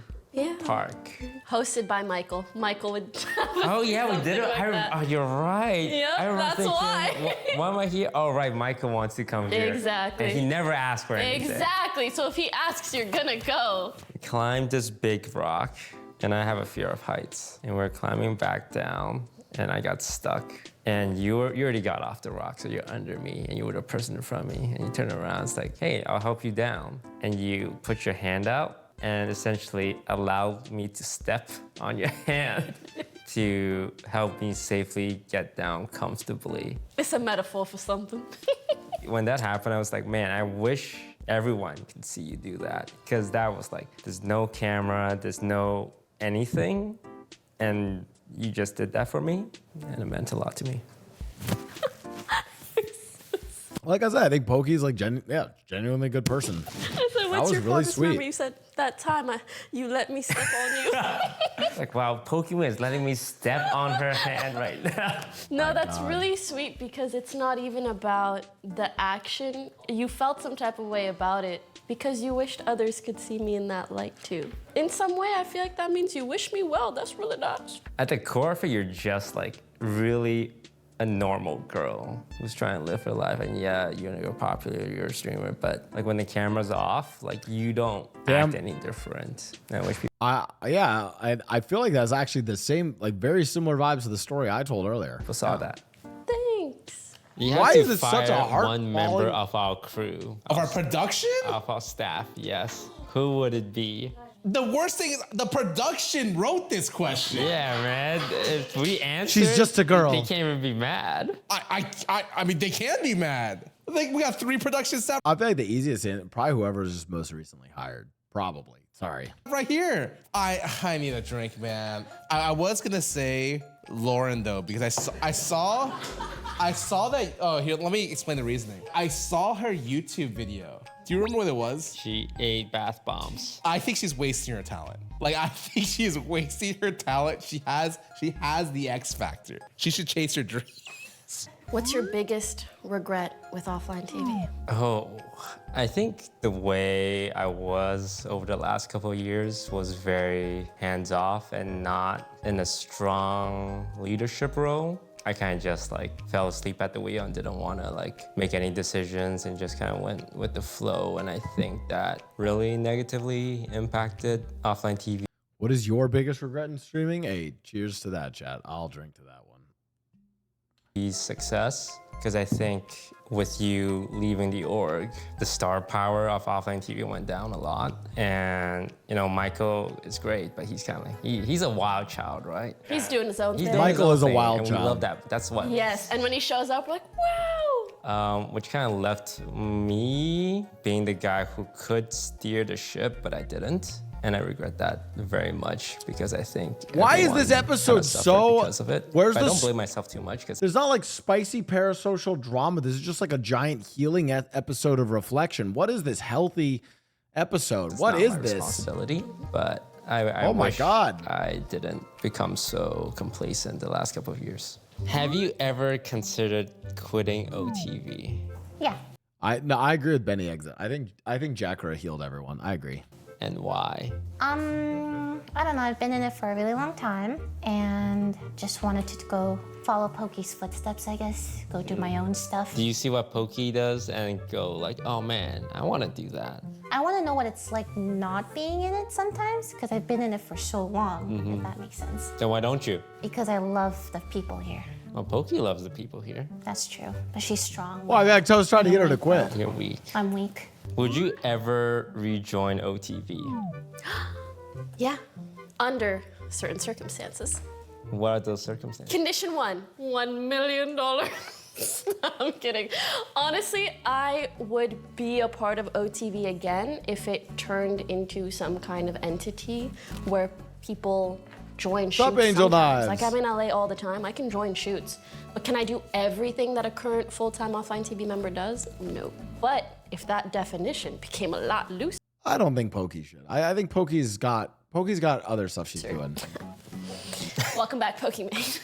Park. Hosted by Michael. Michael would. Oh yeah, we did it. Oh, you're right. Yeah, I remember that's thinking, why. Why am I here? Oh right, Michael wants to come here. Exactly. And he never asked for anything. Exactly. So if he asks, you're gonna go. We climbed this big rock, and I have a fear of heights. And we're climbing back down, and I got stuck. And you already got off the rock, so you're under me, and you were the person in front of me. And you turn around, it's like, hey, I'll help you down. And you put your hand out, and essentially allowed me to step on your hand to help me safely get down comfortably. It's a metaphor for something. When that happened, I was like, man, I wish everyone could see you do that. Because that was like, there's no camera, there's no anything, and you just did that for me, and it meant a lot to me. Like I said, I think Pokey's like genuinely good person. I said, what's was your really fondest sweet. memory? You said, that time you let me step on you. Like, wow, Pokemon is letting me step on her hand right now. No, that's really sweet because it's not even about the action. You felt some type of way about it because you wished others could see me in that light too. In some way, I feel like that means you wish me well. That's really nice. At the core of it, you're just like really a normal girl who's trying to live her life. And yeah, you're popular, you're a streamer, but like when the camera's off, like you don't act any different. And I wish people. I feel like that's actually the same, like very similar vibes to the story I told earlier. People saw that. Thanks. You Why have to is it such a fire one member heart-falling- of our crew. Of our production? Of our staff, yes. Who would it be? The worst thing is the production wrote this question. Yeah, man. If we answer, She's just a girl. They can't even be mad. I mean, they can be mad. I think we got 3 production staff I feel like the easiest thing, probably whoever is just most recently hired. Probably. Sorry. right here. I need a drink, man. I was gonna say Lauren though, because I saw that. Oh, here, let me explain the reasoning. I saw her YouTube video. Do you remember what it was? She ate bath bombs. I think she's wasting her talent. Like, I think she is wasting her talent. She has the X factor. She should chase her dreams. What's your biggest regret with offline TV? Oh, I think the way I was over the last couple of years was very hands-off and not in a strong leadership role. I kind of just like fell asleep at the wheel and didn't want to like make any decisions and just kind of went with the flow. And I think that really negatively impacted offline TV. What is your biggest regret in streaming? Hey, cheers to that, chat. I'll drink to that one. Success, because I think with you leaving the org, the star power of offline TV went down a lot. And you know, Michael is great, but he's kind of like he's a wild child, right? He's doing his own thing. Michael is a wild and child. We love that. That's what. Yes, and when he shows up, we're like, wow. Which kind of left me being the guy who could steer the ship, but I didn't. And I regret that very much because I think Why is this episode so? because of it. Where's but I the? don't blame myself too much because There's not like spicy parasocial drama. This is just like a giant healing episode of reflection. What is this healthy episode? it's What not is my this? responsibility. But I Oh my wish God. I didn't become so complacent the last couple of years. Have you ever considered quitting OTV? Yeah. I agree with Benny Exit. I think Jackra healed everyone. I agree. And why? I don't know. I've been in it for a really long time and just wanted to go follow Pokey's footsteps, I guess. Go do my own stuff. Do you see what Pokey does and go like, oh man, I want to do that? I want to know what it's like not being in it sometimes because I've been in it for so long, if that makes sense. Then why don't you? Because I love the people here. Well, Pokey loves the people here. That's true. But she's strong. Well, I was trying to get her to quit. You're weak. I'm weak. Would you ever rejoin OTV? Yeah, under certain circumstances. What are those circumstances? Condition 1, $1 million. I'm kidding. Honestly, I would be a part of OTV again if it turned into some kind of entity where people join shoots. Stop Angel sometimes. Knives. Like I'm in LA all the time. I can join shoots. But can I do everything that a current full-time offline TV member does? No. But if that definition became a lot looser. I don't think Pokey should. I think Pokey's got other stuff she's doing. Welcome back, Pokemon.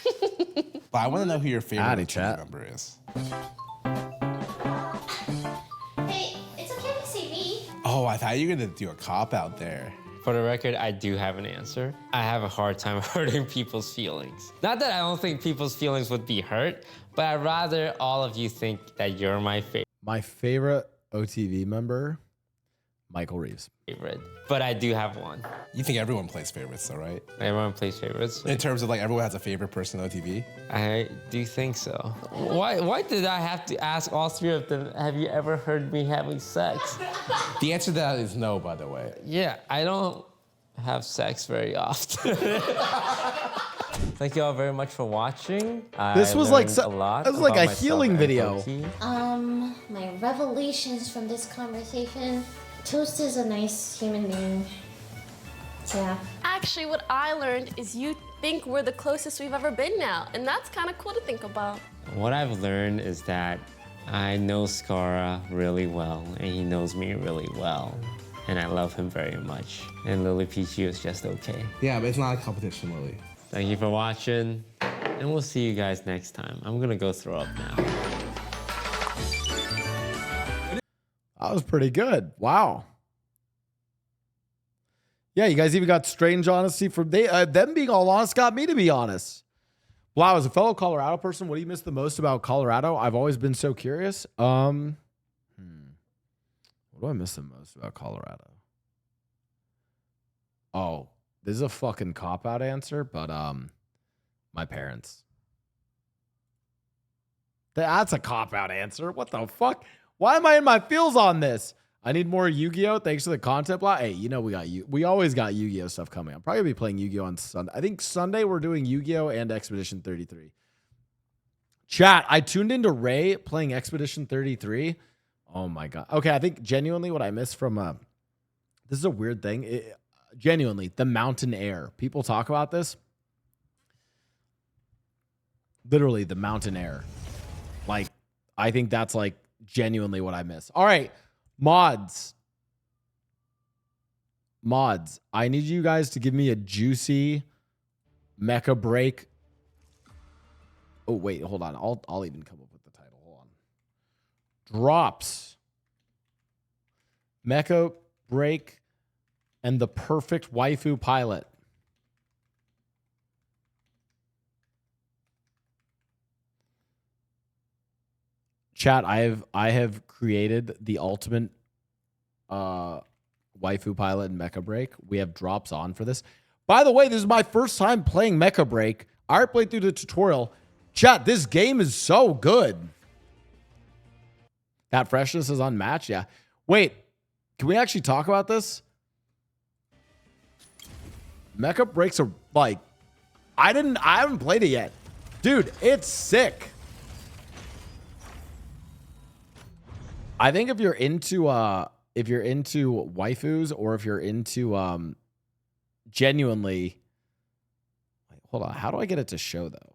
But I want to know who your favorite Howdy, OTV chat. member is. Hey, Oh, I thought you were gonna do a cop out there. For the record, I do have an answer. I have a hard time hurting people's feelings. Not that I don't think people's feelings would be hurt, but I'd rather all of you think that you're my favorite. My favorite OTV member, Michael Reeves. But I do have one. You think everyone plays favorites, though, right? Everyone plays favorites. In terms of like everyone has a favorite person on OTV? I do think so. Why did I have to ask all three of them, have you ever heard me having sex? The answer to that is no, by the way. Yeah, I don't have sex very often. Thank you all very much for watching. This was like a lot. It was like about a myself healing and video. Loki. My revelations from this conversation. Toast is a nice human being. Yeah. Actually, what I learned is you think we're the closest we've ever been now, and that's kind of cool to think about. What I've learned is that I know Skara really well, and he knows me really well. And I love him very much. And Lily Peachy is just okay. Yeah, but it's not a competition, Lily. Thank you for watching, and we'll see you guys next time. I'm gonna go throw up now. That was pretty good. Wow. Yeah, you guys even got strange honesty from them being all honest got me to be honest. Wow, as a fellow Colorado person, what do you miss the most about Colorado? I've always been so curious. What do I miss the most about Colorado? Oh, this is a fucking cop-out answer, but my parents. That's a cop-out answer. What the fuck? Why am I in my feels on this? I need more Yu-Gi-Oh! Thanks to the content block. Hey, you know we always got Yu-Gi-Oh! Stuff coming. I'm probably gonna be playing Yu-Gi-Oh! On Sunday. I think Sunday we're doing Yu-Gi-Oh! And Expedition 33. Chat, I tuned into Ray playing Expedition 33. Oh my god. Okay, I think genuinely what I miss from this is a weird thing. Genuinely, the mountain air. People talk about this. Literally, the mountain air. Like, I think that's like genuinely what I miss. All right, mods. I need you guys to give me a juicy mecha break. Oh wait, hold on. I'll even come up with the title. Hold on. Drops. Mecha break and the perfect waifu pilot. Chat, I have created the ultimate waifu pilot and mecha break. We have drops on for this. By the way, this is my first time playing mecha break. I already played through the tutorial. Chat, this game is so good. That freshness is unmatched. Yeah. Wait, can we actually talk about this? Mecha breaks are like, I haven't played it yet. Dude, it's sick. I think if you're into waifus or if you're into genuinely, wait, hold on, how do I get it to show though?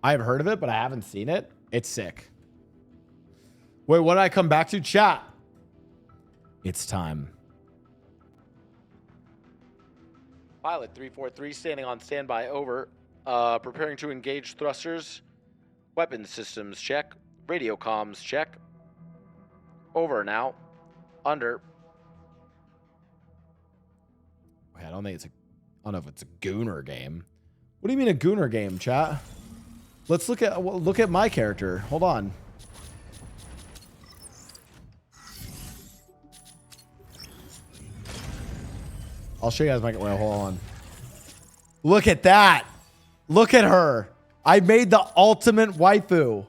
I've heard of it, but I haven't seen it. It's sick. Wait, what did I come back to? Chat. It's time. Pilot 343 standing on standby, over. Preparing to engage thrusters. Weapons systems check. Radio comms check. Over now. Under. Okay, I don't know if it's a Gooner game. What do you mean a Gooner game, chat? Let's look at my character. Hold on. I'll show you guys my, well, hold on. Look at that. Look at her. I made the ultimate waifu.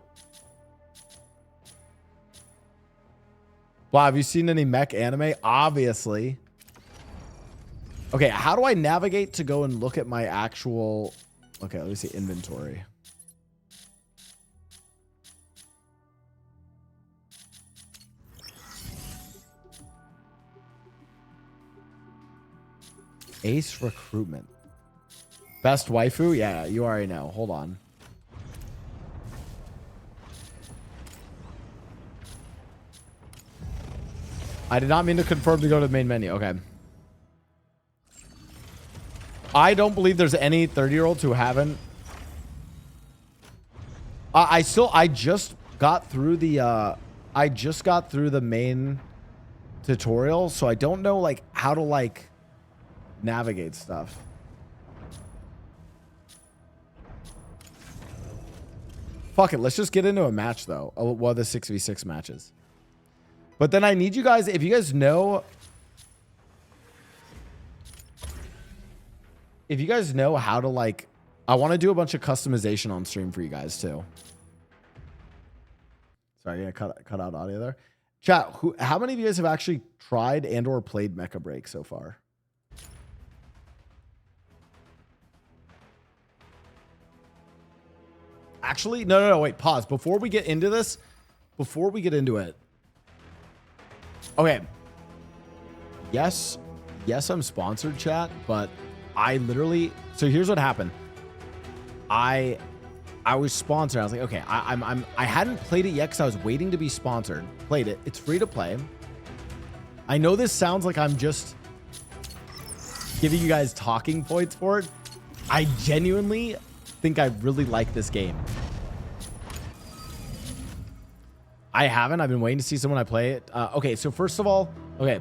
Wow, have you seen any mech anime? Obviously. Okay, how do I navigate to go and look at my actual... Okay, let me see inventory. Ace recruitment. Best waifu? Yeah, you already know. Hold on. I did not mean to confirm to go to the main menu. Okay. I don't believe there's any 30-year-olds who haven't. I just got through the I just got through the main tutorial, so I don't know like how to like navigate stuff. Fuck it, let's just get into a match though. One of the 6v6 matches. But then I need you guys, if you guys know, how to like, I want to do a bunch of customization on stream for you guys too. Sorry, yeah, cut out audio there. Chat, how many of you guys have actually tried and or played Mecha Break so far? Actually, no, wait, pause. Before we get into this, okay. Yes, I'm sponsored, chat, but I literally, so here's what happened. I was sponsored. I was like, okay, I hadn't played it yet because I was waiting to be sponsored. Played it. It's free to play. I know this sounds like I'm just giving you guys talking points for it. I genuinely think I really like this game. I haven't. I've been waiting to see someone I play it. Okay, so first of all, okay,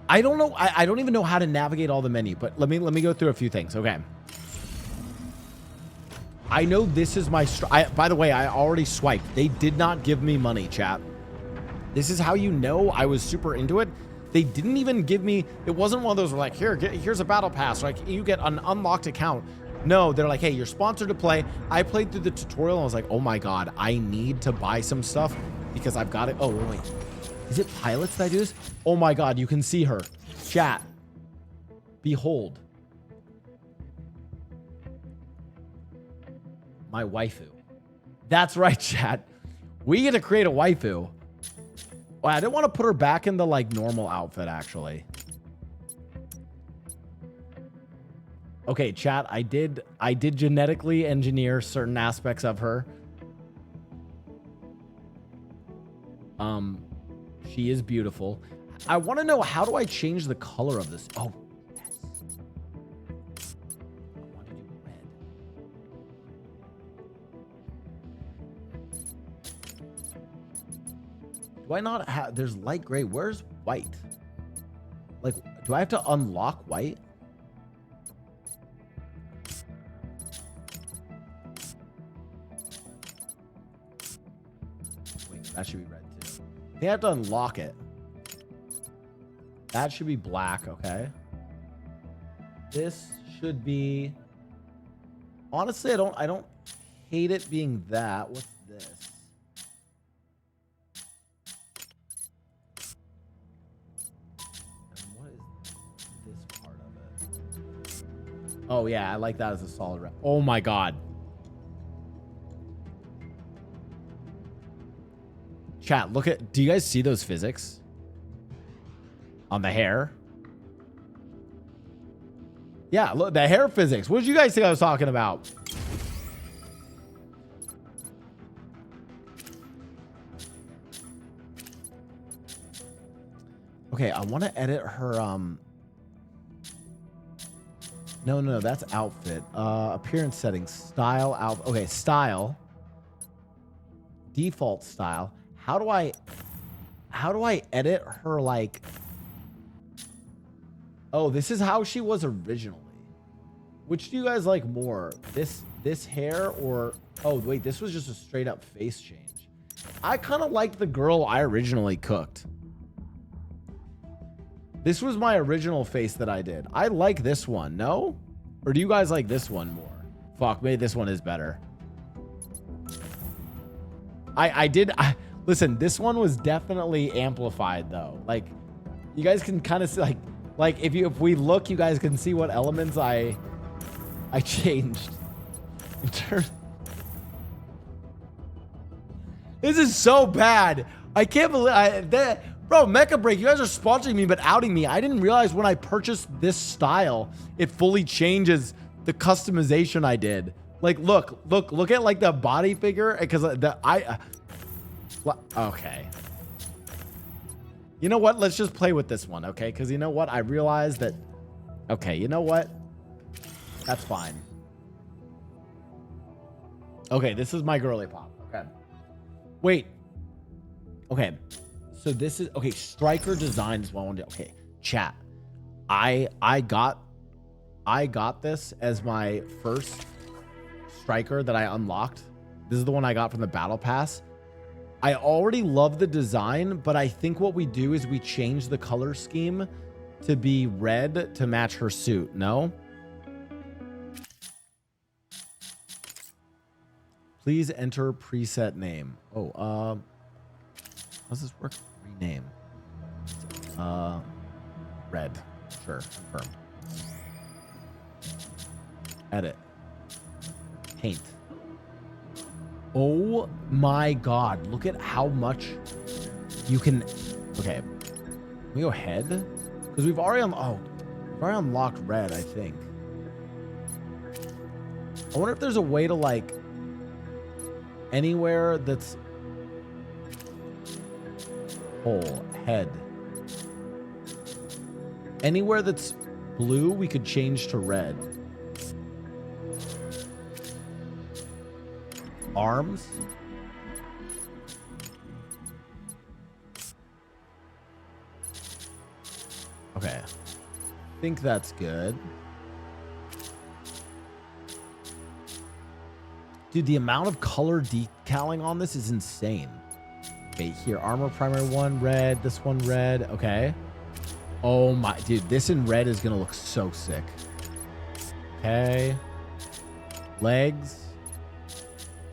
I don't know. I don't even know how to navigate all the menu, but let me go through a few things. Okay. I know this is my... by the way, I already swiped. They did not give me money, chat. This is how you know I was super into it. They didn't even give me... It wasn't one of those where like, here's a battle pass. Like, you get an unlocked account. No, they're like, hey, you're sponsored to play. I played through the tutorial and I was like, oh my God, I need to buy some stuff because I've got it. Oh, wait. Is it pilots that I do this? Oh my God, you can see her. Chat. Behold. My waifu. That's right, chat. We get to create a waifu. Well, I didn't want to put her back in the like normal outfit, actually. Okay, chat, I did genetically engineer certain aspects of her. She is beautiful. I want to know, how do I change the color of this? Oh, yes. I want to do red. Do I not have... There's light gray. Where's white? Like, do I have to unlock white? Wait, that should be red too. They have to unlock it. That should be black, okay? This should be... Honestly, I don't hate it being that. What's this? And what is this part of it? Oh yeah, I like that as a solid red. Oh my God. Chat, look at... Do you guys see those physics? On the hair? Yeah, look, the hair physics. What did you guys think I was talking about? Okay, I want to edit her... No, that's outfit. Appearance settings. Style, out. Okay, style. Default style. How do I edit her, like... Oh, this is how she was originally. Which do you guys like more? This hair or... Oh, wait, this was just a straight up face change. I kind of like the girl I originally cooked. This was my original face that I did. I like this one, no? Or do you guys like this one more? Fuck, maybe this one is better. Listen, this one was definitely amplified though. Like, you guys can kind of see, like if we look, you guys can see what elements I changed. In terms, this is so bad. I can't believe bro, Mecha Break, you guys are sponsoring me but outing me. I didn't realize when I purchased this style, it fully changes the customization I did. Like, look at like the body figure, because okay. You know what? Let's just play with this one, okay? Because you know what? I realized that... Okay, you know what? That's fine. Okay, this is my girly pop. Okay. Wait. Okay. So this is okay. Striker design is what I want to do. Okay, chat. I got this as my first striker that I unlocked. This is the one I got from the battle pass. I already love the design, but I think what we do is we change the color scheme to be red to match her suit. No? Please enter preset name. Oh, how does this work? Rename. Red. Sure. Confirm. Edit. Paint. Oh my god. Look at how much you can. Okay. Can we go ahead? Because we've already unlocked red, I think. I wonder if there's a way to like anywhere that's whole head. Anywhere that's blue, we could change to red. Arms. Okay. I think that's good. Dude, the amount of color decaling on this is insane. Okay, here, armor primary 1, red, this one red. Okay. Oh my, dude, this in red is gonna look so sick. Okay. Legs.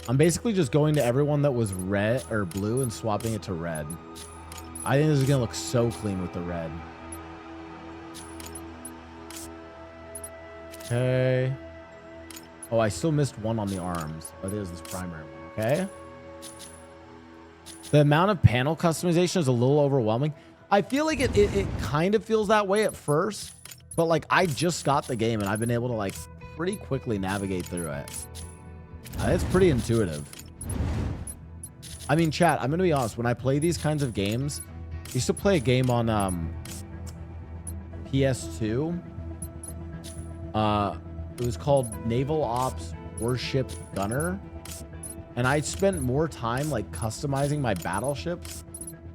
I'm basically just going to everyone that was red or blue and swapping it to red. I think this is gonna look so clean with the red. Okay. Oh, I still missed one on the arms. Oh, there's this primary one. Okay. The amount of panel customization is a little overwhelming. I feel like it kind of feels that way at first, but like I just got the game and I've been able to like pretty quickly navigate through it. It's pretty intuitive. I mean, chat, I'm gonna be honest. When I play these kinds of games, I used to play a game on PS2. It was called Naval Ops Warship Gunner. And I spent more time like customizing my battleships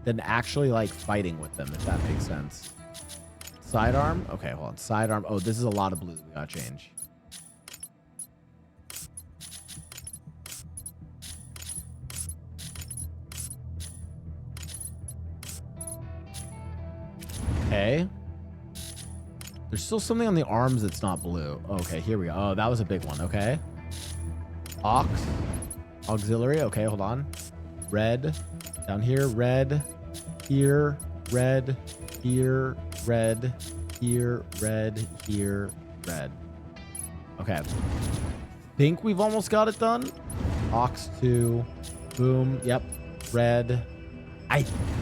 than actually like fighting with them, if that makes sense. Sidearm. Okay, hold on. Sidearm. Oh, this is a lot of blues we gotta change. Okay. There's still something on the arms that's not blue. Okay, here we go. Oh, that was a big one. Okay. Auxiliary. Okay, hold on. Red. Down here, red. Here, red. Here, red. Here, red. Here, red. Okay. Think we've almost got it done. Aux 2. Boom. Yep. Red. I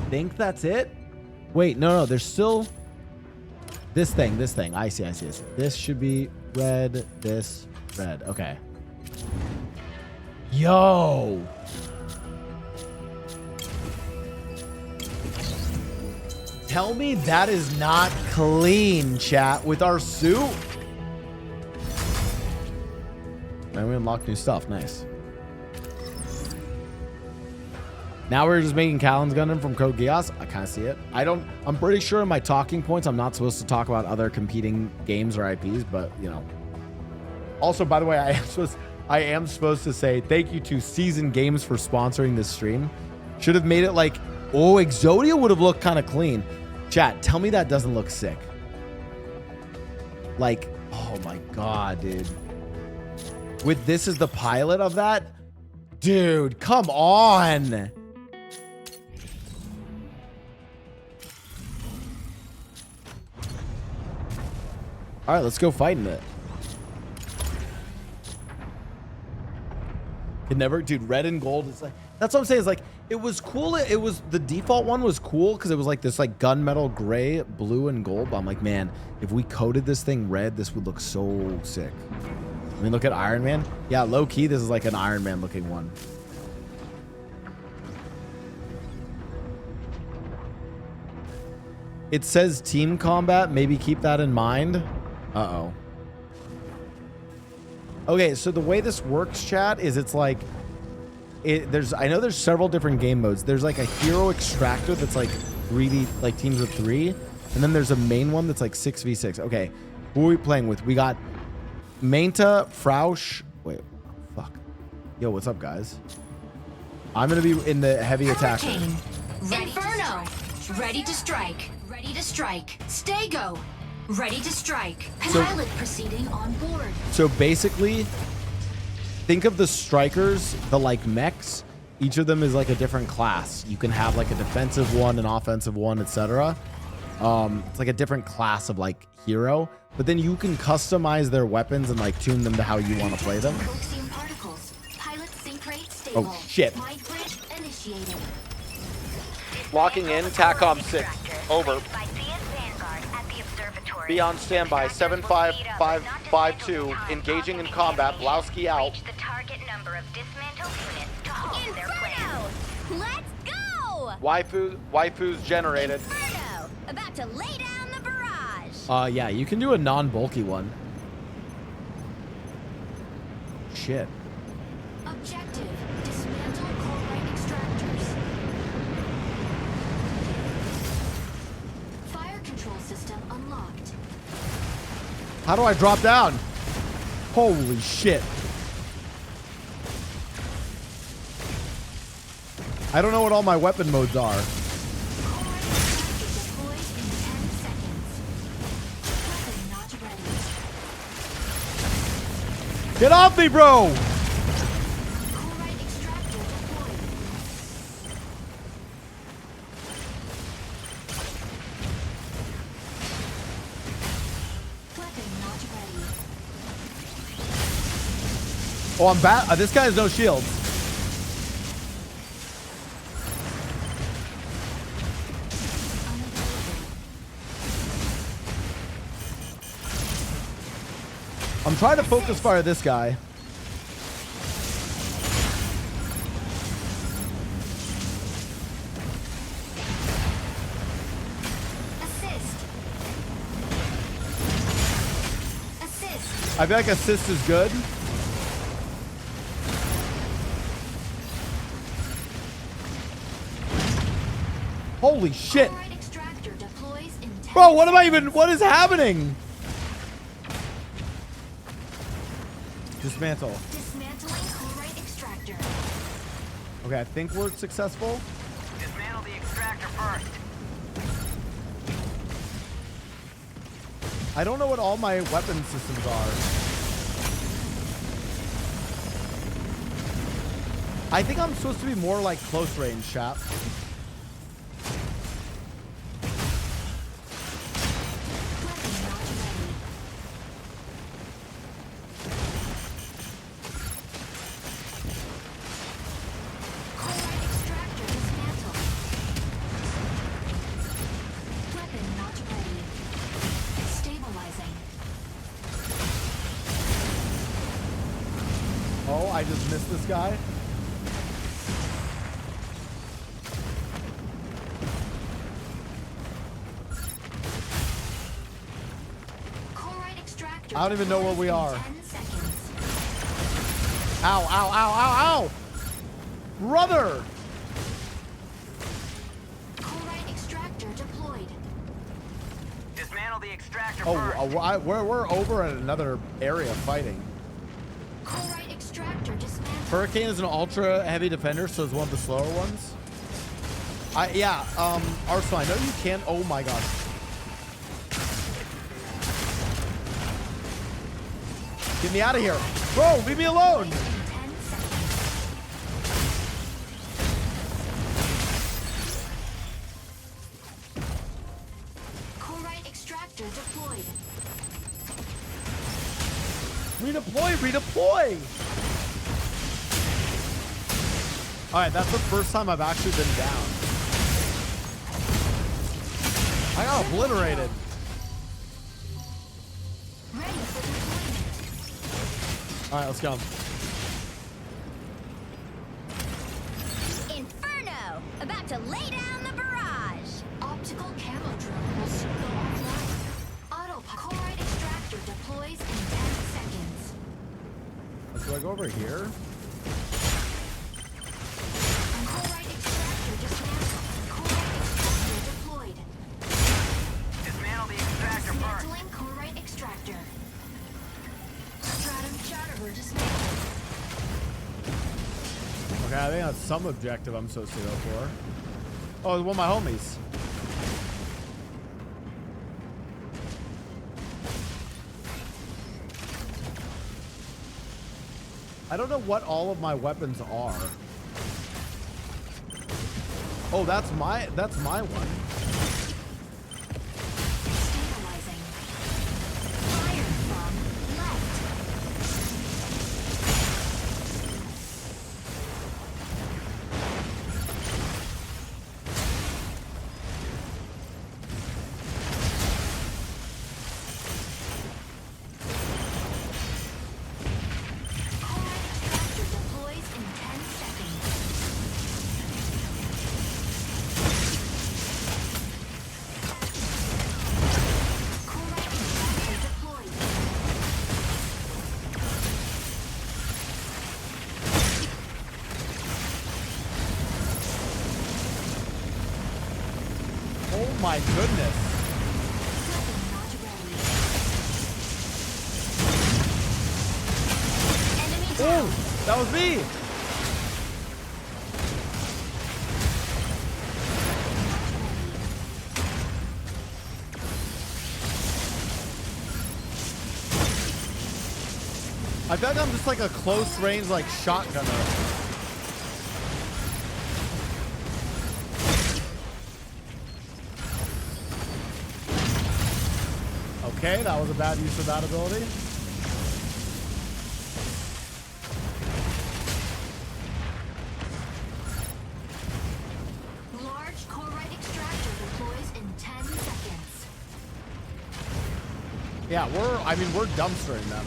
think that's it. Wait, no. There's still this thing. I see. This should be red. This red. Okay. Yo. Tell me that is not clean, chat, with our suit. And we unlocked new stuff. Nice. Now we're just making Callan's Gundam from Code Geass. I kind of see it. I'm pretty sure in my talking points, I'm not supposed to talk about other competing games or IPs, but you know. Also, by the way, I am supposed to say thank you to Season Games for sponsoring this stream. Should have made it like, oh, Exodia would have looked kind of clean. Chat, tell me that doesn't look sick. Like, oh my God, dude. With this as the pilot of that? Dude, come on. All right, let's go fighting it. Can never, dude, red and gold is like, that's what I'm saying, is like, it was cool. It was, the default one was cool because it was like this like gunmetal gray, blue and gold. But I'm like, man, if we coated this thing red, this would look so sick. I mean, look at Iron Man. Yeah, low key, this is like an Iron Man looking one. It says team combat. Maybe keep that in mind. Uh-oh. Okay, so the way this works, chat, is it's like I know there's several different game modes. There's like a hero extractor that's like 3v, like teams of 3, and then there's a main one that's like 6v6. Okay, who are we playing with? We got Mainta, Frausch. Wait, fuck. Yo, what's up, guys? I'm gonna be in the heavy attacker. Inferno, ready to strike. Ready to strike. Stego, ready to strike. Pilot proceeding on board. So basically, think of the strikers, the like mechs. Each of them is like a different class. You can have like a defensive one, an offensive one, etc. It's like a different class of like hero. But then you can customize their weapons and like tune them to how you want to play them. Oh shit. Locking in, TACOM 6. Over. Be on standby. 75552. Engaging in combat. Blowski out. Let's go! Waifu's generated. Inferno, about to lay down the barrage. Yeah, you can do a non-bulky one. Shit. Objective, dismantle chlorite extractors. Fire control system unlocked. How do I drop down? Holy shit. I don't know what all my weapon modes are. Get off me, bro! Oh, I'm bad. This guy has no shield. I'm trying to focus fire this guy. Assist. I feel like assist is good. Holy shit. Bro, what is happening? Dismantle. Dismantling chlorite extractor. Okay, I think we're successful. Dismantle the extractor first. I don't know what all my weapon systems are. I think I'm supposed to be more like close range, chap. Oh, I just missed this guy. I don't even know where we are. Ow, ow, ow, ow, ow! Brother! Chlorite extractor deployed. Dismantle the extractor Oh, we're over at another area fighting. Chlorite extractor dismantled. Hurricane is an ultra heavy defender, so it's one of the slower ones. Arsenal, I know you can. Oh my god. Get me out of here. Bro, leave me alone. Chlorite extractor deployed. Redeploy, redeploy. All right, that's the first time I've actually been down. I got obliterated. All right, let's go. Inferno! About to lay down the barrage. Optical camo drone will soon go offline. Chlorite extractor deploys in 10 seconds. Do I go over here? Dismantling chlorite extractor. Stratum shatterer dismantled. Okay, I think that's some objective I'm supposed to go for. Oh, it's one of my homies. I don't know what all of my weapons are. Oh, that's my one. Stabilizing. Fire from left. Deploys in 10 seconds. Oh my goodness. Oh, that was me. I feel like I'm just like a close range like shotgunner. Okay, that was a bad use of that ability. Large chlorite extractor deploys in 10 seconds. Yeah, we're dumpstering them.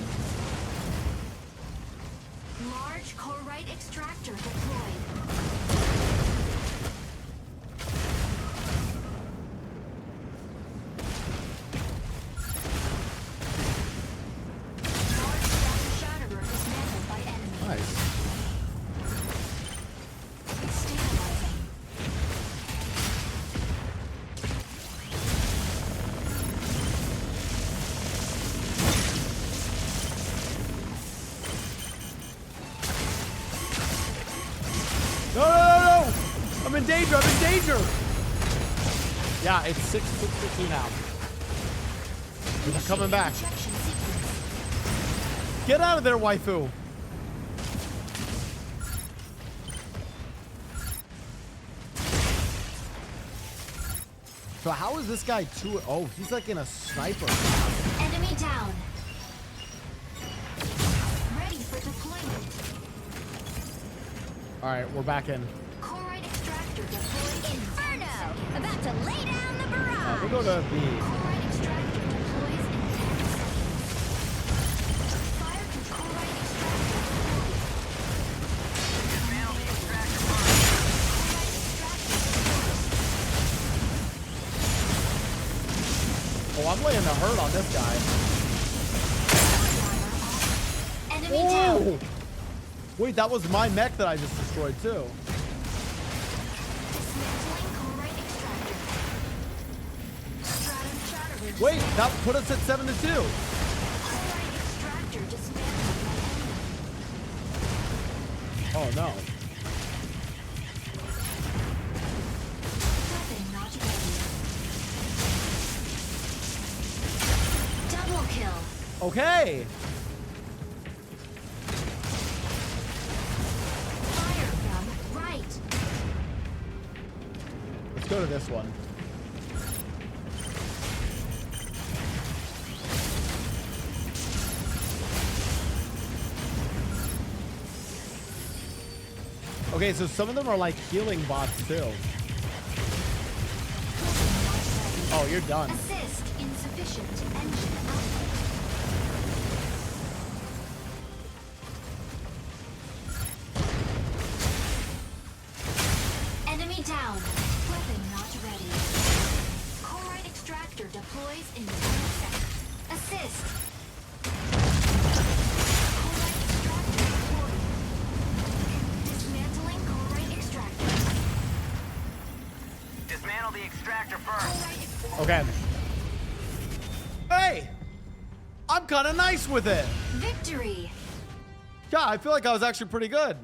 Large chlorite extractor deployed. Nice. No, no, no, no! I'm in danger, I'm in danger! Yeah, it's 6:52 now. They're coming back. Get out of there, waifu! So how is this guy too? Oh, he's like in a sniper. Enemy down. Ready for deployment. All right, we're back in. Chlorite extractor deployed. Inferno! About to lay down the barrage. We'll go to B. Chlorite extractor deploys in 10 seconds. Fire to chlorite extractor deployed. Dismantle the extractor box. Chlorite extractor deployed. Oh, I'm laying the hurt on this guy. Enemy down. Whoa! Wait, that was my mech that I just destroyed too. Dismantling chlorite extractor. Stratum shatterer. Wait, that put us at 7-2. Chlorite extractor dismantled by enemy. Oh no. Weapon not ready. Double kill. Okay. Fire from right. Let's go to this one. Okay, so some of them are like healing bots too. Oh, you're done. Assist insufficient engine output. Enemy down. Weapon not ready. Chlorite extractor deploys in 10 seconds. Assist. Chlorite extractor deployed. Dismantling chlorite extractor. Dismantle the extractor first. Okay. I'm kind of nice with it. Victory. Yeah, I feel like I was actually pretty good.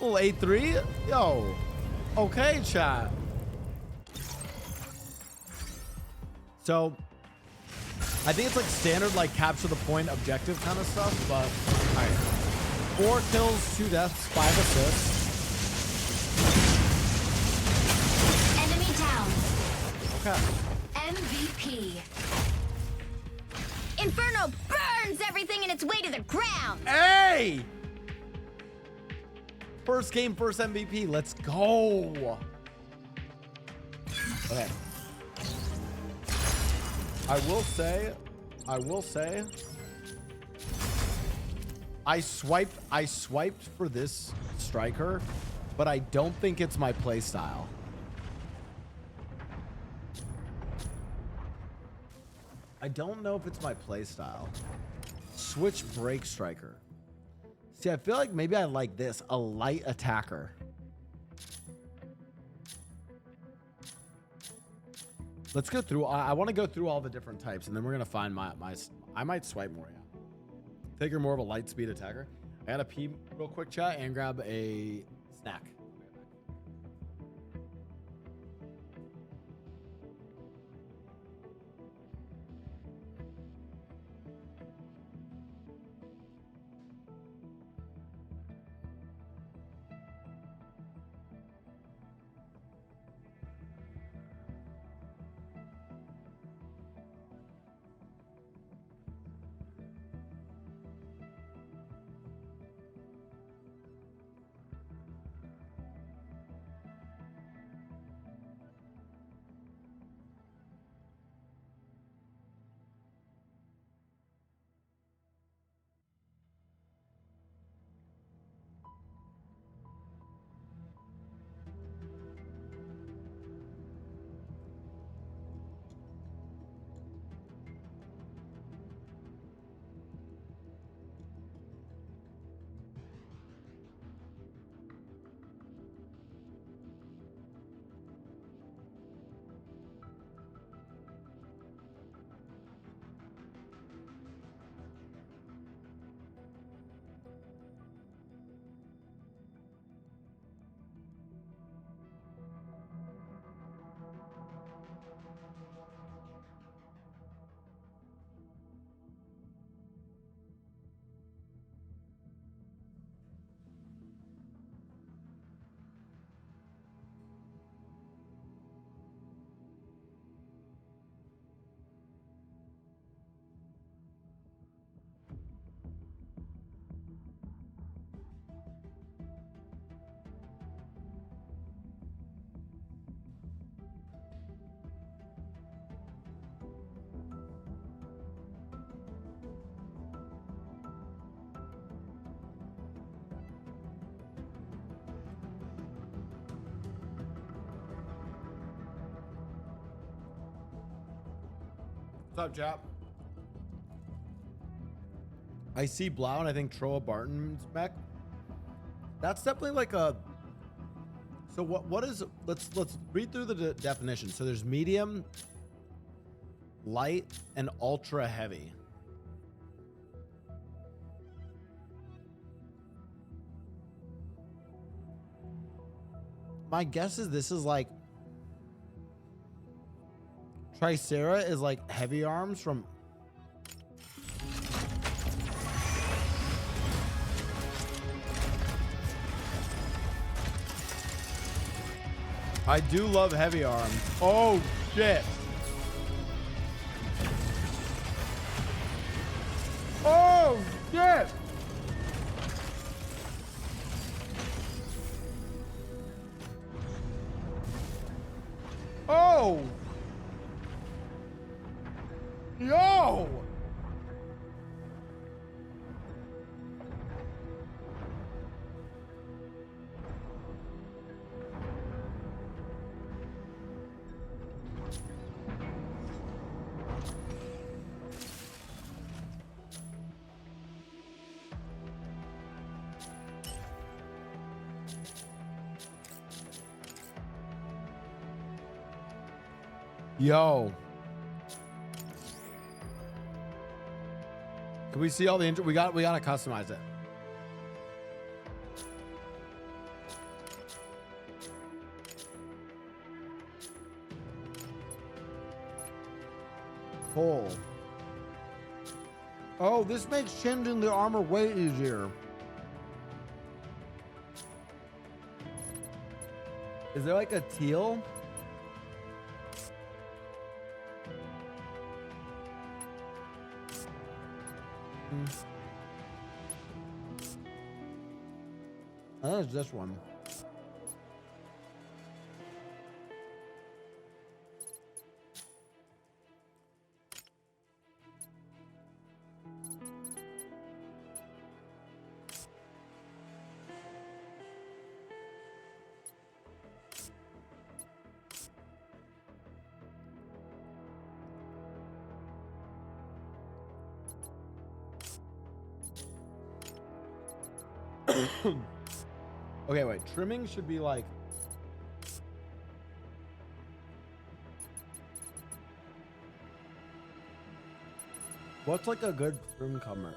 Little 8-3. Yo. Okay, chat. So, I think it's like standard, like capture the point objective kind of stuff, but all right. 4 kills, 2 deaths, 5 assists. Enemy down. Okay. MVP. Inferno burns everything in its way to the ground. Hey! First game, first MVP. Let's go. Okay. I will say, I swiped for this striker, but I don't think it's my play style. I don't know if it's my play style. Switch break striker. See, I feel like maybe I like this, a light attacker. Let's go through. I want to go through all the different types, and then we're gonna find my. I might swipe more. Yeah. Take her more of a light speed attacker. I gotta pee real quick, chat, and grab a snack. What's up, Jap? I see Blau and I think Troa Barton's mech. That's definitely like a. So what is? Let's read through the definition. So there's medium, light, and ultra heavy. My guess is this is like Tricera is like heavy arms from. I do love heavy arms. Oh shit. Oh shit. Oh. Yo. Yo. Can we see all the we gotta customize it. Pull. Oh, this makes changing the armor way easier. Is there like a teal? Oh, it's this one. Okay, wait. Trimming should be like. What's like a good trim color?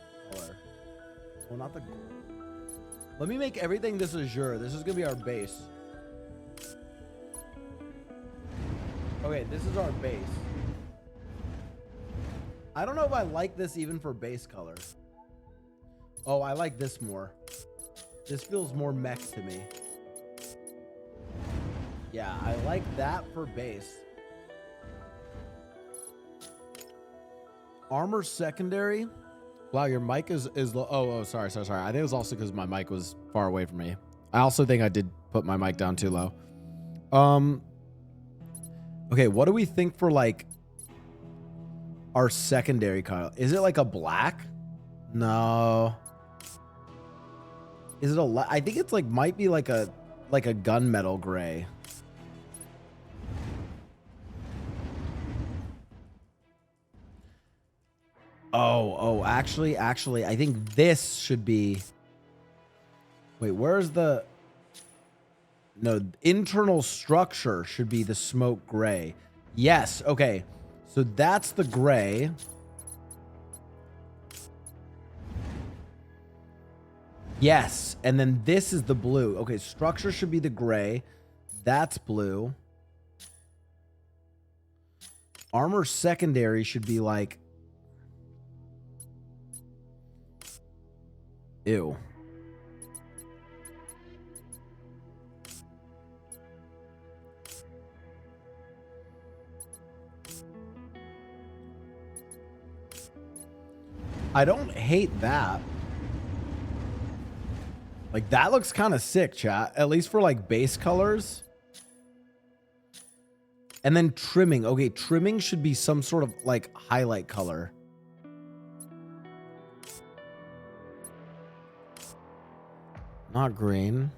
Well, not the. Let me make everything this azure. This is gonna be our base. Okay, this is our base. I don't know if I like this even for base color. Oh, I like this more. This feels more mech to me. Yeah, I like that for base. Armor secondary. Wow, your mic is low. Oh, sorry. I think it was also because my mic was far away from me. I also think I did put my mic down too low. Okay, what do we think for like our secondary color? Is it like a black? No. Is it a? I think it's like might be like a gunmetal gray. Oh, actually, I think this should be. Wait, where's the? No, internal structure should be the smoke gray. Yes, okay. So that's the gray. Yes, and then this is the blue. Okay, structure should be the gray. That's blue. Armor secondary should be like... Ew. I don't hate that. Like, that looks kind of sick, chat. At least for, like, base colors. And then trimming. Okay, trimming should be some sort of, like, highlight color. Not green.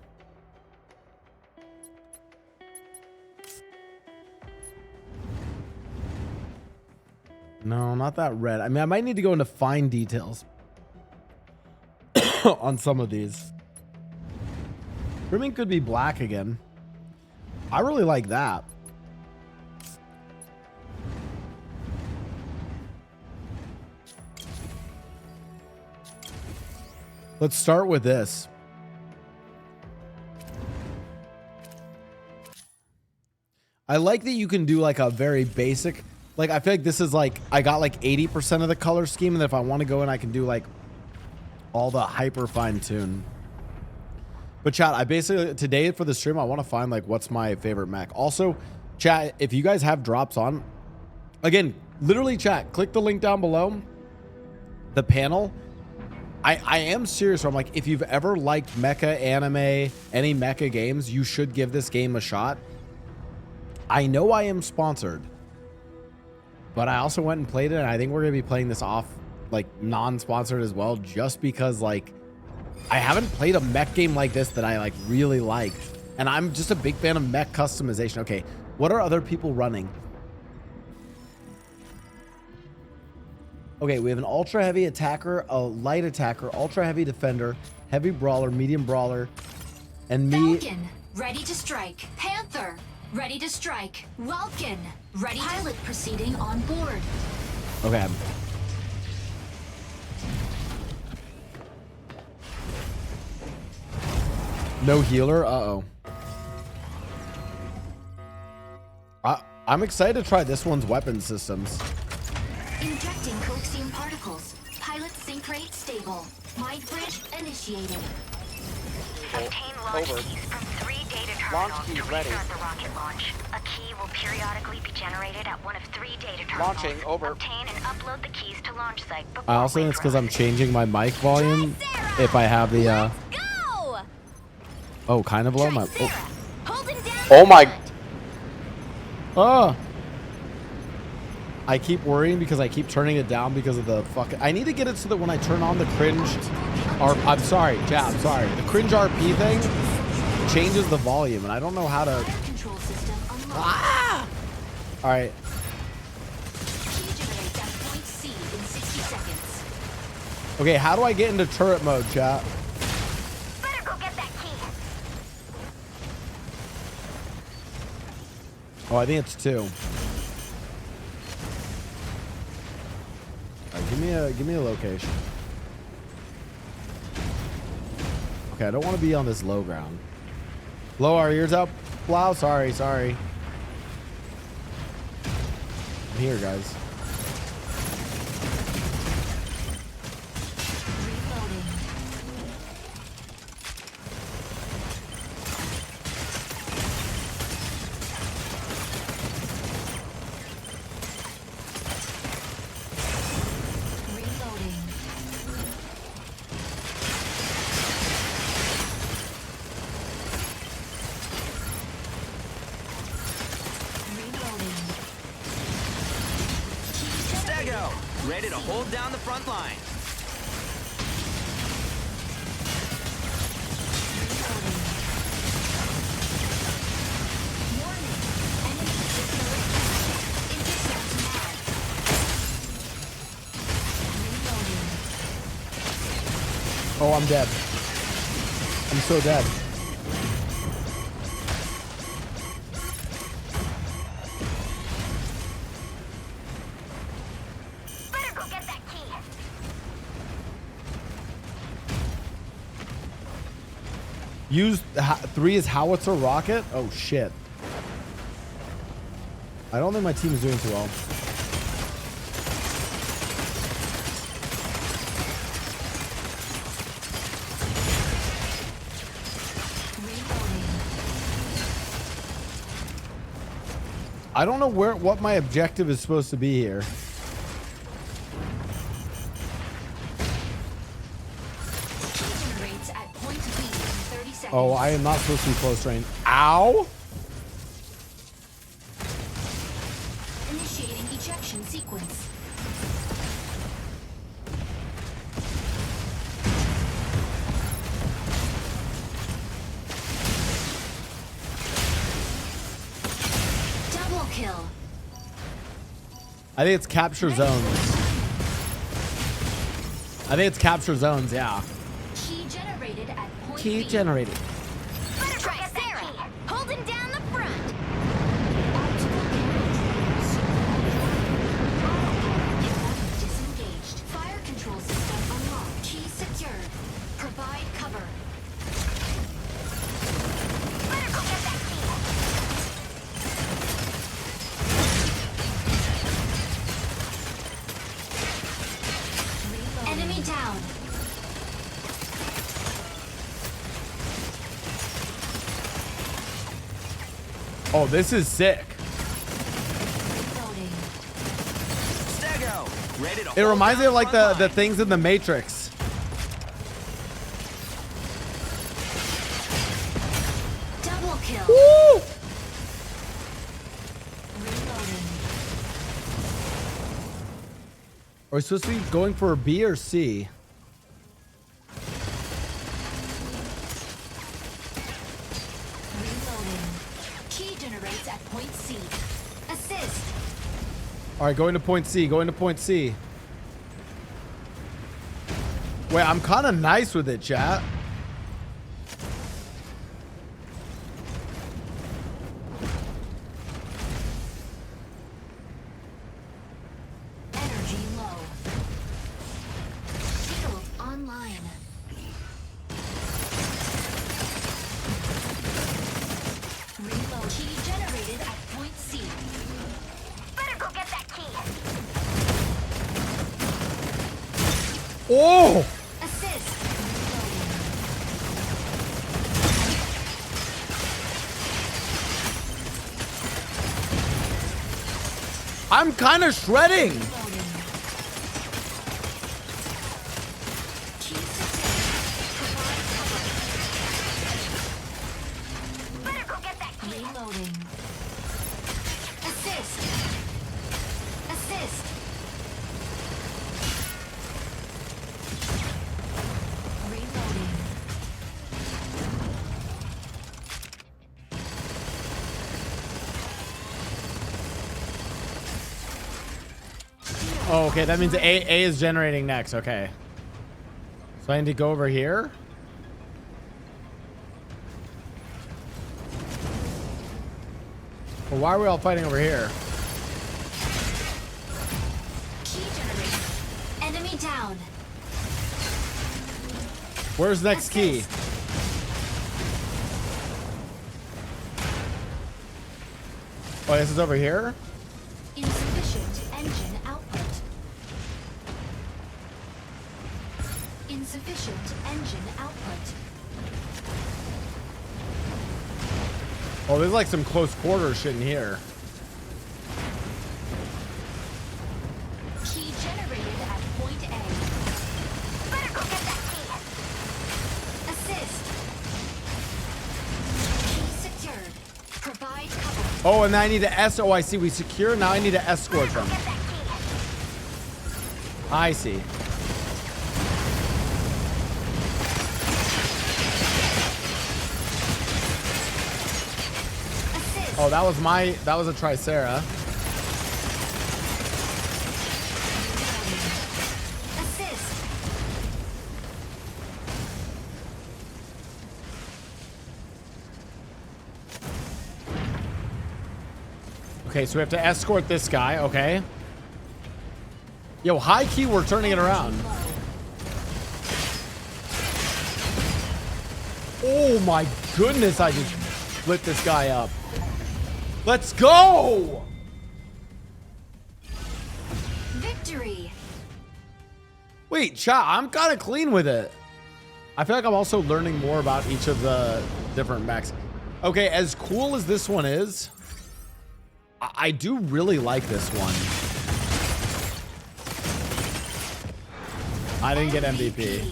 No, not that red. I mean, I might need to go into fine details on some of these. Trimming could be black again. I really like that. Let's start with this. I like that you can do like a very basic, like I feel like this is like, I got like 80% of the color scheme, and if I want to go in, I can do like all the hyper fine tune. But chat, I basically, today for the stream, I want to find like what's my favorite mech. Also, chat, if you guys have drops on, again, literally chat, click the link down below, the panel. I am serious. I'm like, if you've ever liked mecha anime, any mecha games, you should give this game a shot. I know I am sponsored, but I also went and played it, and I think we're going to be playing this off like non-sponsored as well, just because like I haven't played a mech game like this that I like really liked, and I'm just a big fan of mech customization. Okay, what are other people running? Okay, we have an ultra heavy attacker, a light attacker, ultra heavy defender, heavy brawler, medium brawler, and me. Falcon, ready to strike. Panther, ready to strike. Welkin, ready. Pilot proceeding on board. Okay. No healer? Uh-oh. I'm excited to try this one's weapon systems. Injecting coaxium particles. Pilot sync rate stable. Mind bridge initiated. Obtain launch keys from 3 data terminals Launch to keys ready. restart the rocket launch. A key will periodically be generated at one of 3 data terminals. Launching, over. Obtain and upload the keys to launch site before I also think it's because I'm changing my mic volume. If I have the oh, kind of low. My Oh my. oh. I keep worrying because I keep turning it down because of the fucking. I need to get it so that when I turn on the cringe, I'm sorry, chat. I'm sorry. The cringe RP thing changes the volume, and I don't know how to. Ah! All right. Okay, how do I get into turret mode, chat? Better go get that key. Oh, I think it's 2. All right, give me a location. Okay, I don't want to be on this low ground. Blow our ears out. Wow, sorry. I'm here, guys. Ready to hold down the front line. Oh, I'm dead. I'm so dead. Use 3 as howitzer rocket? Oh shit. I don't think my team is doing too well. I don't know what my objective is supposed to be here. Oh, I am not supposed to be close range. Ow! Initiating ejection sequence. Double kill. I think it's capture zones. I think it's capture zones, yeah. Key generated at point Key B. generated. Better try Sarah. Holding down the front. Disengaged. Fire control system unlocked. Key secured. Provide cover. Better go get that key. Enemy down. Oh, this is sick. Stego, ready to It reminds me of like the things in the Matrix. Double kill. Woo! Are we supposed to be going for a B or C? Key generates at point C. Assist. All right, going to point C. Going to point C. Wait, I'm kind of nice with it, chat. Energy low. Shield online. Oh! Assist. I'm kind of shredding. Better go get that key. Reloading. Assist. Assist. Reloading. Oh, okay. That means A is generating next. Okay. So I need to go over here. Well, why are we all fighting over here? Key generated. Enemy down. Where's next key? Oh, this is over here? Insufficient engine output. Insufficient engine output. Oh, there's like some close quarter shit in here. Key generated at point A. Better go get that key. Assist. Key secured. Provide cover. Oh, and then I need to S. Oh, I see. We secure. Now I need to escort them. I see. Oh, that was a Tricera. Assist. Okay, so we have to escort this guy. Okay. Yo, high key, we're turning it around. Oh my goodness, I just lit this guy up. Let's go! Victory. Wait, chat, I'm kind of clean with it. I feel like I'm also learning more about each of the different mechs. Okay, as cool as this one is, I do really like this one. I didn't get MVP.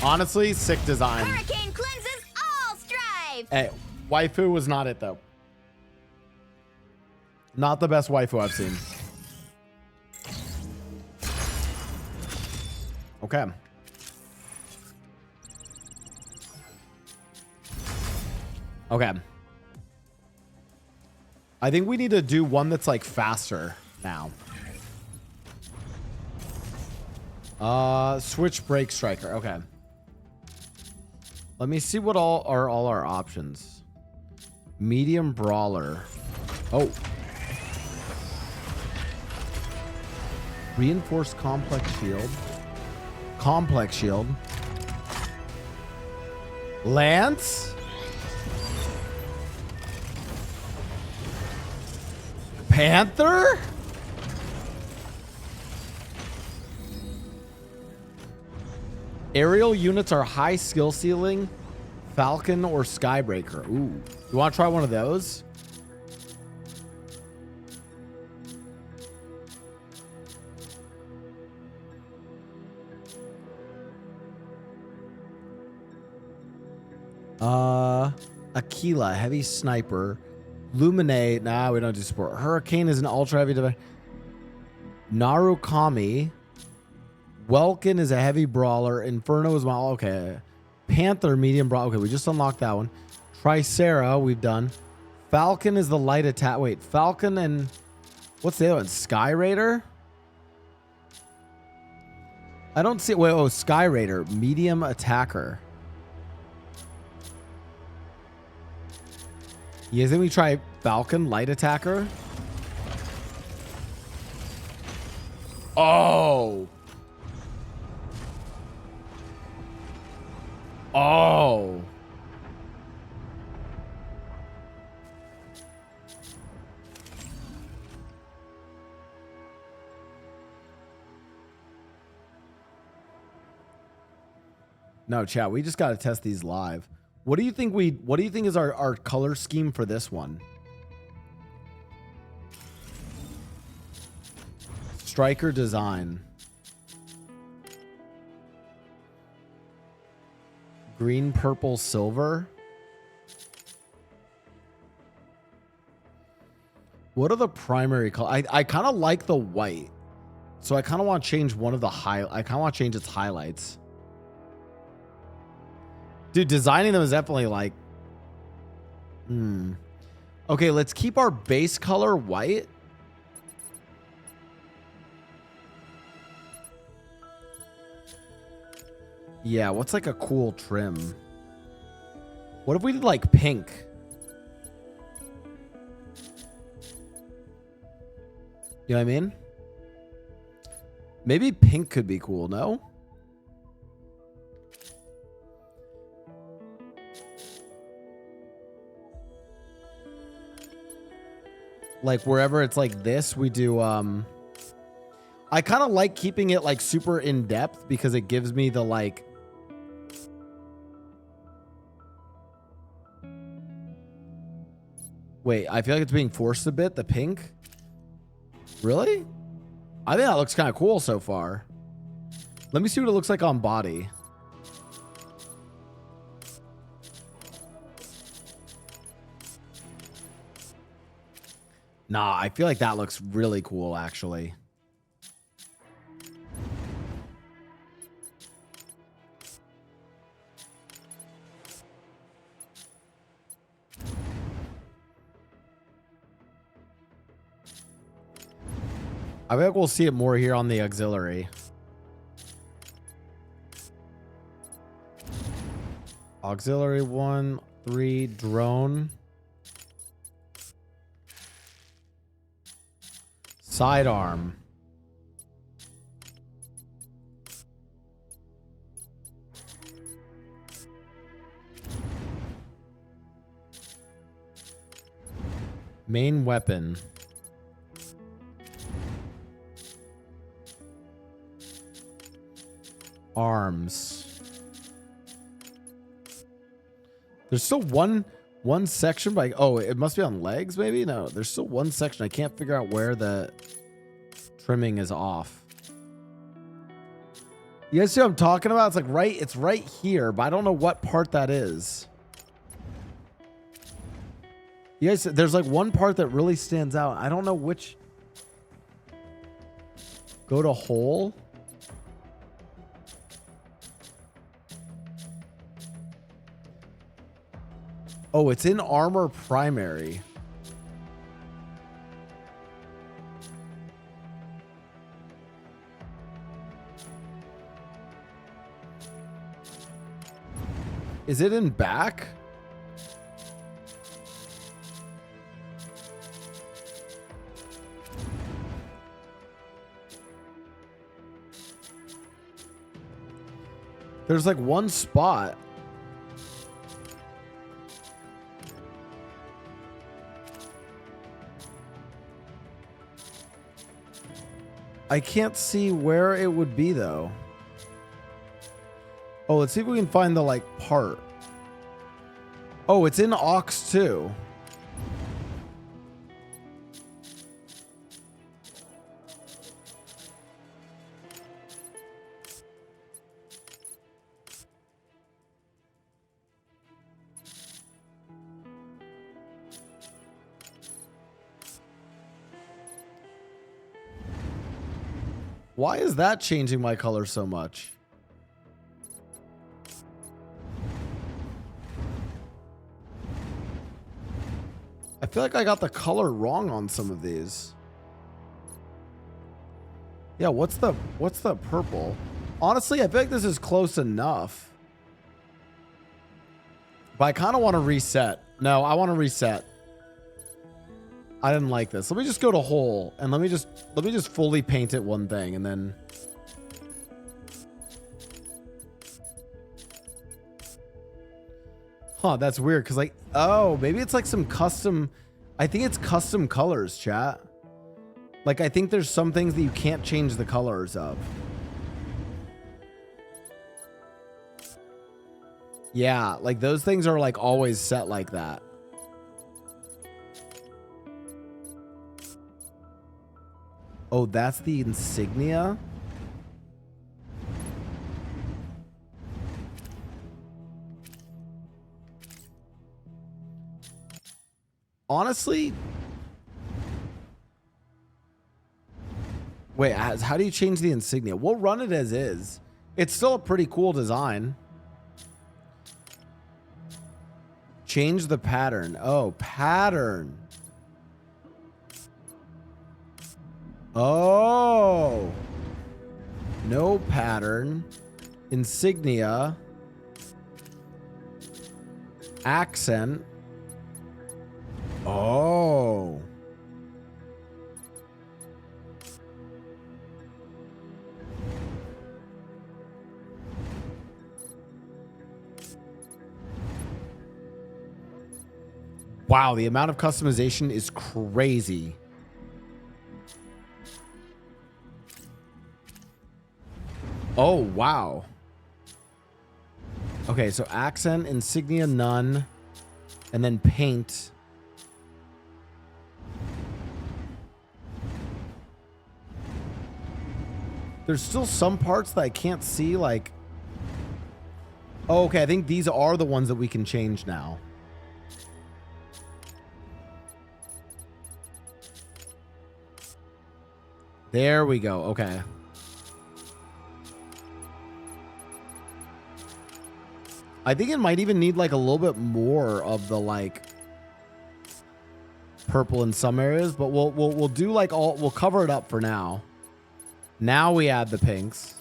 Honestly, sick design. Hurricane cleanses all strife. Hey, waifu was not it though. Not the best waifu I've seen. Okay. Okay. I think we need to do one that's like faster now. Switch brake striker. Okay. Let me see what all our options. Medium brawler. Oh. Reinforced complex shield. Complex shield. Lance. Panther? Aerial units are high skill ceiling, Falcon or Skybreaker. Ooh. You want to try one of those? Aquila, heavy sniper. Lumine, nah, we don't do support. Hurricane is an ultra heavy device. Narukami. Welkin is a heavy brawler. Inferno is my, okay. Panther, medium brawler. Okay, we just unlocked that one. Tricera, we've done. Falcon is the light attack. Wait, Falcon and what's the other one? Sky Raider? I don't see, wait, oh, Sky Raider, medium attacker. You guys think we try Falcon, light attacker? Oh. Oh. No, chat. We just got to test these live. What do you think is our color scheme for this one? Striker design. Green, purple, silver. What are the primary colors? I kind of like the white. So I kind of want to change one of the I kind of want to change its highlights. Dude, designing them is definitely like... Okay, let's keep our base color white. Yeah, what's like a cool trim? What if we did like pink? You know what I mean? Maybe pink could be cool, no? Like wherever it's like this, we do I kind of like keeping it like super in depth because it gives me the like Wait, I feel like it's being forced a bit, the pink. Really? I think that looks kind of cool so far. Let me see what it looks like on body. Nah, I feel like that looks really cool, actually. I think we'll see it more here on the auxiliary. Auxiliary 1, 3, drone. Sidearm. Main weapon. Arms. There's still one section, but oh, it must be on legs, maybe? No, there's still one section. I can't figure out where the trimming is off. You guys see what I'm talking about? It's like it's right here, but I don't know what part that is. You guys, there's like one part that really stands out. I don't know which. Go to hole. Oh, it's in armor primary. Is it in back? There's like one spot. I can't see where it would be though. Oh, let's see if we can find the like part. Oh, it's in aux 2. Why is that changing my color so much? I feel like I got the color wrong on some of these. Yeah, what's the purple? Honestly, I feel like this is close enough. But I kind of want to reset. No, I want to reset. I didn't like this. Let me just go to hole and let me just fully paint it one thing and then huh, that's weird because like oh, maybe it's like some custom. I think it's custom colors, chat. Like I think there's some things that you can't change the colors of. Yeah, like those things are like always set like that. Oh, that's the insignia? Honestly, wait, how do you change the insignia? We'll run it as is. It's still a pretty cool design. Change the pattern. Oh, pattern. Oh. No pattern. Insignia. Accent. Oh. Wow, the amount of customization is crazy. Oh, wow. Okay, so accent, insignia, none, and then paint. There's still some parts that I can't see, like... Oh, okay, I think these are the ones that we can change now. There we go. Okay. I think it might even need like a little bit more of the like purple in some areas, but we'll do like we'll cover it up for now. Now we add the pinks.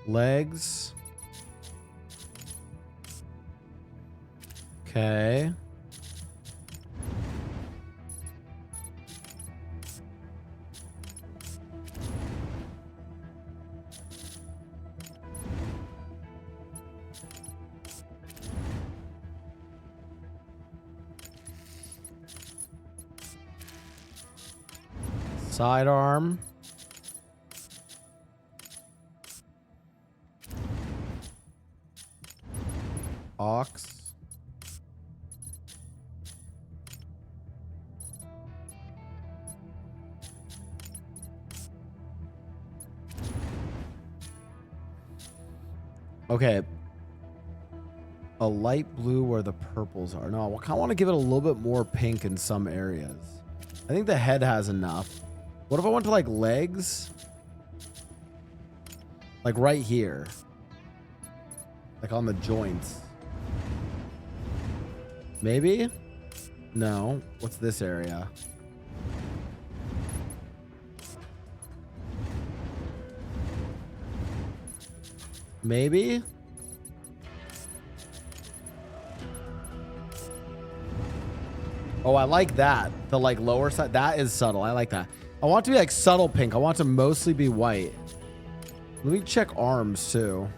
Legs. Okay. Sidearm. Ox. Okay. A light blue where the purples are. No, I kind of want to give it a little bit more pink in some areas. I think the head has enough. What if I went to like legs? Like right here. Like on the joints. Maybe? No. What's this area? Maybe? Oh, I like that. The like lower side. That is subtle. I like that. I want it to be like subtle pink. I want it to mostly be white. Let me check arms too.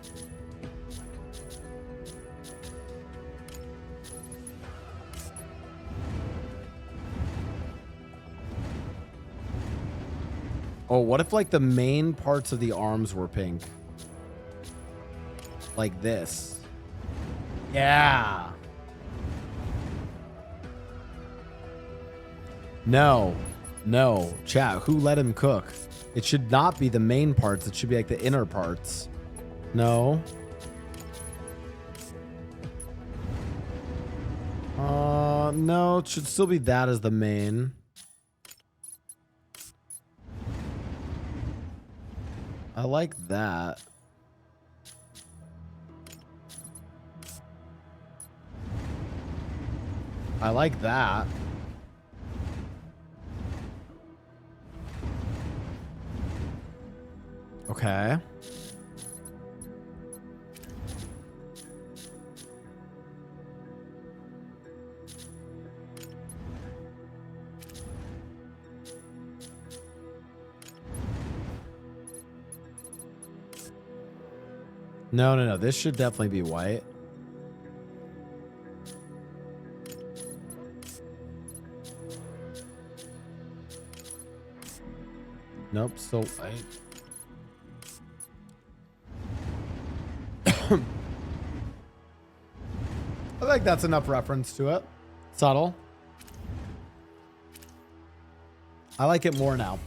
Oh, what if like the main parts of the arms were pink? Like this. Yeah. No. No. Chat, who let him cook? It should not be the main parts. It should be like the inner parts. No. No, it should still be that as the main. I like that. I like that. Okay. No, no, no. This should definitely be white. Nope, still light. I think that's enough reference to it. Subtle. I like it more now.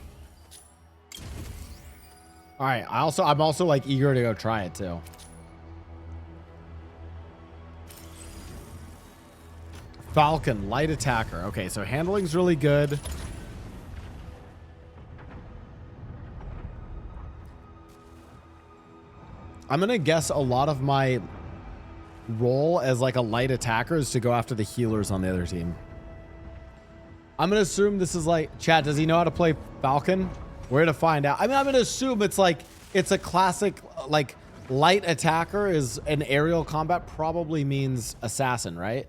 All right. I'm also like eager to go try it too. Falcon, light attacker. Okay, so handling's really good. I'm gonna guess a lot of my role as like a light attacker is to go after the healers on the other team. I'm gonna assume this is like, chat, does he know how to play Falcon? We're gonna find out. I mean, I'm gonna assume it's like, it's a classic, like light attacker is an aerial combat probably means assassin, right?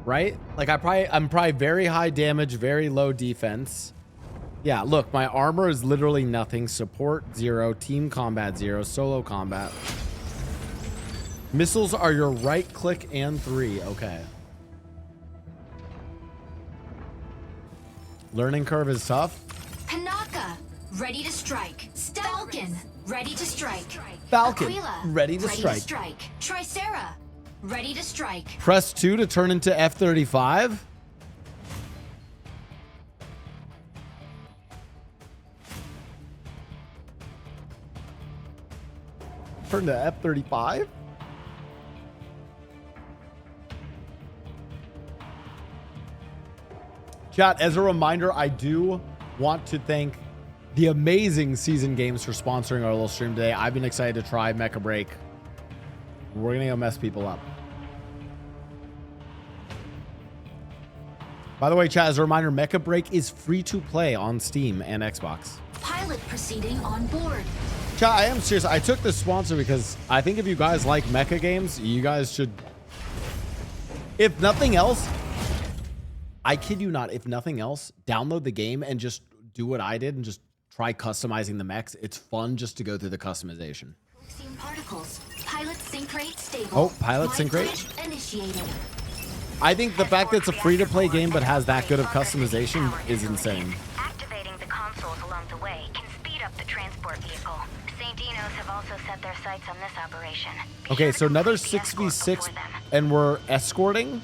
Right? Like I'm probably very high damage, very low defense. Yeah, look, my armor is literally nothing. Support 0, team combat 0, solo combat. Missiles are your right click and 3. Okay. Learning curve is tough. Panaka, ready to strike. Falcon, ready to strike. Falcon, Aquila, ready to strike. Tricera, ready to strike. Press 2 to turn into F-35. Turn to F-35? Chat, as a reminder, I do want to thank the amazing Season Games for sponsoring our little stream today. I've been excited to try Mecha Break. We're going to go mess people up. By the way, chat, as a reminder, Mecha Break is free to play on Steam and Xbox. Pilot proceeding on board. Chat, I am serious. I took this sponsor because I think if you guys like mecha games, you guys should, if nothing else, I kid you not, if nothing else, download the game and just do what I did and just try customizing the mechs. It's fun just to go through the customization. Particles. Pilot sync rate stable. Oh, pilot sync rate? Flash initiated. I think the fact that it's a free-to-play game but has that good of customization is insane. Activating the consoles along the way can speed up the transport vehicle. St. Dino's have also set their sights on this operation. Okay, so another 6v6 and we're escorting.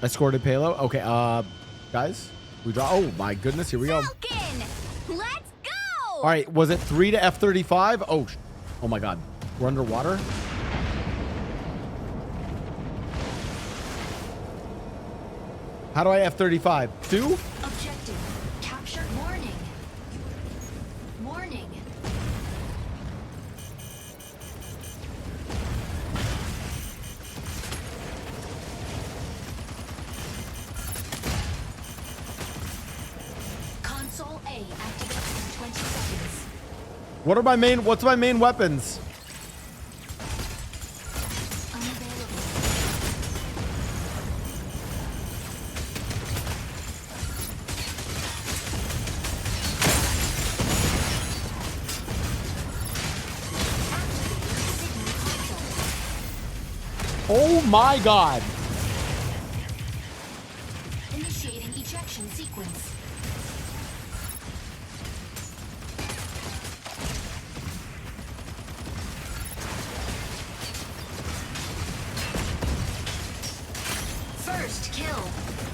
Escorted payload. Okay, guys, we draw. Oh my goodness, here we go. Let's go! All right, was it 3 to F-35? Oh my God, we're underwater. How do I F-35? 2? Objective. Capture. Warning. Warning. Console A activated in 20 seconds. What's my main weapons? Oh my God. Initiating ejection sequence. First kill.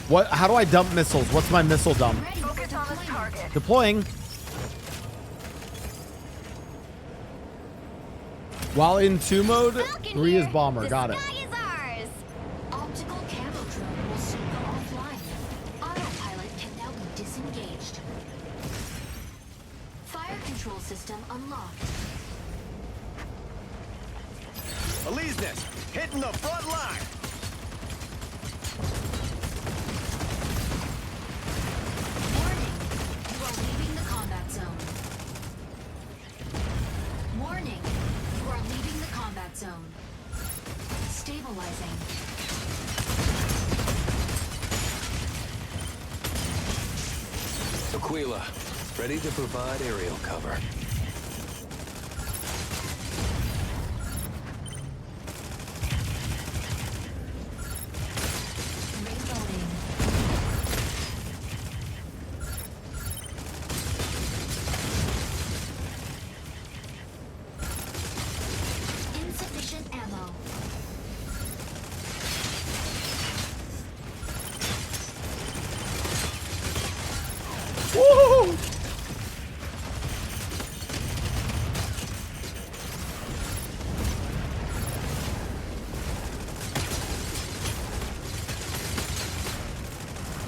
What? How do I dump missiles? What's my missile dump? Focus on the target. Deploying. While in 2 mode, 3 is bomber. Got it. Optical camo drone will soon go offline. Autopilot can now be disengaged. Fire control system unlocked. Elise this, hitting the front line. Warning, you are leaving the combat zone. Warning, you are leaving the combat zone. Stabilizing. Aquila, ready to provide aerial cover.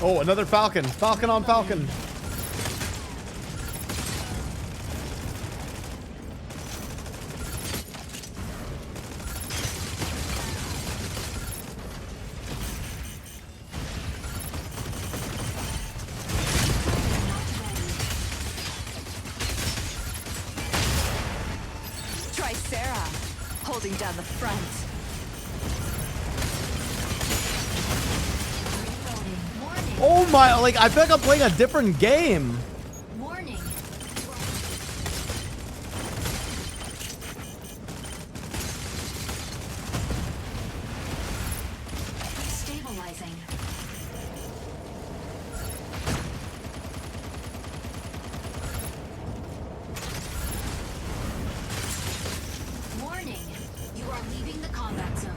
Oh, another Falcon. Falcon on Falcon. Teeaa, holding down the front. Oh my, like, I feel like I'm playing a different game. Warning. Stabilizing. Warning. You are leaving the combat zone.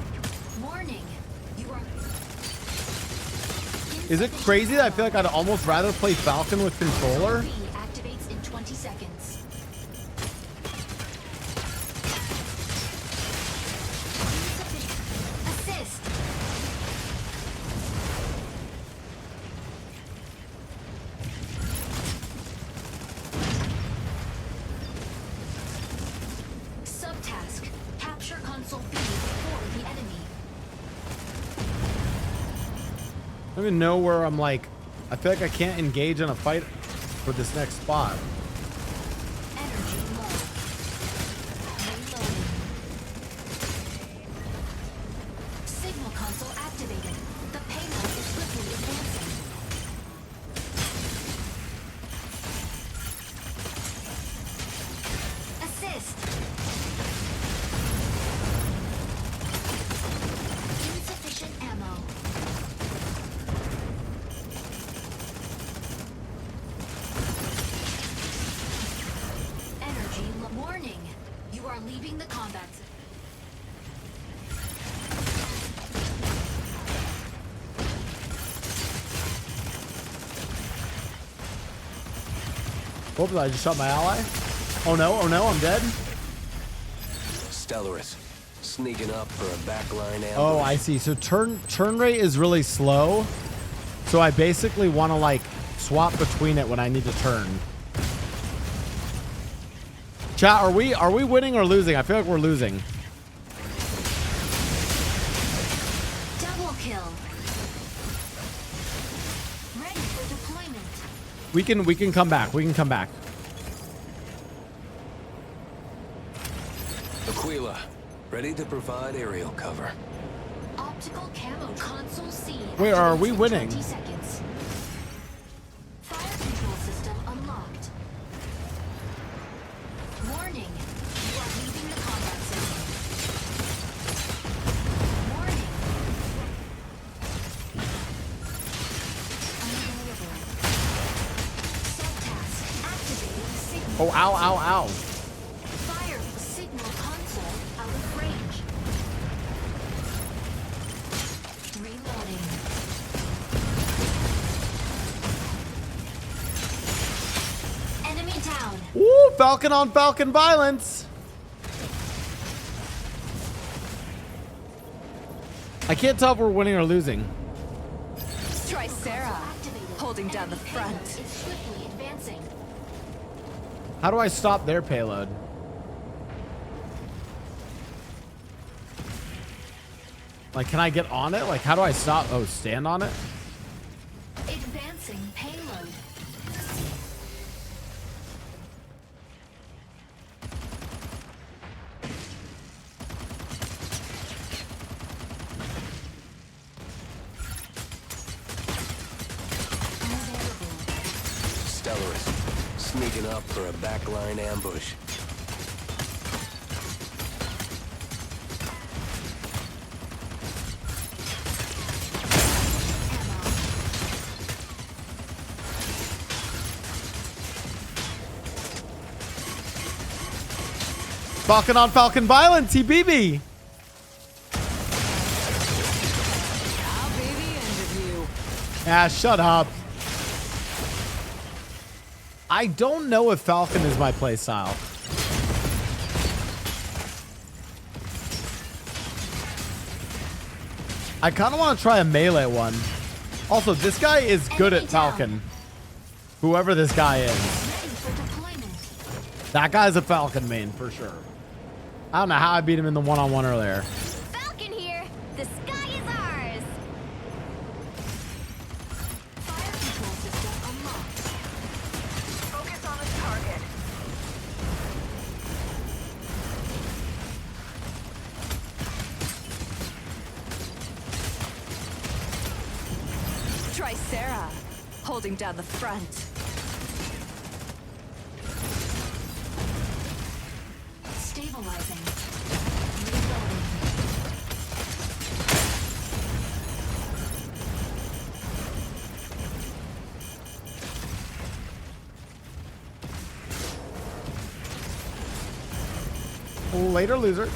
Warning. You are... Is it crazy that I feel like I'd almost rather play Falcon with controller? Activates in 20 seconds. Assist. Subtask. Capture console B for the enemy. I don't even know where I'm like, I feel like I can't engage in a fight for this next spot. Energy low. Reloading. Signal console activated. The payload is swiftly advancing. Assist. Insufficient ammo. Energy warning. You are leaving the combat zone. Oops, I just shot my ally. Oh no, I'm dead. Stellaris, sneaking up for a backline ambush. Oh, I see. So turn rate is really slow. So I basically want to like swap between it when I need to turn. Chat, are we winning or losing? I feel like we're losing. Double kill. Ready for deployment. We can come back. We can come back. Aquila, ready to provide aerial cover. Optical camo console C. Wait, are we activates in winning? 20 seconds. Fire control system unlocked. Warning. You are leaving the combat zone. Warning. Unavailable. Subtask activating signal. Oh, ow, ow, ow. Fire signal console out of range. Reloading. Enemy down. Ooh, Falcon on Falcon violence. I can't tell if we're winning or losing. Teeaa, holding down the front. Is swiftly advancing. How do I stop their payload? Like, can I get on it? Like, how do I stop? Oh, stand on it? Advancing payload. Stellaris, sneaking up for a backline ambush. Falcon on Falcon violence, he beat me. Ah, shut up. I don't know if Falcon is my playstyle. I kind of want to try a melee one. Also, this guy is good at Falcon. Whoever this guy is. That guy's a Falcon main for sure. I don't know how I beat him in the one-on-one earlier. Falcon here. The sky is ours. Fire control system unlocked. Focus on the target. Teeaa, holding down the front. Stabilizing. Later, loser.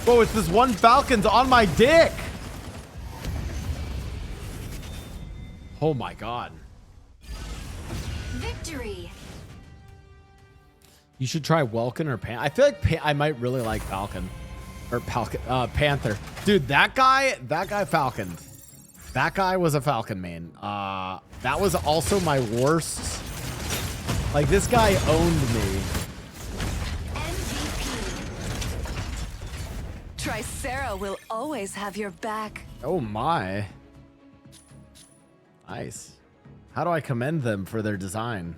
Whoa, it's this one Falcon's on my dick. Oh my god. Victory. You should try Welkin or Panther. I feel like I might really like Falcon. Or Panther. Dude, that guy Falcon. That guy was a Falcon main. That was also my worst. Like, this guy owned me. Teeaa will always have your back. Oh my. Nice. How do I commend them for their design?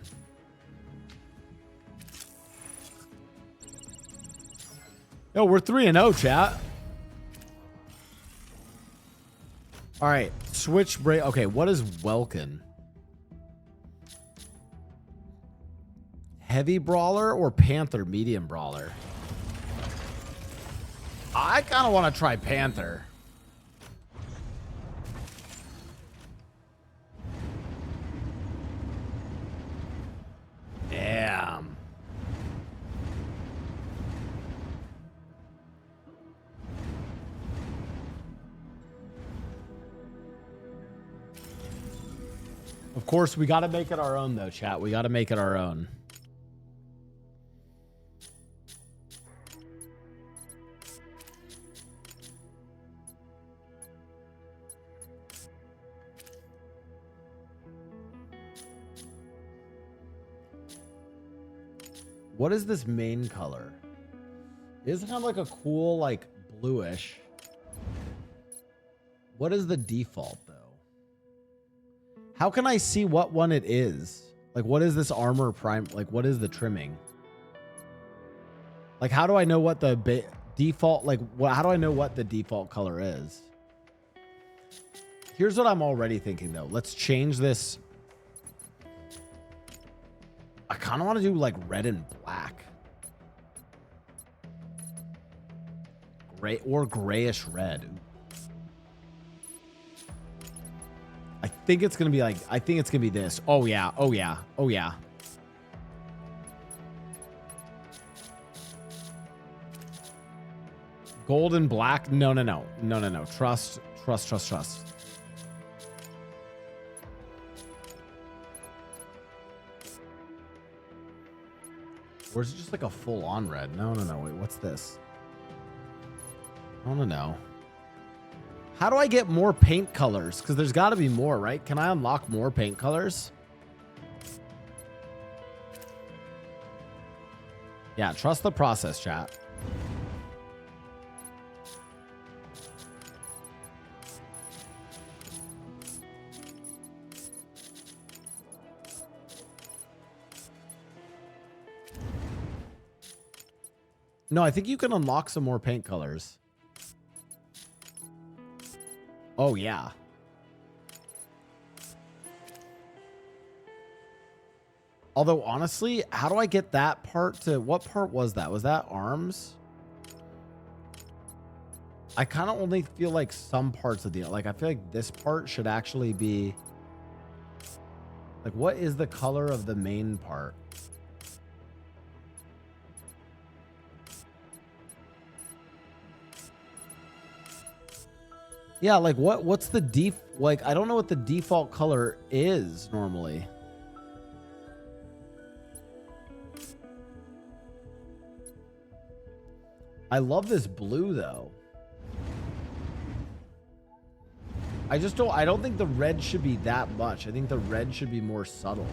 Yo, we're 3-0, chat. All right, switch break. Okay, what is Welkin? Heavy brawler or Panther medium brawler? I kind of want to try Panther. Damn. Of course, we got to make it our own, though, chat. We got to make it our own. What is this main color? It's kind of like a cool, like, bluish. What is the default, though? How can I see what one it is? Like, what is this armor prime? Like, what is the trimming? Like, how do I know what the default, like, how do I know what the default color is? Here's what I'm already thinking, though. Let's change this. I kind of want to do like red and black. Gray or grayish red. I think it's going to be like, I think it's going to be this. Oh yeah. Oh yeah. Oh yeah. Gold and black. No, no, no, no, no, no. Trust, trust, trust, trust. Or is it just like a full-on red? No, no, no. Wait, what's this? I don't know. How do I get more paint colors? Because there's got to be more, right? Can I unlock more paint colors? Yeah, trust the process, chat. No, I think you can unlock some more paint colors. Oh, yeah. Although, honestly, how do I get that part to... What part was that? Was that arms? I kind of only feel like some parts of the... Like, I feel like this part should actually be... Like, what is the color of the main part? Yeah, like what's the like I don't know what the default color is normally. I love this blue though. I don't think the red should be that much. I think the red should be more subtle.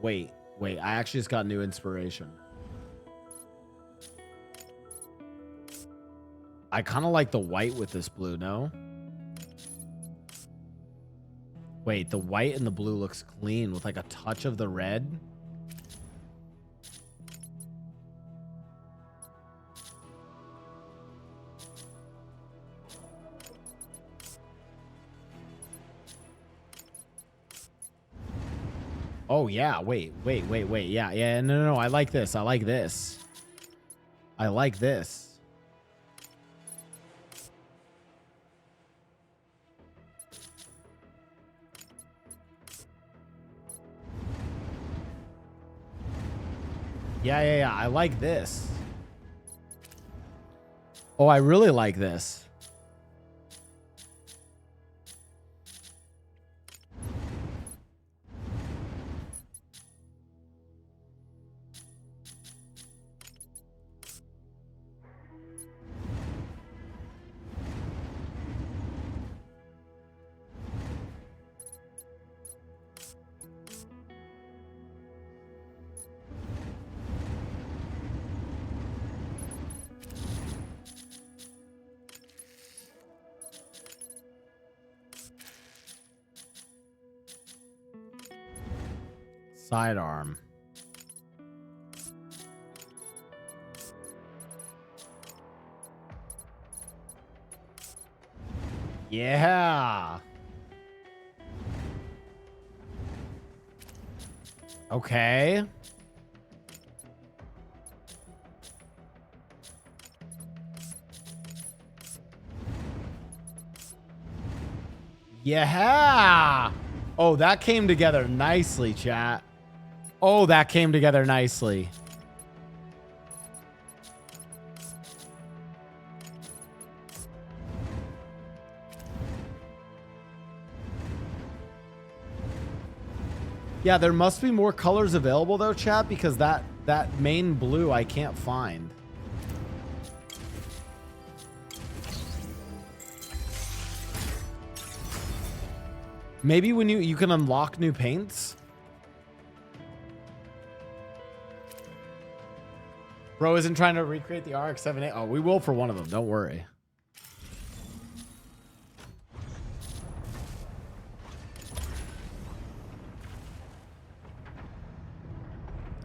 Wait, I actually just got new inspiration. I kind of like the white with this blue, no? Wait, the white and the blue looks clean with like a touch of the red. Oh yeah, wait. Yeah, no, I like this. I like this. Yeah, I like this. Oh, I really like this. Sidearm. Yeah. Okay. Yeah. Oh, that came together nicely, chat. Oh, that came together nicely. Yeah, there must be more colors available though, chat, because that main blue I can't find. Maybe when you can unlock new paints. Bro isn't trying to recreate the RX-78. Oh, we will for one of them. Don't worry.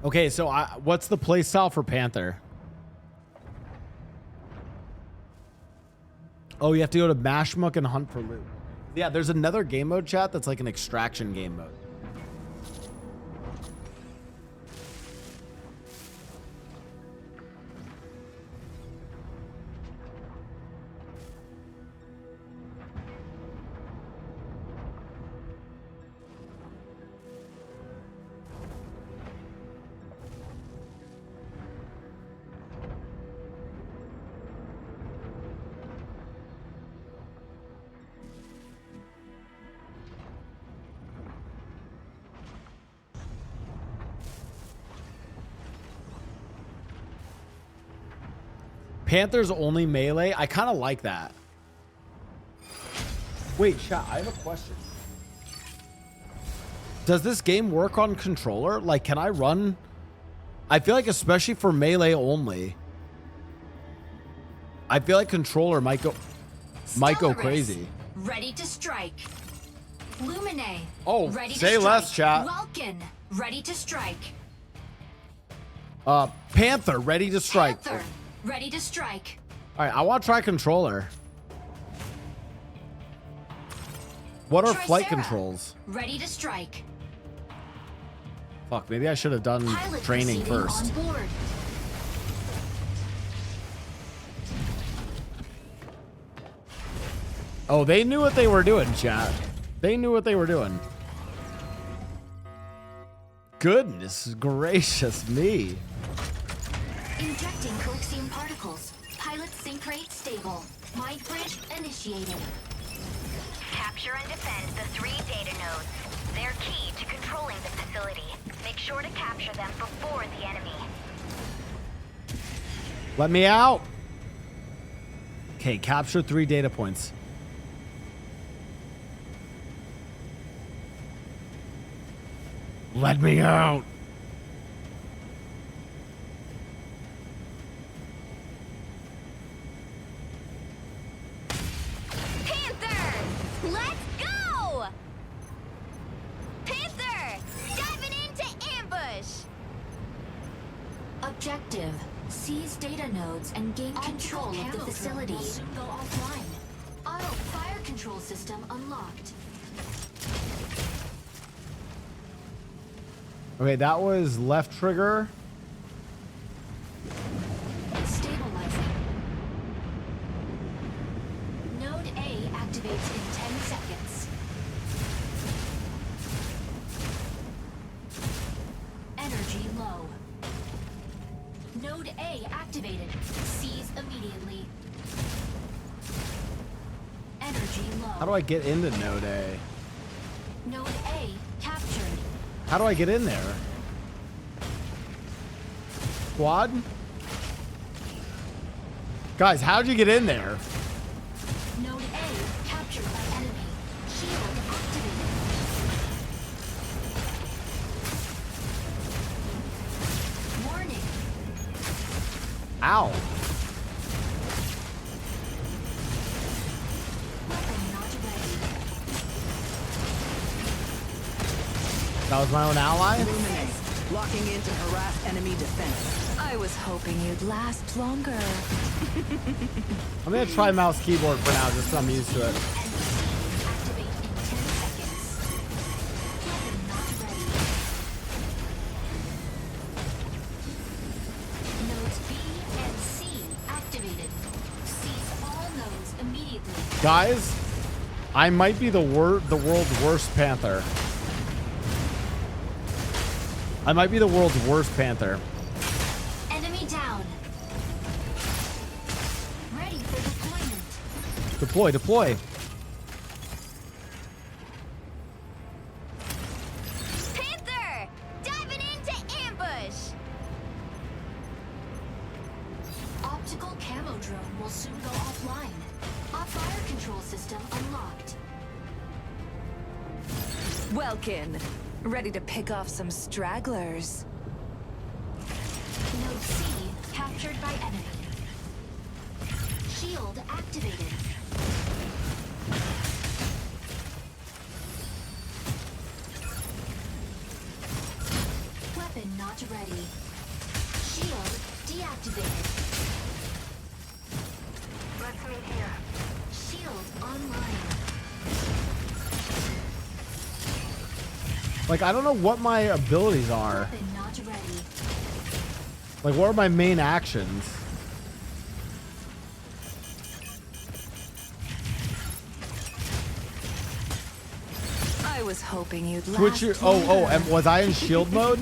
Okay, so what's the play style for Panther? Oh, you have to go to Mashmuck and hunt for loot. Yeah, there's another game mode, chat, that's like an extraction game mode. Panther's only melee. I kind of like that. Wait, chat, I have a question. Does this game work on controller? Like, can I run? I feel like especially for melee only, I feel like controller might go crazy. Ready to strike. Lumine. Oh, ready say to less, strike. chat. Vulcan. Ready to strike. Panther, ready to strike. Panther. Ready to strike. All right, I want to try controller. What are flight controls? Ready to strike. Fuck, maybe I should have done Pilot training proceeding first. On board. Oh, they knew what they were doing, chat. They knew what they were doing. Goodness gracious me. Injecting coaxium particles. Pilot sync rate stable. Mind bridge initiated. Capture Capture and defend the 3 data nodes. They're key to controlling the facility. Make sure to capture them before the enemy. Let me out. Okay, capture 3 data points. Let me out. Panther! Let's go! Panther! Diving into ambush! Objective. Seize data nodes and gain control of the facility. Will soon go offline. Auto fire control system unlocked. Okay, that was left trigger. Stabilizing. Node A activates in 10 seconds. Energy low. Node A activated. Seize immediately. Energy low. How do I get into node A? Node A captured. How do I get in there? Squad? Guys, how'd you get in there? Node A captured by enemy. Shield activated. Warning. Ow. Weapon not ready. That was my own ally? Luminous, locking in to harass enemy defense. I was hoping you'd last longer. I'm gonna try mouse keyboard for now, just so I'm used to it. Activate in 10 seconds. Weapon not ready. Nodes B and C activated. Seize all nodes immediately. Guys, I might be the world's worst Panther. I might be the world's worst Panther. Enemy down. Ready for deployment. Deploy. Panther! Diving into ambush! Optical camo drone will soon go offline. Fire control system unlocked. Welkin, ready to pick off some stragglers. Node C captured by enemy. Shield activated. Weapon not ready. Shield deactivated. Let's meet here. Shield online. Like, I don't know what my abilities are. Weapon not ready. Like, what are my main actions? I was hoping you'd last Switch your, and was I in shield mode?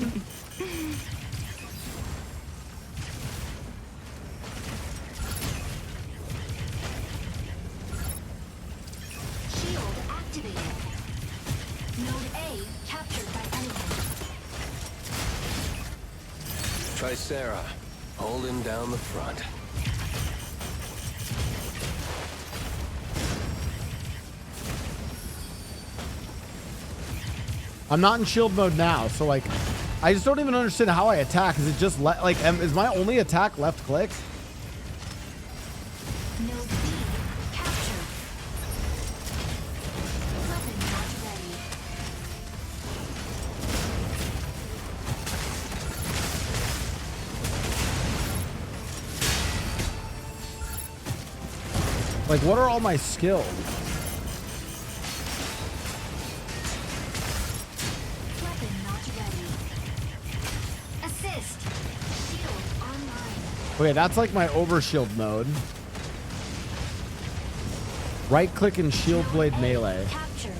Shield activated. Node A captured by enemy. Teeaa, holding down the front. I'm not in shield mode now, so like, I just don't even understand how I attack. Is it just is my only attack left click? Node B captured. Weapon not ready. Like, what are all my skills? Weapon not ready. Assist. Shield online. Okay, that's like my overshield mode. Right click and shield blade melee. Captured.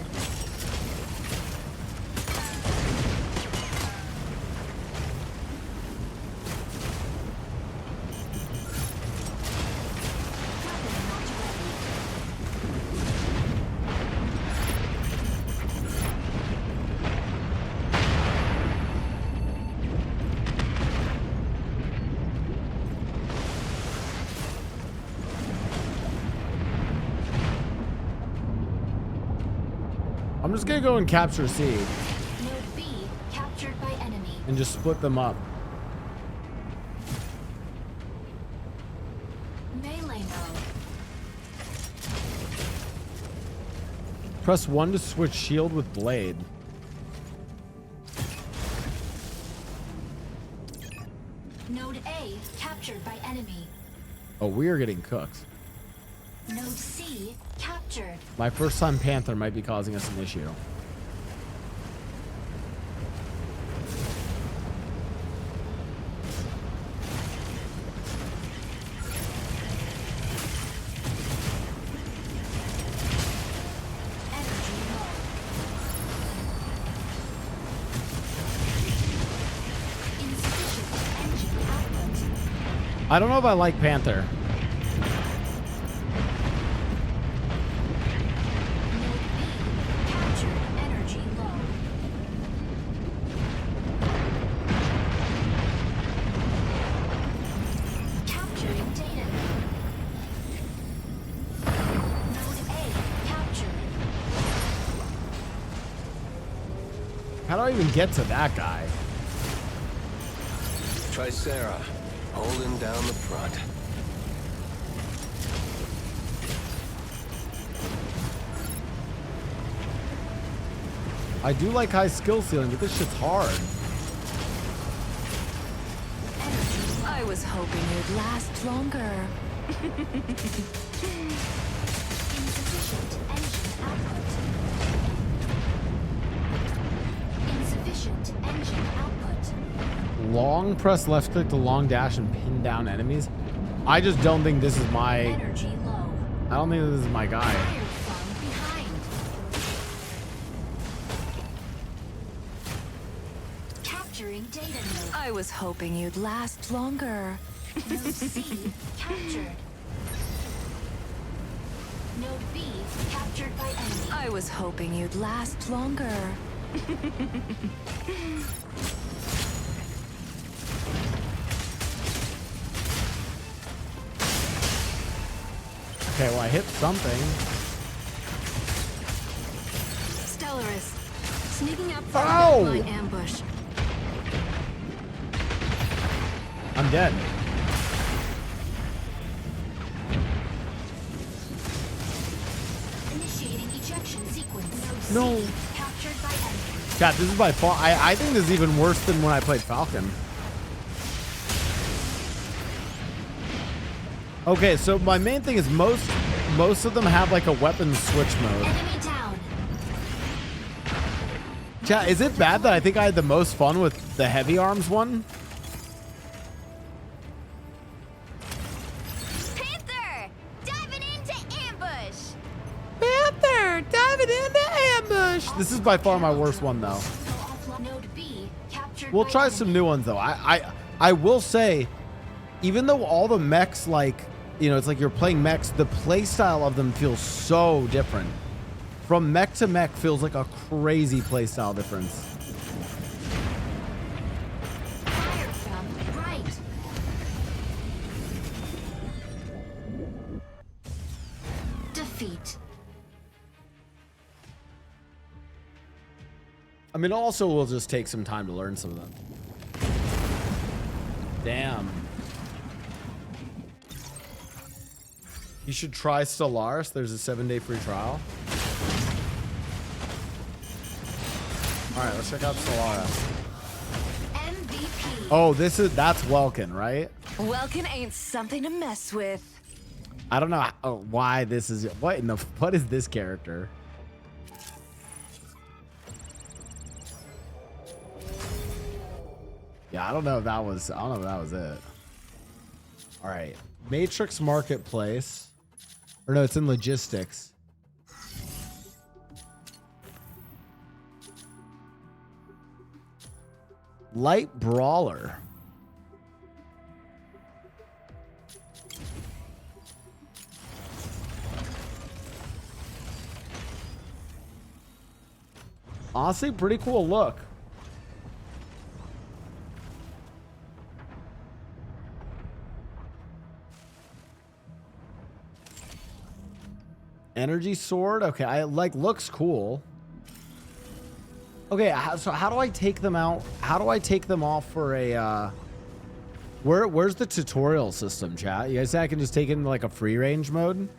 Weapon not ready. I'm just gonna go and capture C Node B captured by enemy. and just split them up. Melee mode. Press 1 to switch shield with blade. Node A captured by enemy. Oh, we are getting cooked. Node C captured. My first time Panther might be causing us an issue. I don't know if I like Panther. Energy low. Capturing data. Node A captured. How do I even get to that guy? Teeaa, holding down the front. I do like high skill ceiling, but this shit's hard. I was hoping you'd last longer. Insufficient engine output. Insufficient engine output. Long press left click to long dash and pin down enemies. I just don't think this is my... Energy low. I don't think this is my guy. Fired from behind. Capturing data node. I was hoping you'd last longer. Node C captured. Node B captured by enemy. I was hoping you'd last longer. Okay, well I hit something. Stellaris, sneaking up for Ow! my ambush. I'm dead. Initiating ejection sequence. No. C captured by enemy. Chat, this is by far... I think this is even worse than when I played Falcon. Okay, so my main thing is most of them have like a weapon switch mode. Enemy down. Chat, is it bad that I think I had the most fun with the heavy arms one? Panther diving into ambush. Panther diving into ambush. This is by far my worst one though. Node B captured We'll by try enemy. some new ones though. I will say, even though all the mechs, like, you know, it's like you're playing mechs, the play style of them feels so different. From mech to mech feels like a crazy play style difference. Fired from right. Defeat. I mean, also we'll just take some time to learn some of them. Damn. You should try Stellaris. There's a 7-day free trial. All right, let's check out Stellaris. MVP. Oh, that's Welkin, right? Welkin ain't something to mess with. I don't know why this is. What is this character? Yeah, I don't know if that was it. All right. Matrix Marketplace. Or no, it's in logistics. Light Brawler. Honestly, pretty cool look. Energy sword. Okay, looks cool. Okay, so how do I take them out? How do I take them off for a, where's the tutorial system, chat? You guys say I can just take it into like a free range mode?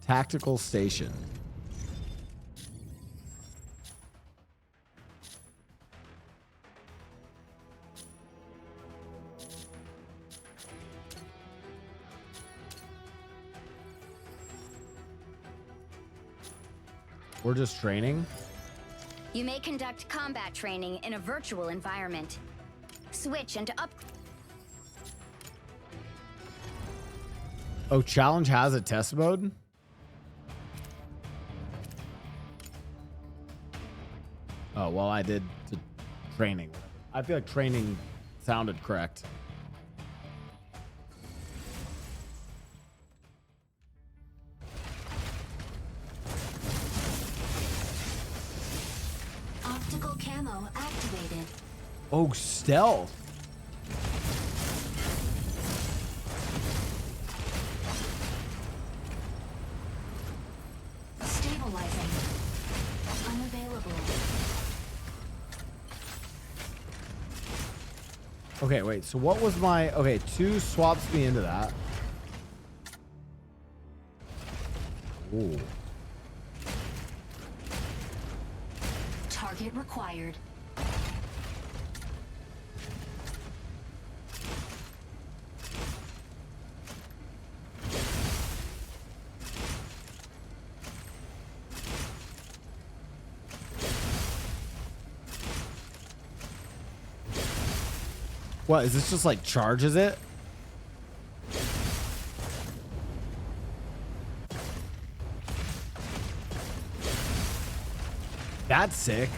Tactical station. We're just training. You may conduct combat training in a virtual environment. Switch into up. Oh, challenge has a test mode? Oh, well, I did the training. I feel like training sounded correct. Optical camo activated. Oh, stealth. Stabilizing. Unavailable. Okay, wait. So what was my... Okay, 2 swaps me into that. Ooh. Target required. What, is this just like charges it? That's sick.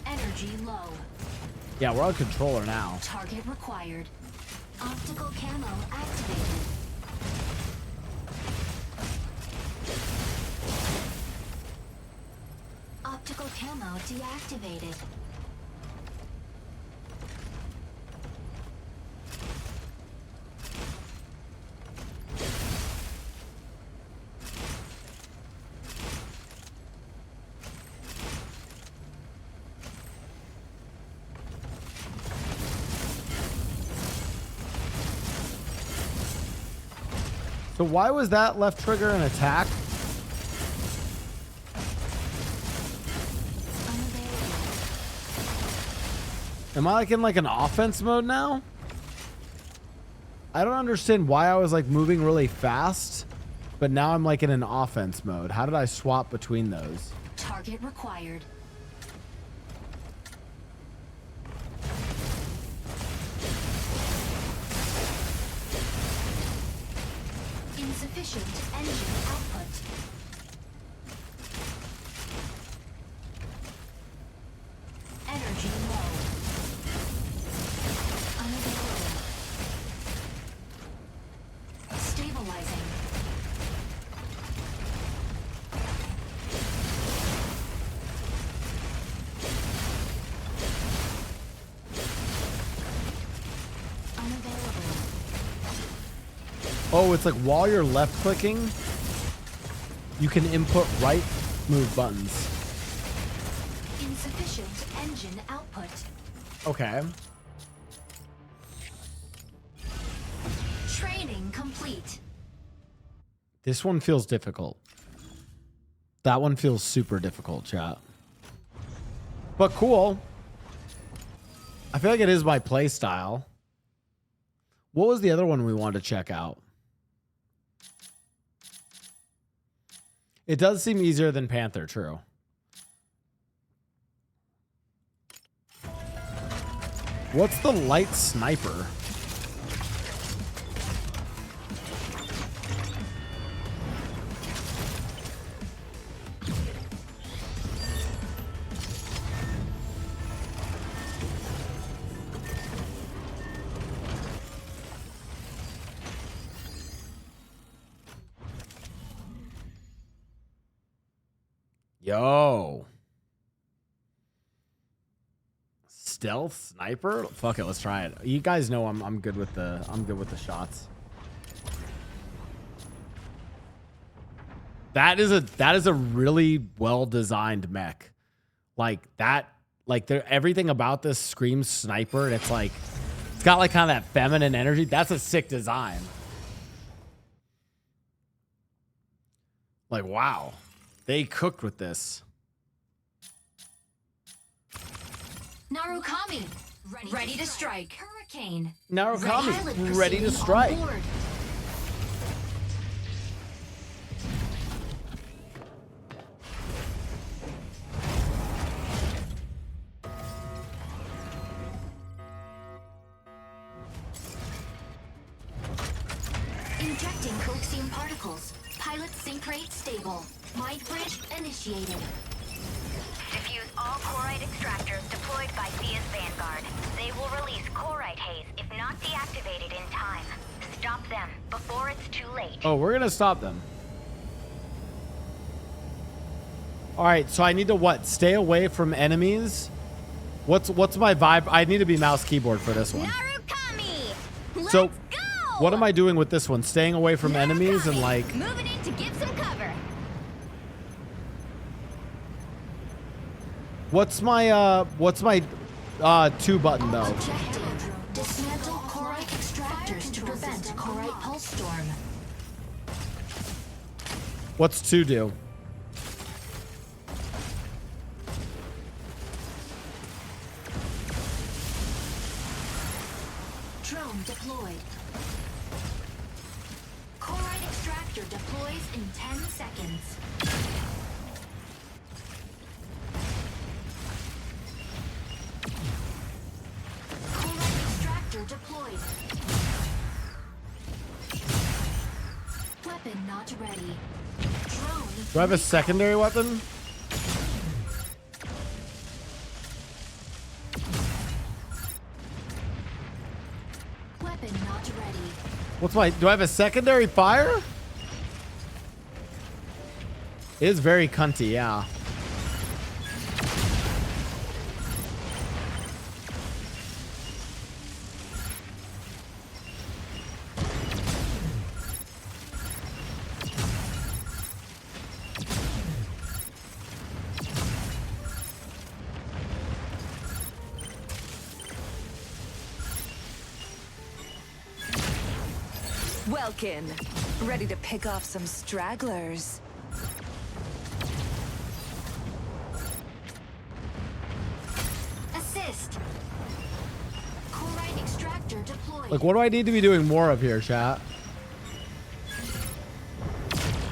Energy low. Yeah, we're on controller now. Target required. Optical camo activated. Optical camo deactivated. So why was that left trigger an attack? Am I like in like an offense mode now? I don't understand why I was like moving really fast, but now I'm like in an offense mode. How did I swap between those? Target required. Insufficient engine output. Energy low. Unavailable. Stabilizing. Unavailable. Oh, it's like while you're left clicking, you can input right move buttons. Insufficient engine output. Okay. Training complete. This one feels difficult. That one feels super difficult, chat. But cool. I feel like it is my play style. What was the other one we wanted to check out? It does seem easier than Panther, true. What's the light sniper? Yo. stealth sniper? Fuck it, let's try it. You guys know I'm good with the shots. That is a really well designed mech. Like that, like everything about this screams sniper, and it's like it's got like kind of that feminine energy. That's a sick design. Like wow, they cooked with this. Narukami, ready to strike. Hurricane. Narukami, ready to strike. Injecting coaxium particles. Pilot sync rate stable. Mind bridge initiated. Diffuse all Corite extractors deployed by Teeaa's Vanguard. They will release Corite haze if not deactivated in time. Stop them before it's too late. Oh, we're gonna stop them. All right, so I need to what? Stay away from enemies. What's my vibe? I need to be mouse keyboard for this one. Narukami! So, what am I doing with this one? Staying away from enemies and like. Moving in to give some cover. What's my 2 button though? Objective. Dismantle Corite extractors to prevent Corite pulse storm. What's 2 do? Drone deployed. Corite extractor deploys in 10 seconds. Corite extractor deployed. Weapon not ready. Drone. Do I have a secondary weapon? Weapon not ready. What's my? Do I have a secondary fire? It is very cunty, yeah. Welkin, ready to pick off some stragglers. Assist. Corite extractor deployed. Like, what do I need to be doing more of here, chat?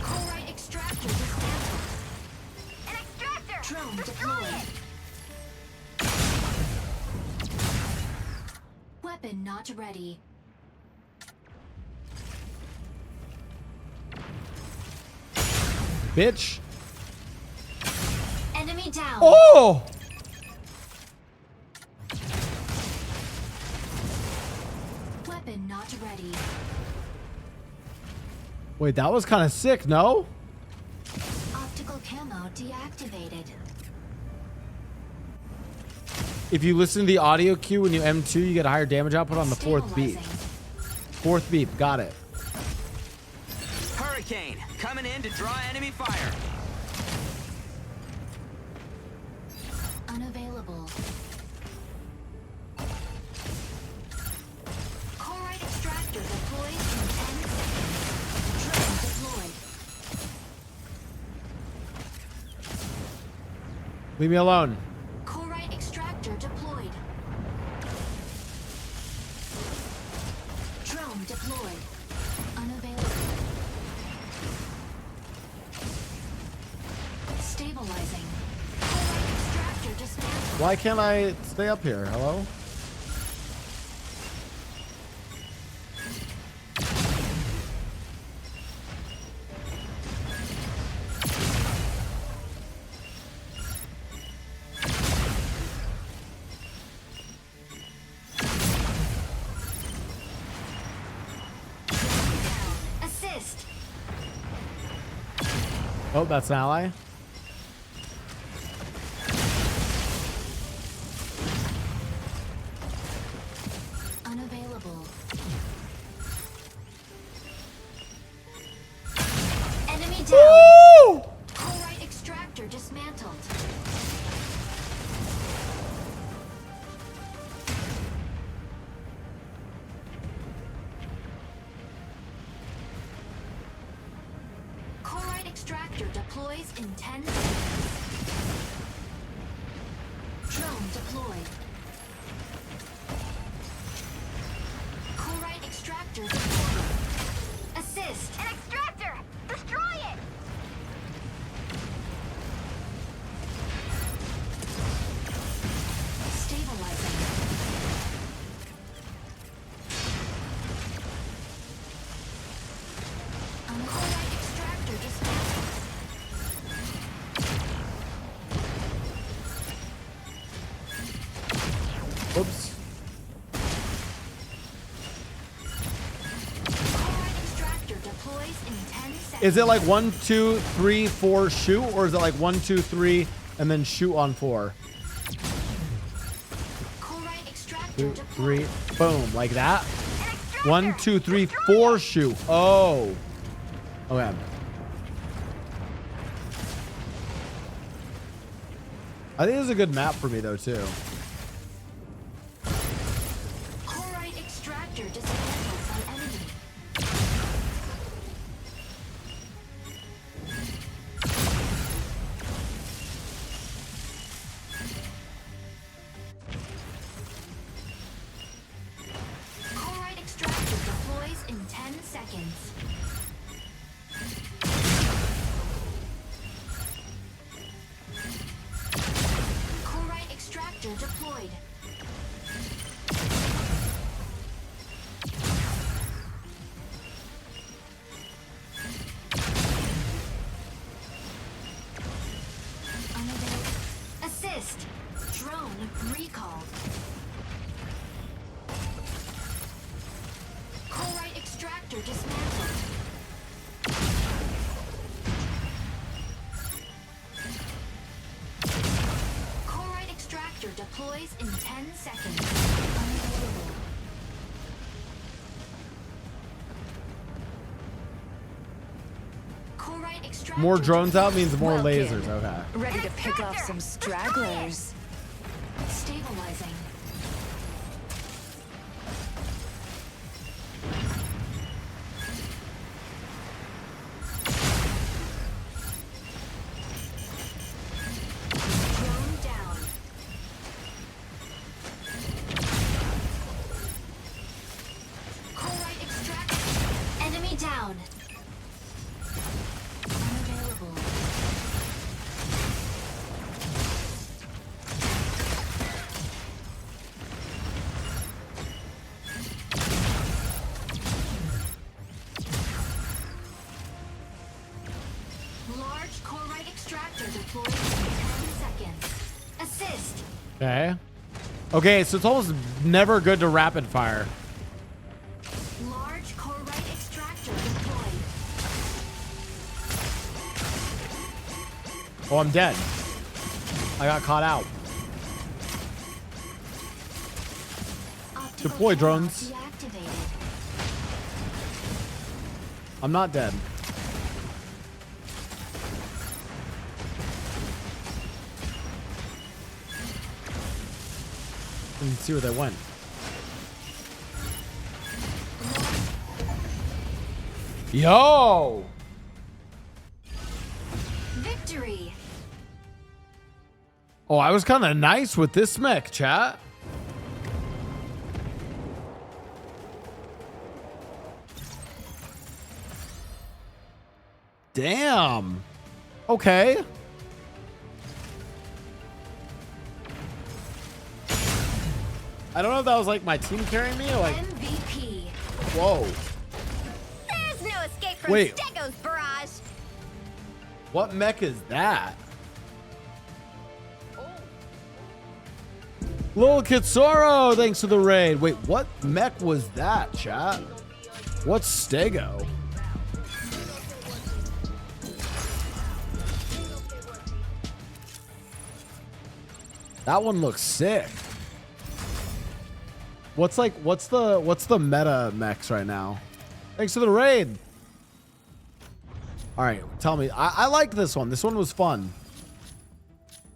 Corite extractor dismantled. An extractor. Drone deployed. Weapon not ready. Bitch. Enemy down. Oh! Weapon not ready. Wait, that was kind of sick, no? Optical camo deactivated. If you listen to the audio cue when you M2, you get a higher damage output on the 4th beep. 4th beep, got it. Hurricane, coming in to draw enemy fire. Unavailable. Corite extractor deployed in 10 seconds. Drone deployed. Leave me alone. Corite extractor deployed. Drone deployed. Unavailable. Stabilizing. Corite extractor dismantled. Why can't I stay up here? Hello? Assist. Oh, that's an ally. dismantled. Corite extractor deploys in 10 seconds. Drone deployed. Corite extractor deployed. Assist. An extractor! Destroy it! Stabilizing. Corite extractor dismantled. Oops. Corite extractor deploys in 10 seconds. Is it like 1, 2, 3, 4, shoot, or is it like 1, 2, 3, and then shoot on 4? Corite extractor 2, deployed. 3, boom, like that. 1, 2, 3, 4, shoot. Oh. Okay. I think this is a good map for me though too. Corite extractor dismantled by enemy. Corite extractor deploys in 10 seconds. Corite extractor deployed. Unavailable. Assist. Drone recalled. Corite extractor dismantled. Corite extractor deploys in 10 seconds. Unavailable. Corite extractor More drones out means more Well, lasers. kid. Okay. Ready to pick off some stragglers. stabilizing. Drone down. Corite extract. Enemy down. Unavailable. Large Corite extractor deployed in 10 seconds. Assist. Okay. Okay, so it's almost never good to rapid fire. Large Corite extractor deployed. Oh, I'm dead. I got caught out. Optical Deploy channel drones. deactivated. I'm not dead. Didn't see where they went. Yo! Victory. Oh, I was kind of nice with this mech, chat. Damn. Okay. I don't know if that was like my team carrying me or like. MVP. Whoa. There's no escape from Wait. Stego's barrage. What mech is that? Lil Kitsoro, thanks for the raid. Wait, what mech was that, chat? What's Stego? That one looks sick. What's the meta mechs right now? Thanks for the raid. All right, tell me. I like this one. This one was fun.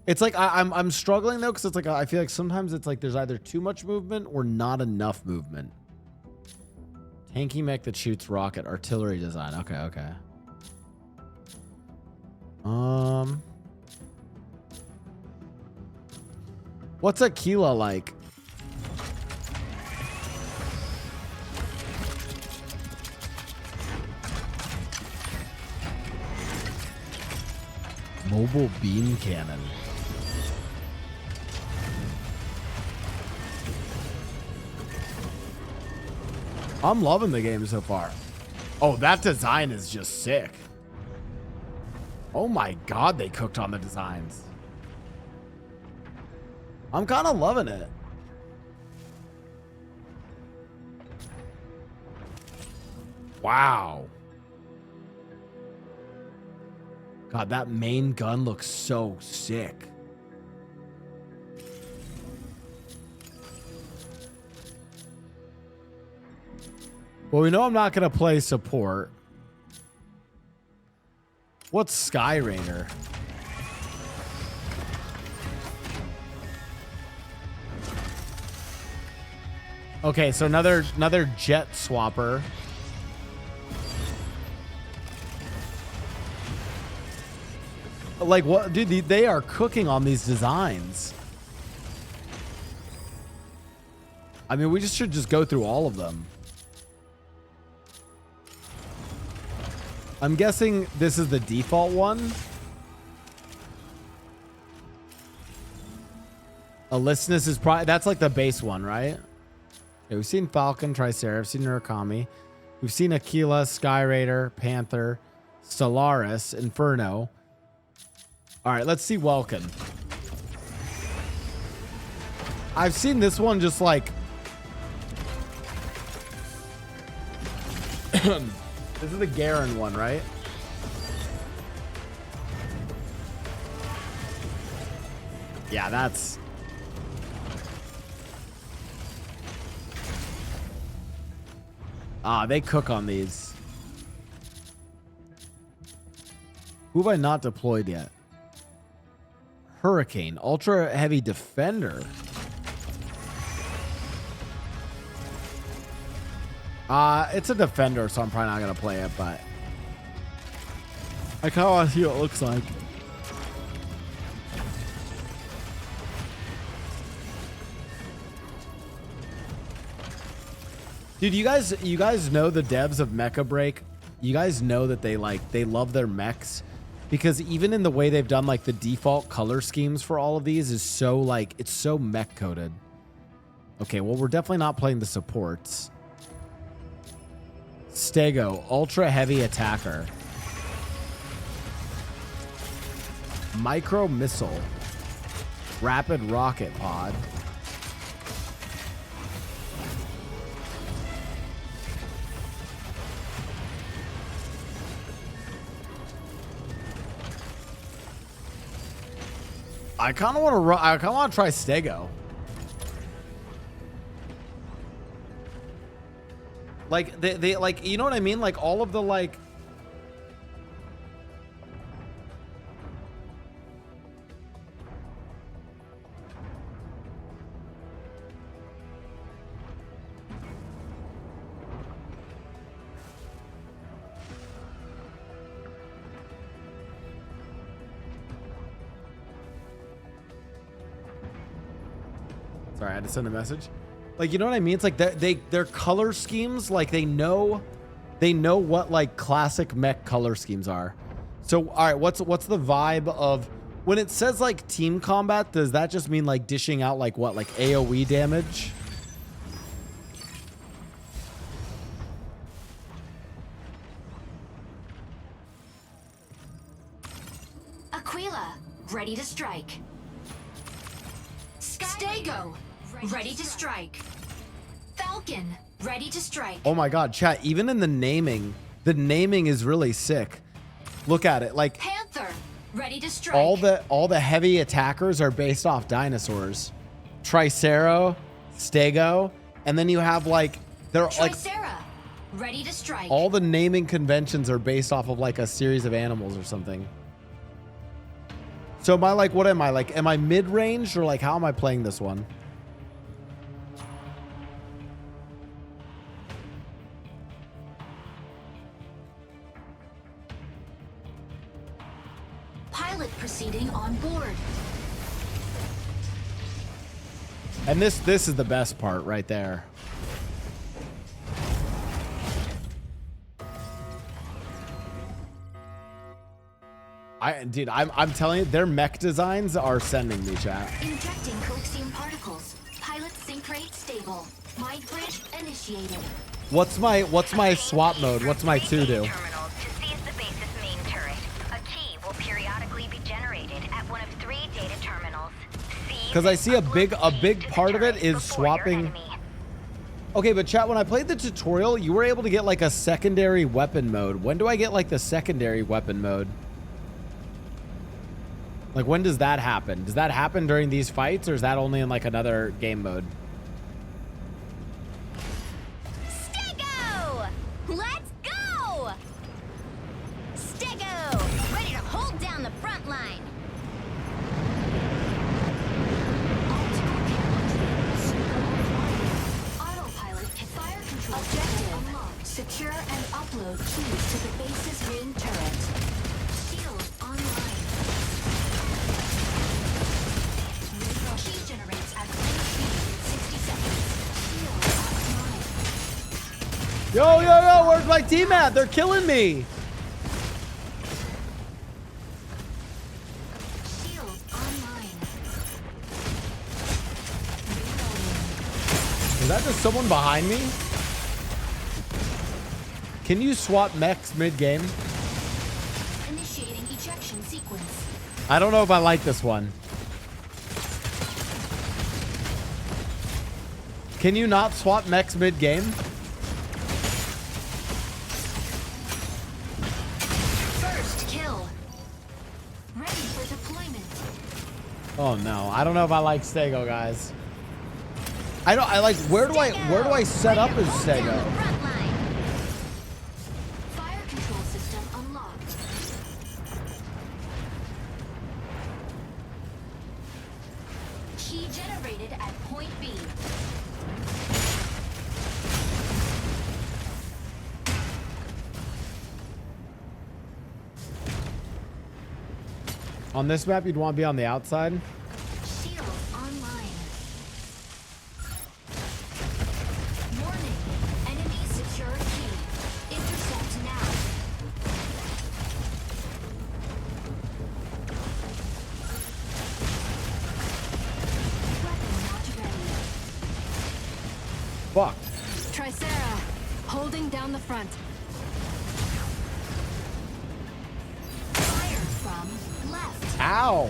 It's like I'm struggling though, because it's like I feel like sometimes it's like there's either too much movement or not enough movement. Tanky mech that shoots rocket, artillery design. Okay. What's Aquila like? Mobile beam cannon. I'm loving the game so far. Oh, that design is just sick. Oh my god, they cooked on the designs. I'm kind of loving it. Wow. God, that main gun looks so sick. Well, we know I'm not going to play support. What's Sky Raider? Okay, so another jet swapper. Like what, dude? They are cooking on these designs. I mean, we should just go through all of them. I'm guessing this is the default one. Alyssness is probably, that's like the base one, right? Okay, we've seen Falcon, Triceratops, we've seen Murakami. We've seen Aquila, Sky Raider, Panther, Stellaris, Inferno. All right, let's see Welkin. I've seen this one just like... This is the Garen one, right? Yeah, that's... They cook on these. Who have I not deployed yet? Hurricane, ultra heavy defender. It's a defender, so I'm probably not gonna play it, but I kind of want to see what it looks like. Dude, you guys know the devs of Mecha Break? You guys know that they love their mechs, because even in the way they've done like the default color schemes for all of these is so like, it's so mech coded. Okay, well, we're definitely not playing the supports. Stego, ultra heavy attacker. Micro missile. Rapid rocket pod. I kind of want to try Stego. Like they like, you know what I mean? Like all of the like, sorry, I had to send a message. Like, you know what I mean? It's like their color schemes, like they know what like classic mech color schemes are. So, all right, what's the vibe of when it says like team combat? Does that just mean like dishing out like what, like AoE damage? Aquila, ready to strike. Stego, ready to strike. Falcon, ready to strike. Oh my god, chat, even in the naming is really sick. Look at it. Like Panther, ready to strike. all the heavy attackers are based off dinosaurs. Tricero, Stego, and then you have like they're like Tricera, ready to strike. all the naming conventions are based off of like a series of animals or something. So am I like, what am I like? Am I mid-range or like, how am I playing this one? Pilot proceeding on board. And this is the best part right there. Dude, I'm telling you, their mech designs are sending me, chat. Injecting coaxium particles. Pilot sync rate stable. Mind bridge initiated. What's my swap mode? What's my to do? To seize the base's main turret, a key will periodically be generated at one of 3 data terminals. Because I see a big part of it is swapping. Okay, but chat, when I played the tutorial, you were able to get like a secondary weapon mode. When do I get like the secondary weapon mode? Like, when does that happen? Does that happen during these fights, or is that only in like another game mode? Stego! Let's go! Stego! Ready to hold down the front line. Autopilot can fire control. Objective unlocked. Secure and upload keys to the base's main turret. Shield online. Key generates at full speed in 60 seconds. Shield online. Yo, where's my team at? They're killing me. Shield online. Is that just someone behind me? Can you swap mechs mid-game? Initiating ejection sequence. I don't know if I like this one. Can you not swap mechs mid-game? First kill. Ready for deployment. Oh no, I don't know if I like Stego, guys. I like, where do I set up as Stego? Fire control system unlocked. Key generated at point B. On this map, you'd want to be on the outside. Shield online. Warning. Enemy secure key. Intercept now. Weapon not ready. Fuck. Tricera. Holding down the front. Fire from left. Ow. I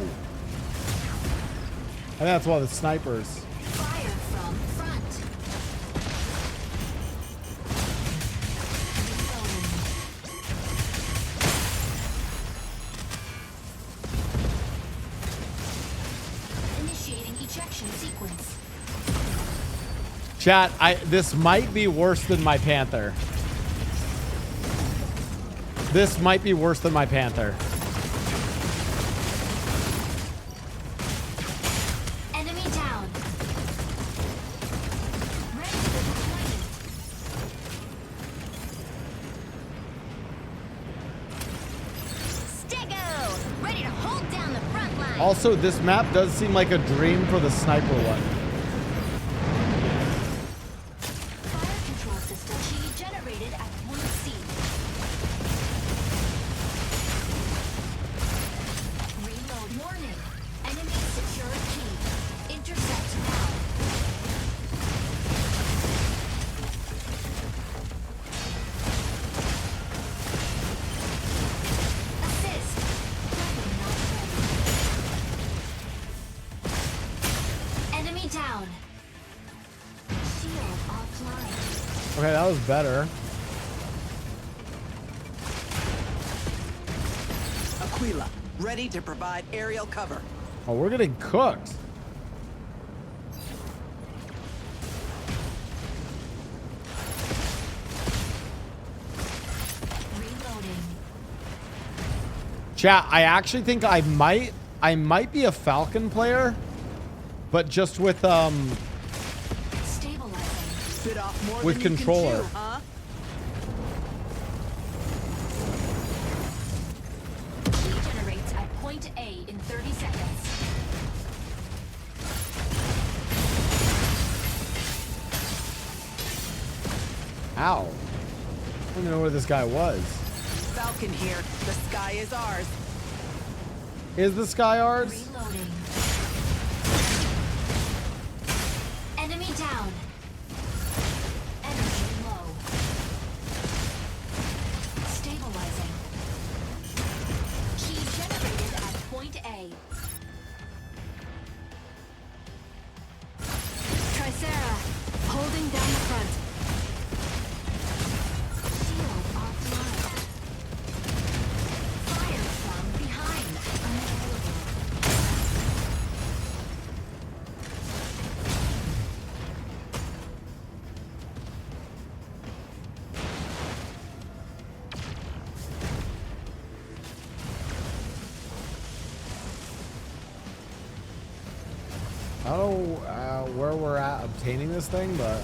think that's one of the snipers. Fire from front. Initiating ejection sequence. Chat, this might be worse than my Panther. This might be worse than my Panther. Enemy down. Ready for deployment. Stego! Ready to hold down the front line. Also, this map does seem like a dream for the sniper one. Fire control system key generated at point C. Reload. Warning. Enemy secure key. Intercept now. Assist. Weapon not ready. Enemy down. Shield offline. Okay, that was better. Aquila, ready to provide aerial cover. Oh, we're getting cooked. Reloading. Chat, I actually think I I might be a Falcon player, but just with Bit off more with than you can controller. chew, huh? Regenerates at point A in 30 seconds. Ow. I don't even know where this guy was. Falcon here. The sky is ours. Is the sky ours? Reloading. Enemy down. Energy low. Stabilizing. Key generated at point A. Tricera, holding down the front. Shield offline. Fire from behind. Unavailable. I don't know where we're at obtaining this thing, but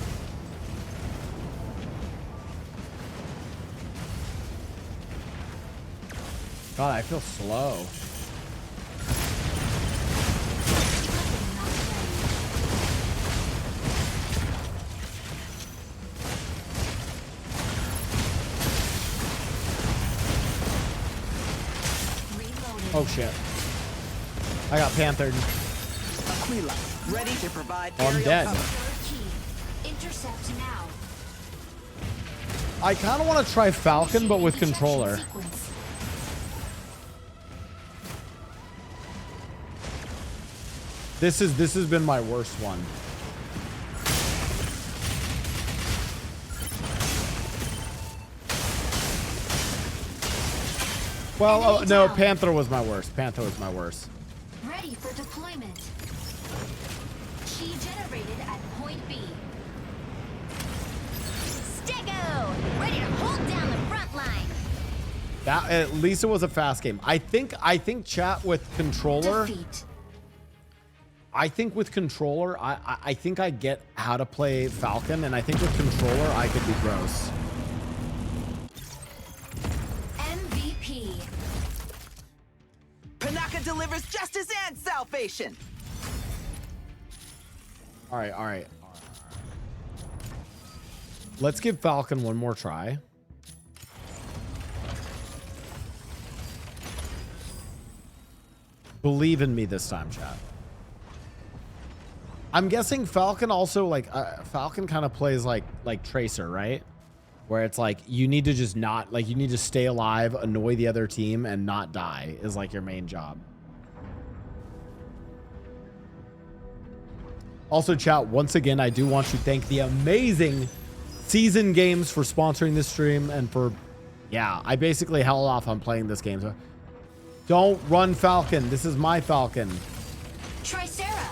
God, I feel slow. Oh shit. I got panthered. Aquila, ready to provide I'm aerial dead. cover. Intercept now. I kind of want to try Falcon, but with controller. This has been my worst one. Well, oh, no, Panther was my worst. Panther was my worst. Ready for deployment. Key generated at point B. Stego, ready to hold down the front line. That at least it was a fast game. I think chat with controller. Defeat. I think with controller, I think I get how to play Falcon, and I think with controller I could be gross. MVP. Panaka delivers justice and salvation. All right. Let's give Falcon one more try. Believe in me this time, chat. I'm guessing Falcon also Falcon kind of plays like Tracer, right? Where it's like you need to just not you need to stay alive, annoy the other team, and not die is like your main job. Also, chat, once again, I do want to thank the amazing Season Games for sponsoring this stream and for, yeah, I basically held off on playing this game. So don't run Falcon. This is my Falcon. Tricera,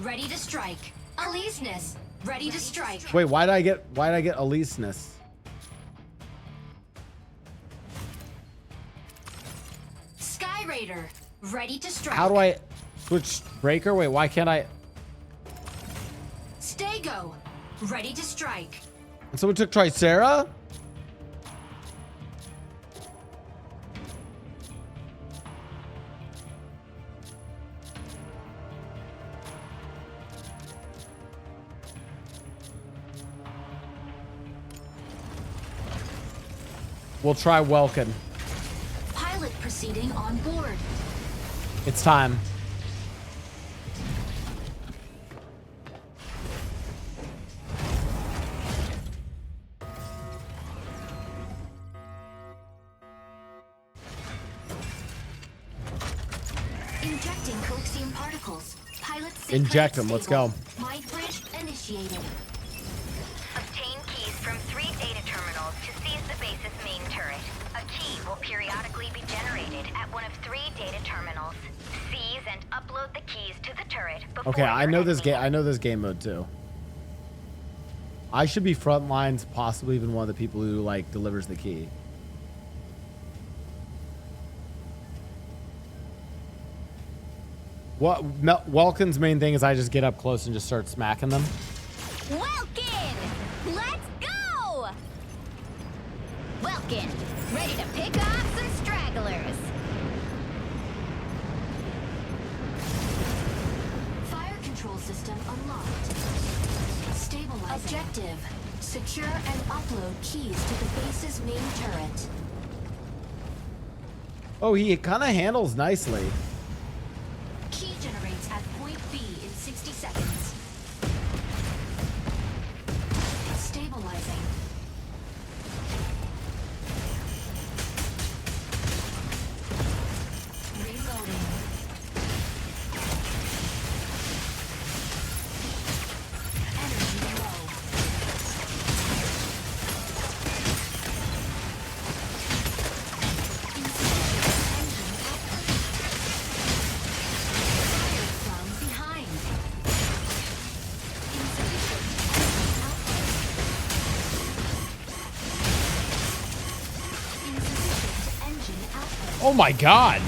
ready to strike. Aleseness, ready to strike. Wait, why did I get Aleseness? Sky Raider, ready to strike. How do I switch Breaker? Wait, why can't I? Stego, ready to strike. And someone took Tricera? We'll try Welkin. Pilot proceeding on board. It's time. Injecting coaxium particles. Pilot Inject them. Let's go. Mind bridge initiated. Obtain keys from 3 data terminals to seize the base's main turret. A key will periodically be generated at one of 3 data terminals. Seize and upload the keys to the turret before Okay, I your know this enemy- game. I know this game mode too. I should be front lines, possibly even one of the people who like delivers the key. Welkin's main thing is I just get up close and just start smacking them. Welkin! Let's go! Welkin, ready to pick off some stragglers. Fire control system unlocked. Stabilizing. Objective. Secure and upload keys to the base's main turret. Oh, he kind of handles nicely. Key generates at point B in 60 seconds. Stabilizing. Reloading. Energy low. Oh my god.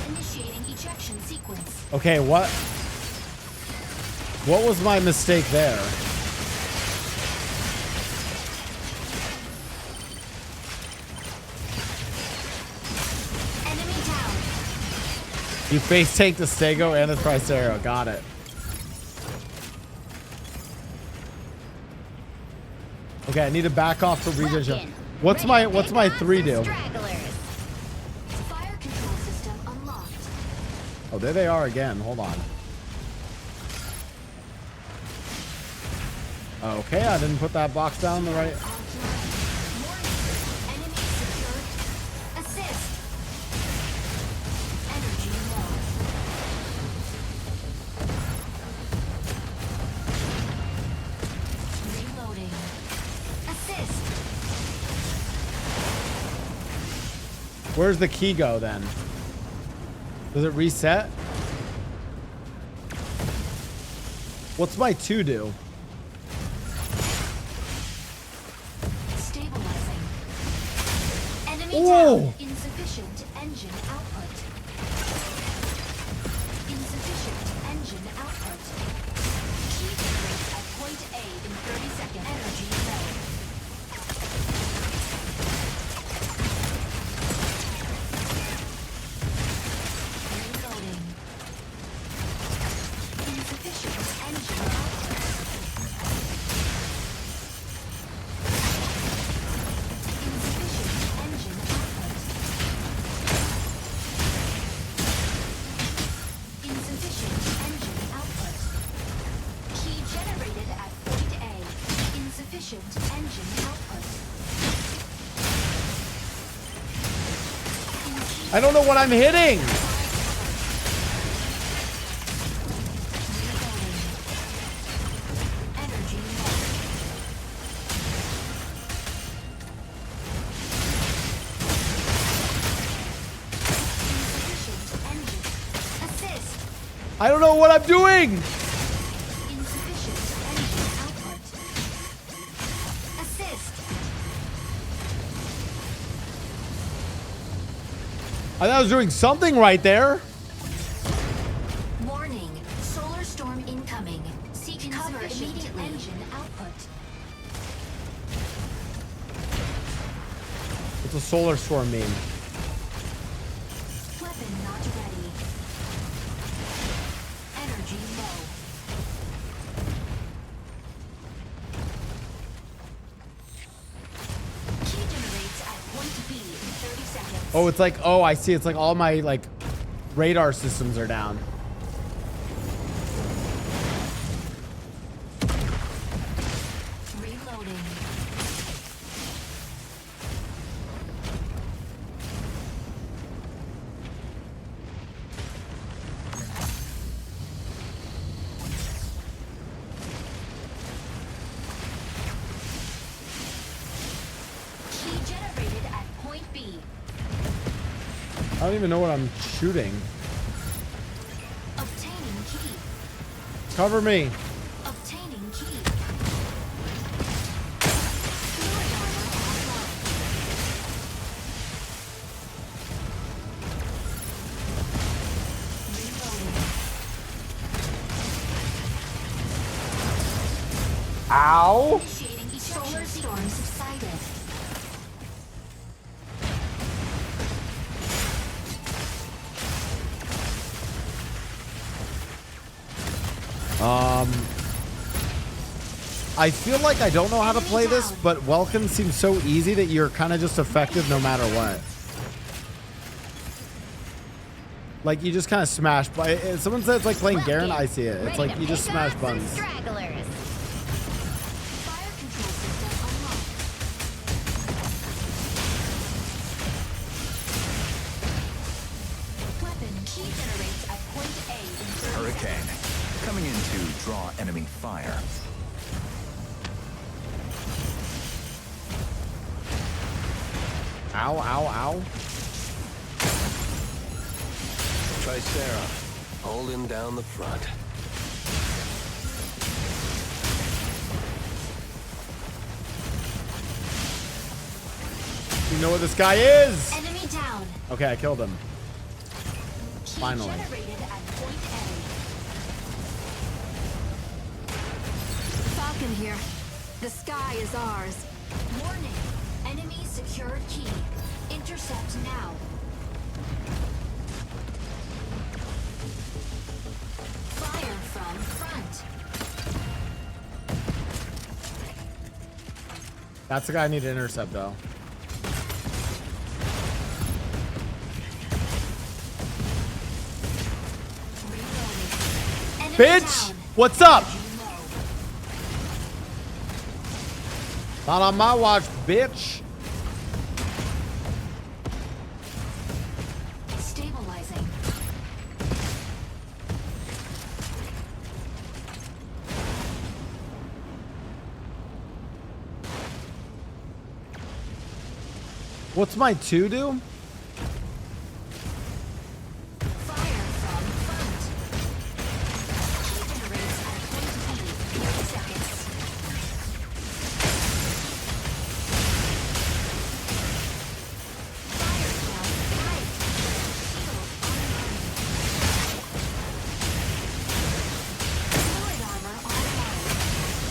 Initiating ejection sequence. Okay, what was my mistake there? Enemy down. You face tank the Stego and the Tricero. Got it. Okay, I need to back off for regen. What's my 3 do? Fire control system unlocked. Oh, there they are again. Hold on. Okay, I didn't put that box down the right. Enemy secured. Assist. Energy low. Reloading. Assist. Where's the key go then? Does it reset? What's my 2 do? Stabilizing. Enemy Whoa. down. Insufficient engine output. Insufficient engine output. Key generates at point A in 30 seconds. Energy low. Reloading. Insufficient engine output. Insufficient engine output. Key generated at point A. Insufficient engine output. I don't know what I'm hitting. Energy low. Insufficient engine. Assist. I don't know what I'm doing. Insufficient engine output. Assist. I thought I was doing something right there. Warning. Solar storm incoming. Seek cover immediately. Engine output. What's a solar storm mean? Weapon not ready. Energy low. Key generates at point B in 30 seconds. Oh, it's like, oh, I see. It's like all my like radar systems are down. Reloading. Key generated at point B. I don't even know what I'm shooting. Obtaining key. Cover me. Obtaining key. Fluid armor Ow! Initiating solar storm subsided. I feel like I don't know how to play this, but Welcome seems so easy that you're kind of just effective no matter what. Like, you just kind of smash. Someone said it's like playing Garen. I see it. It's like you just smash buttons. Stragglers. Fire control system unlocked. Weapon key generates at point A in 30 Hurricane. Coming in to draw enemy fire. Ow, ow, ow. Teeaa, holding down the front. You know what this guy is? Enemy down. Okay, I killed him. Finally. Generated at point A. Falcon here. The sky is ours. Warning. Enemy secured key. Intercept now. Fire from front. That's the guy I need to intercept, though. Bitch! What's up? Not on my watch, bitch. Stabilizing. What's my 2 do?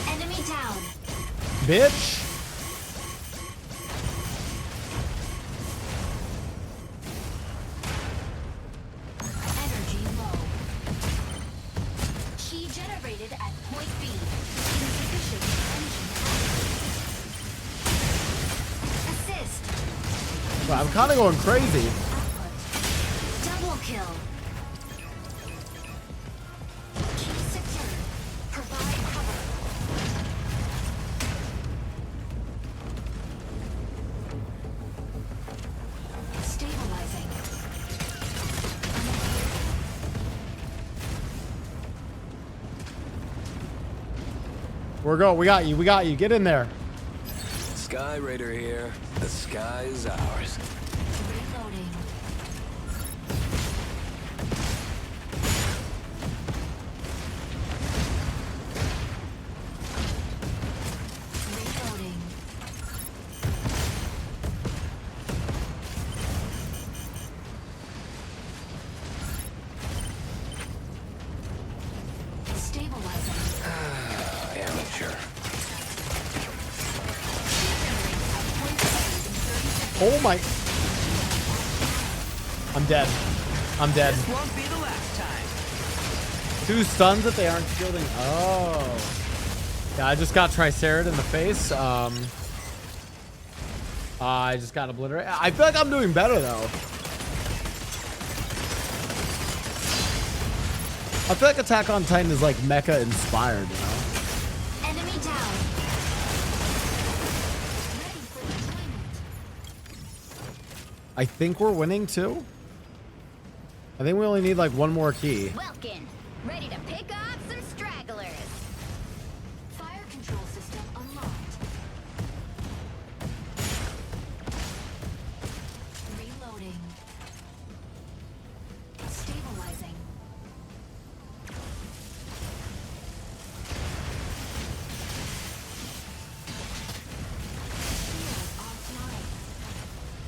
Enemy down. Bitch. Energy low. Key generated at point B. Insufficient engine output. Assist. Well, I'm kind of going crazy. Double kill. Key secured. Provide cover. Stabilizing. We're going. We got you. We got you. Get in there. Sky Raider here. The sky is ours. Reloading. Reloading. Stabilizing. Amateur. Oh my. I'm dead. I'm dead. This won't be the last time. 2 stuns that they aren't shielding. Oh. Yeah, I just got Triceratops in the face. I just got obliterated. I feel like I'm doing better, though. I feel like Attack on Titan is like mecha inspired, you know? Enemy down. I think we're winning too. I think we only need like 1 more key. Welkin, ready to pick off some stragglers. Fire control system unlocked. Reloading. Stabilizing.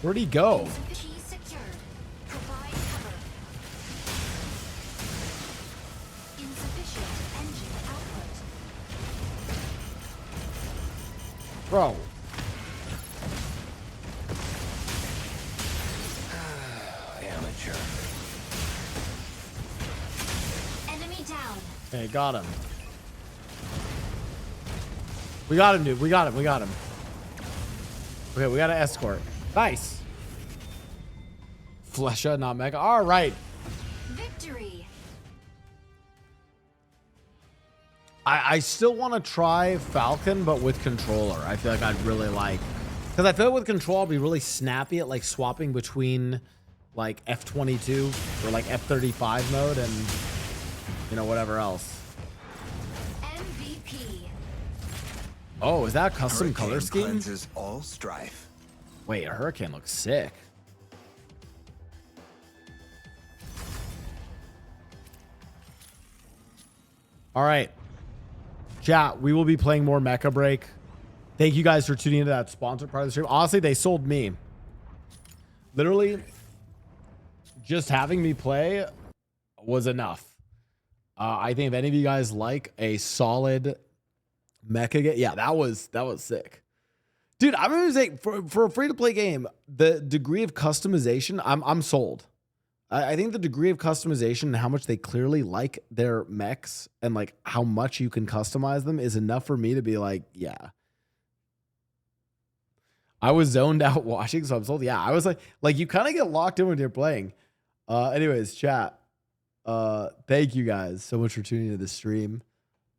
Where'd he go? Key secured. Provide cover. Insufficient engine output. Bro. Amateur. Enemy down. Okay, got him. We got him, dude. We got him. We got him. Okay, we got an escort. Nice. Flesha, not Mega. All right. Victory. I still want to try Falcon, but with controller. I feel like I'd really like, because I feel like with control, I'll be really snappy at like swapping between like F22 or like F35 mode and, you know, whatever else. MVP. Oh, is that a custom color scheme? Cleanses all strife. Wait, a Hurricane looks sick. All right. Chat, we will be playing more Mecha Break. Thank you guys for tuning into that sponsored part of the stream. Honestly, they sold me. Literally, just having me play was enough. I think if any of you guys like a solid mecha game, yeah, that was sick. Dude, I'm gonna say for a free-to-play game, the degree of customization, I'm sold. I think the degree of customization and how much they clearly like their mechs and like how much you can customize them is enough for me to be like, yeah. I was zoned out watching, so I'm sold. Yeah, I was like you kind of get locked in when you're playing. Anyways, chat. Thank you guys so much for tuning into the stream.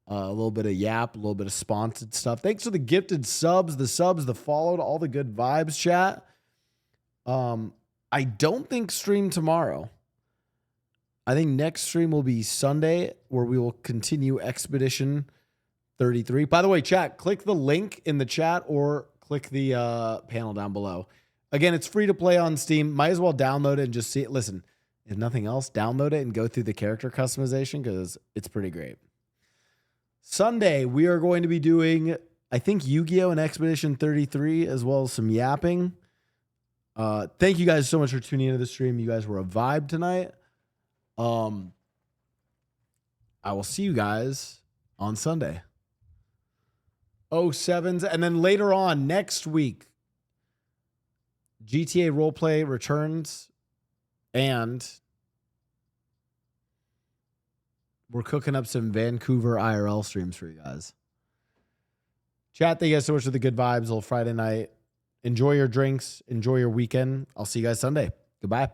A little bit of yap, a little bit of sponsored stuff. Thanks for the gifted subs, the followed, all the good vibes, chat. I don't think stream tomorrow. I think next stream will be Sunday, where we will continue Expedition 33. By the way, chat, click the link in the chat or click the panel down below. Again, it's free to play on Steam. Might as well download it and just see it. Listen, if nothing else, download it and go through the character customization because it's pretty great. Sunday, we are going to be doing, I think, Yu-Gi-Oh! And Expedition 33, as well as some yapping. Thank you guys so much for tuning into the stream. You guys were a vibe tonight. I will see you guys on Sunday. 07s. And then later on next week, GTA Roleplay returns and we're cooking up some Vancouver IRL streams for you guys. Chat, thank you guys so much for the good vibes. Little Friday night. Enjoy your drinks. Enjoy your weekend. I'll see you guys Sunday. Goodbye.